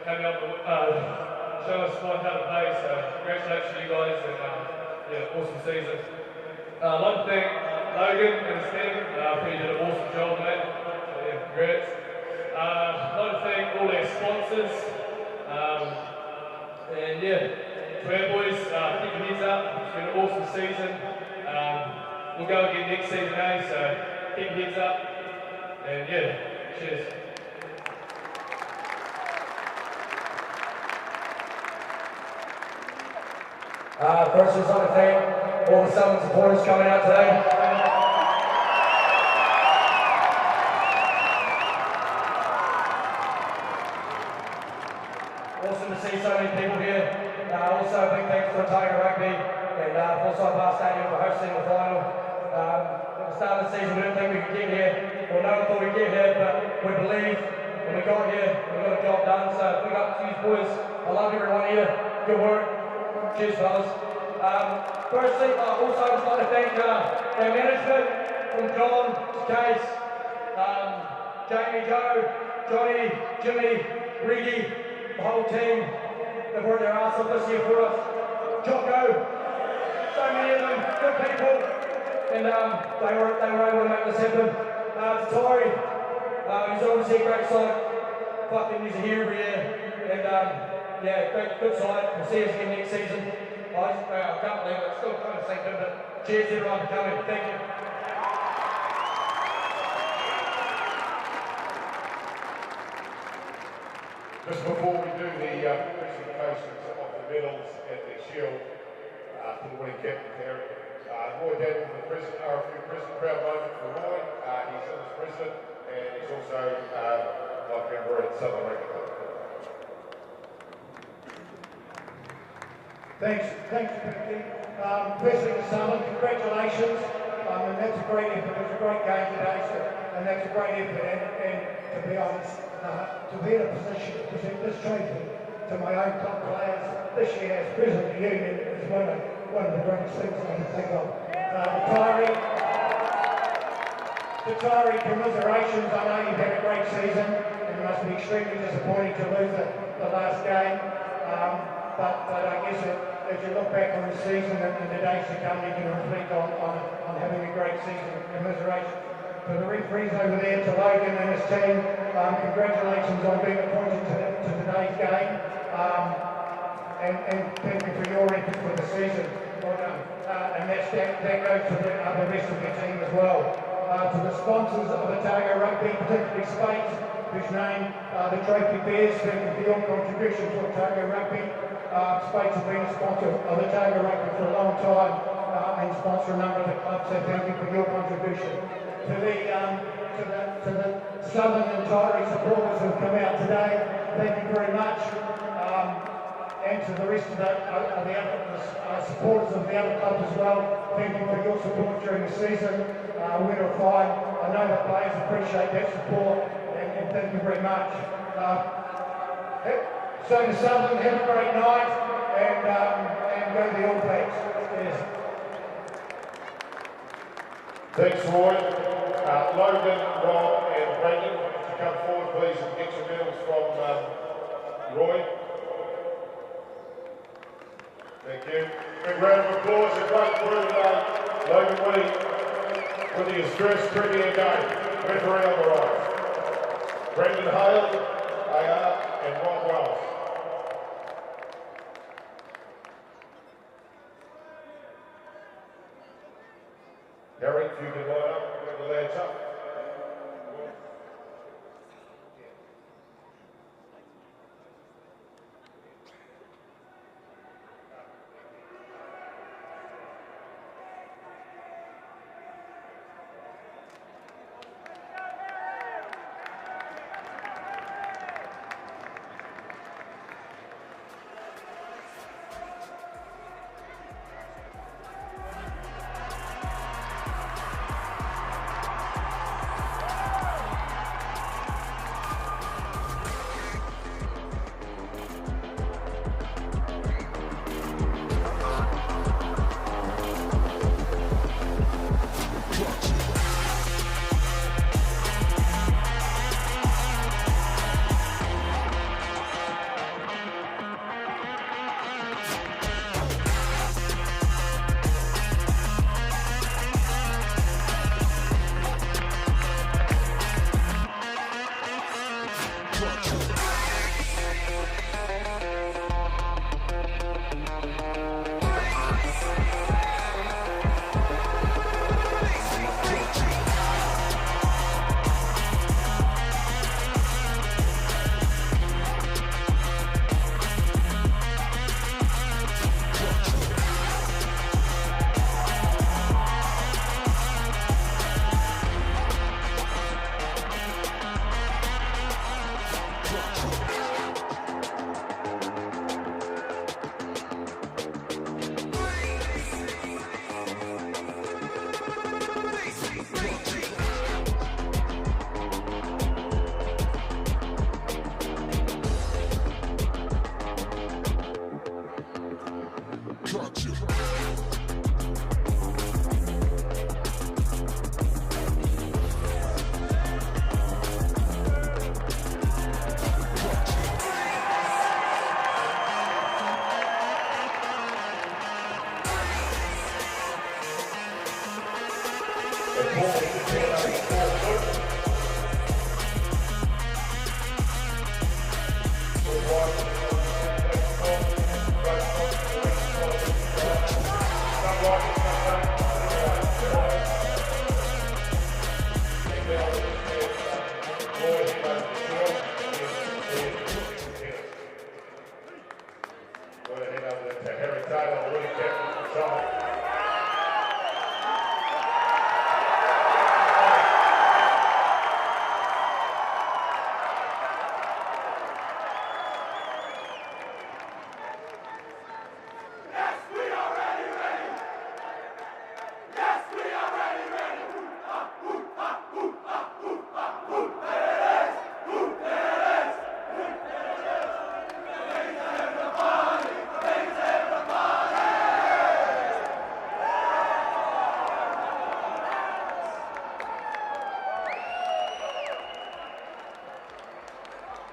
came out, showed us how to play. So congratulations to you guys and yeah, awesome season. I'd like to thank Logan and his team. I think he did an awesome job, mate. So yeah, congrats. I'd like to thank all our sponsors. And yeah, to our boys, keep your heads up. It's been an awesome season. We'll go again next season, so keep your heads up. And yeah, cheers. First, just want to thank all the Southern supporters coming out today. Awesome to see so many people here. Also, a big thanks to Otago Rugby and Forsyth Barr Stadium for hosting the final. At the start of the season, we didn't think we could get here. Well, no one thought we'd get here, but we believed when we got here, we got a job done. So, big up to you boys. I love everyone here. Good work. Cheers, fellas. Firstly, I also just like to thank our management, from John to Case, Jamie, Joe, Johnny, Jimmy, Riggy, the whole team. They've worked their arse off this year for us. Jocko, so many of them, good people, and they were able to make this happen. Taieri, he's obviously a great side. Fucking he's here every year, and yeah, good side. We'll see us again next season. I can't believe it. Still trying to sink in, but cheers everyone for coming. Thank you. Just before we do the presentations of the medals and the shield for the winning captain there, Roy Daniel, the president, RFU president, proud moment for Roy. He's in as president and he's also my member at Southern Rugby Club. Thanks, Becky. Firstly to Southern, congratulations. And that's a great effort. It was a great game today, and that's a great effort. And to be honest, to be in a position to present this trophy to my own club players this year as president of the union is one of the greatest things I can think of. To Taieri, commiserations. I know you've had a great season, and it must be extremely disappointing to lose the last game. But I guess as you look back on the season and the days to come, you can reflect on having a great season. Commiserations to the referees over there, to Logan and his team. Congratulations on being appointed to today's game. And thank you for your effort for the season. Well done. And that goes to the rest of your team as well. To the sponsors of Otago Rugby, particularly Spates, whose name the trophy bears, thank you for your contribution to Otago Rugby. Spates have been a sponsor of Otago Rugby for a long time and sponsor a number of the clubs, so thank you for your contribution. To the Southern and Taieri supporters who have come out today, thank you very much. And to the rest of the supporters of the other clubs as well, thank you for your support during the season. Win or fight, I know the players appreciate that support, and thank you very much. So to Southern, have a great night, and go the All Blacks. Yes. Thanks, Roy. Logan, Rob and Brandon, to come forward please and get some medals from Roy. Thank you. Big round of applause, a great crew today. Logan winning his first Premier game. Referee on the right. Brandon Hale, AR, and Rob Wells. Harry, if you can line up, bring the lads up.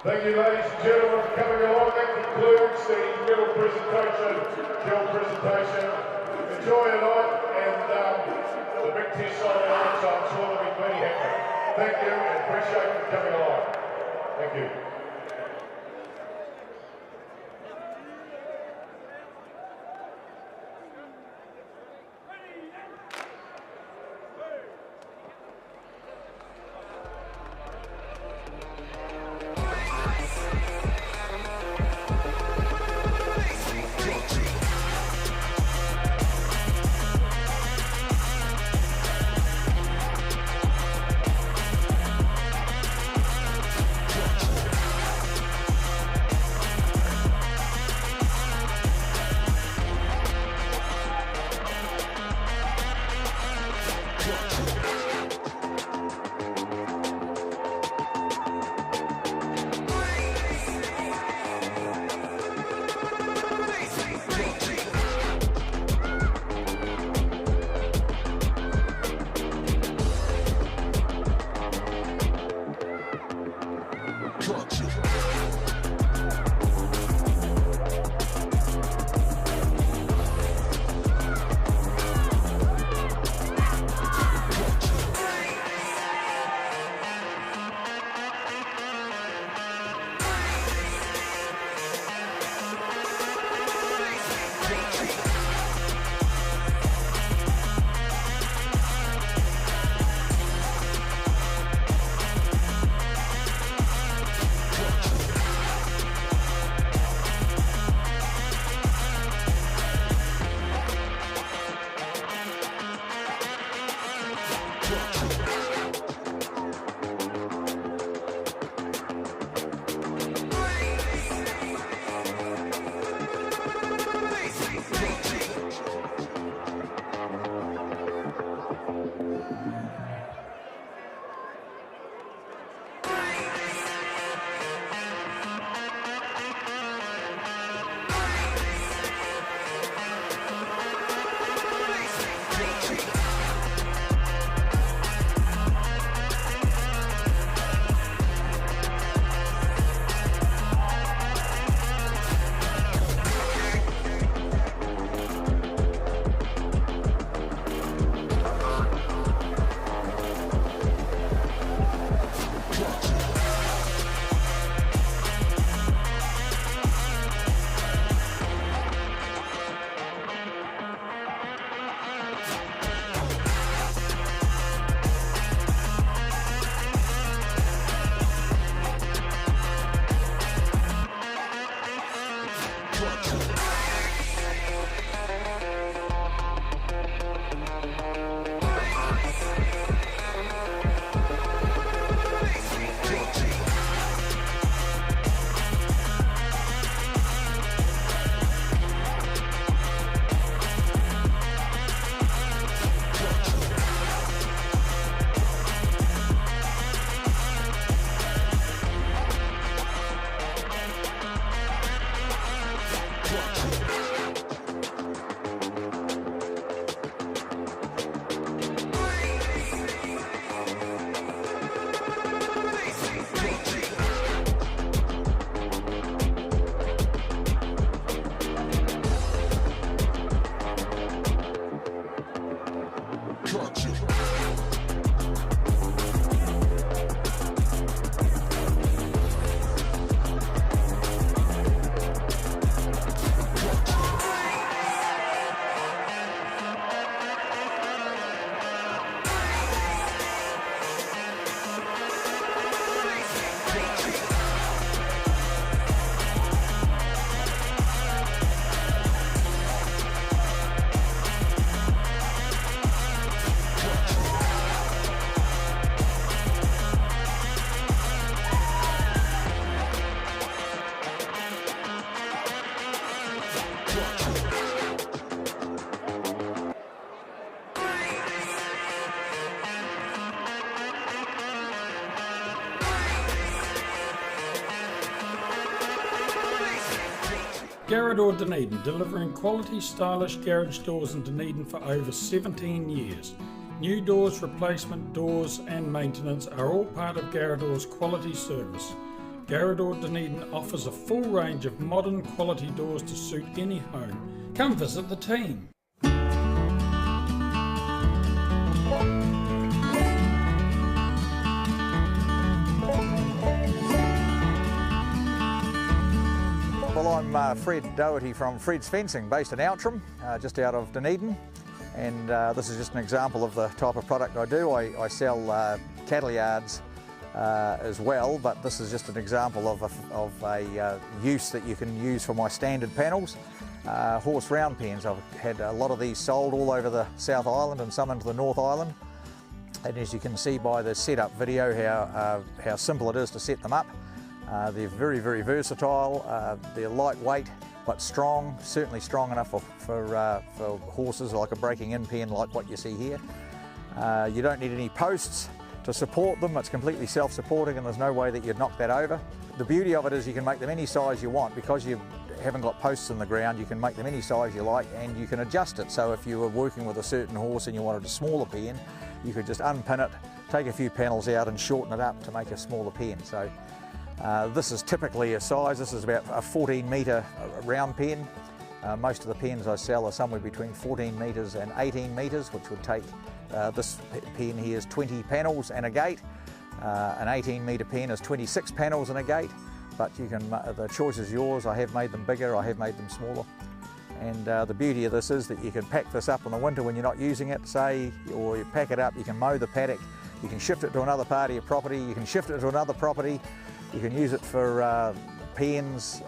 Thank you, ladies and gentlemen, for coming along. That concludes the medal presentation, gel presentation. Enjoy your night, and the big test on the night, so I'm sure they'll be plenty happy. Thank you, and appreciate you coming along. Thank you. Garrador Dunedin, delivering quality, stylish garage doors in Dunedin for over 17 years. New doors, replacement doors and maintenance are all part of Garrador's quality service. Garrador Dunedin offers a full range of modern quality doors to suit any home. Come visit the team. Well, I'm Fred Doherty from Fred's Fencing, based in Outram, just out of Dunedin, and this is just an example of the type of product I do. I sell cattle yards as well, but this is just an example of a use that you can use for my standard panels. Horse round pens. I've had a lot of these sold all over the South Island and some into the North Island, and as you can see by the setup video how simple it is to set them up. They're very, very versatile. They're lightweight but strong, certainly strong enough for horses, like a breaking in pen like what you see here. You don't need any posts to support them. It's completely self-supporting and there's no way that you'd knock that over. The beauty of it is you can make them any size you want. Because you haven't got posts in the ground, you can make them any size you like and you can adjust it. So if you were working with a certain horse and you wanted a smaller pen, you could just unpin it, take a few panels out and shorten it up to make a smaller pen. So this is typically a size, this is about a 14 metre round pen. Most of the pens I sell are somewhere between 14 metres and 18 metres, which would take, this pen here is 20 panels and a gate. An 18 metre pen is 26 panels and a gate, but you can, the choice is yours. I have made them bigger, I have made them smaller. And the beauty of this is that you can pack this up in the winter when you're not using it, say, or you pack it up, you can mow the paddock, you can shift it to another part of your property, you can shift it to another property. You can use it for pens,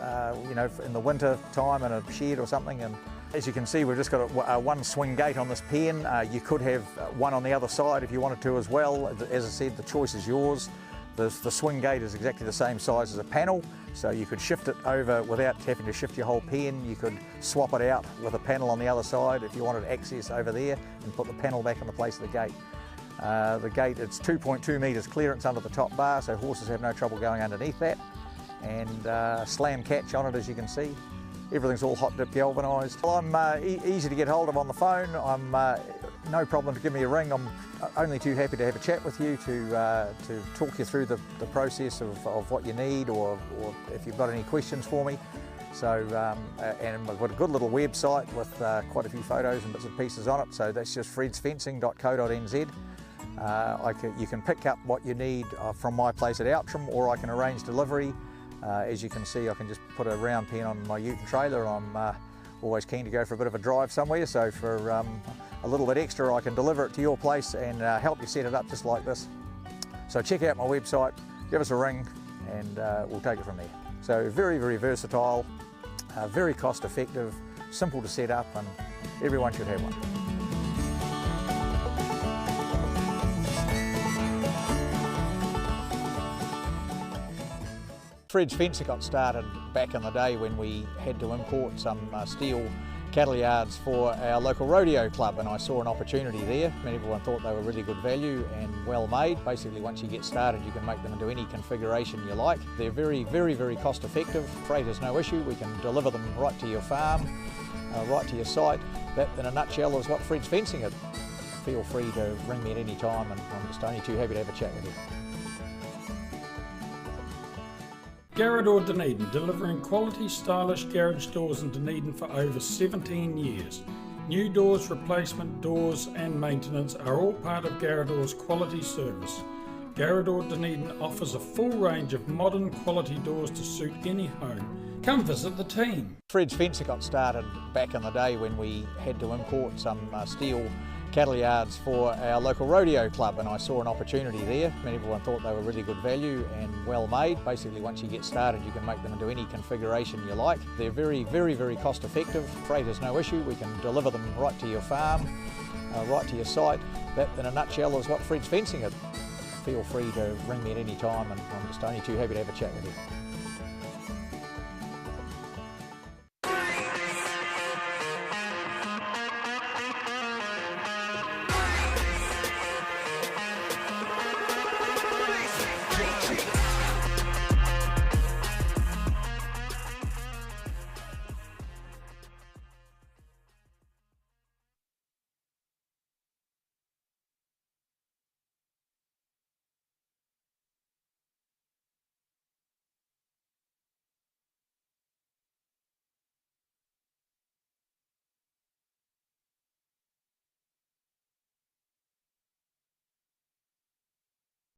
you know, in the winter time in a shed or something. And as you can see, we've just got a one swing gate on this pen. You could have one on the other side if you wanted to as well. As I said, the choice is yours. The swing gate is exactly the same size as a panel, so you could shift it over without having to shift your whole pen. You could swap it out with a panel on the other side if you wanted access over there and put the panel back in the place of the gate. The gate, it's 2.2 metres clearance under the top bar, so horses have no trouble going underneath that. And slam catch on it, as you can see. Everything's all hot dip galvanised. Well, I'm easy to get hold of on the phone. I'm no problem to give me a ring. I'm only too happy to have a chat with you to talk you through the process of what you need, or if you've got any questions for me. So, and I've got a good little website with quite a few photos and bits and pieces on it. So that's just fredsfencing.co.nz. You can pick up what you need from my place at Outram, or I can arrange delivery. As you can see, I can just put a round pen on my ute and trailer. I'm always keen to go for a bit of a drive somewhere, so for a little bit extra I can deliver it to your place and help you set it up just like this. So check out my website, give us a ring, and we'll take it from there. So very, very versatile, very cost effective, simple to set up, and everyone should have one. Fred's Fencing got started back in the day when we had to import some steel cattle yards for our local rodeo club, and I saw an opportunity there. And everyone thought they were really good value and well made. Basically, once you get started, you can make them into any configuration you like. They're very, very, very cost effective. Freight is no issue. We can deliver them right to your farm, right to your site. That, in a nutshell, is what Fred's Fencing is. Feel free to ring me at any time, and I'm just only too happy to have a chat with you. Garrador Dunedin, delivering quality, stylish garage doors in Dunedin for over 17 years. New doors, replacement doors and maintenance are all part of Garrador's quality service. Garrador Dunedin offers a full range of modern quality doors to suit any home. Come visit the team. Fred's Fencing got started back in the day when we had to import some steel cattle yards for our local rodeo club, and I saw an opportunity there. And everyone thought they were really good value and well made. Basically, once you get started, you can make them into any configuration you like. They're very, very, very cost effective. Freight is no issue. We can deliver them right to your farm, right to your site. That, in a nutshell, is what Fred's Fencing is. Feel free to ring me at any time, and I'm just only too happy to have a chat with you.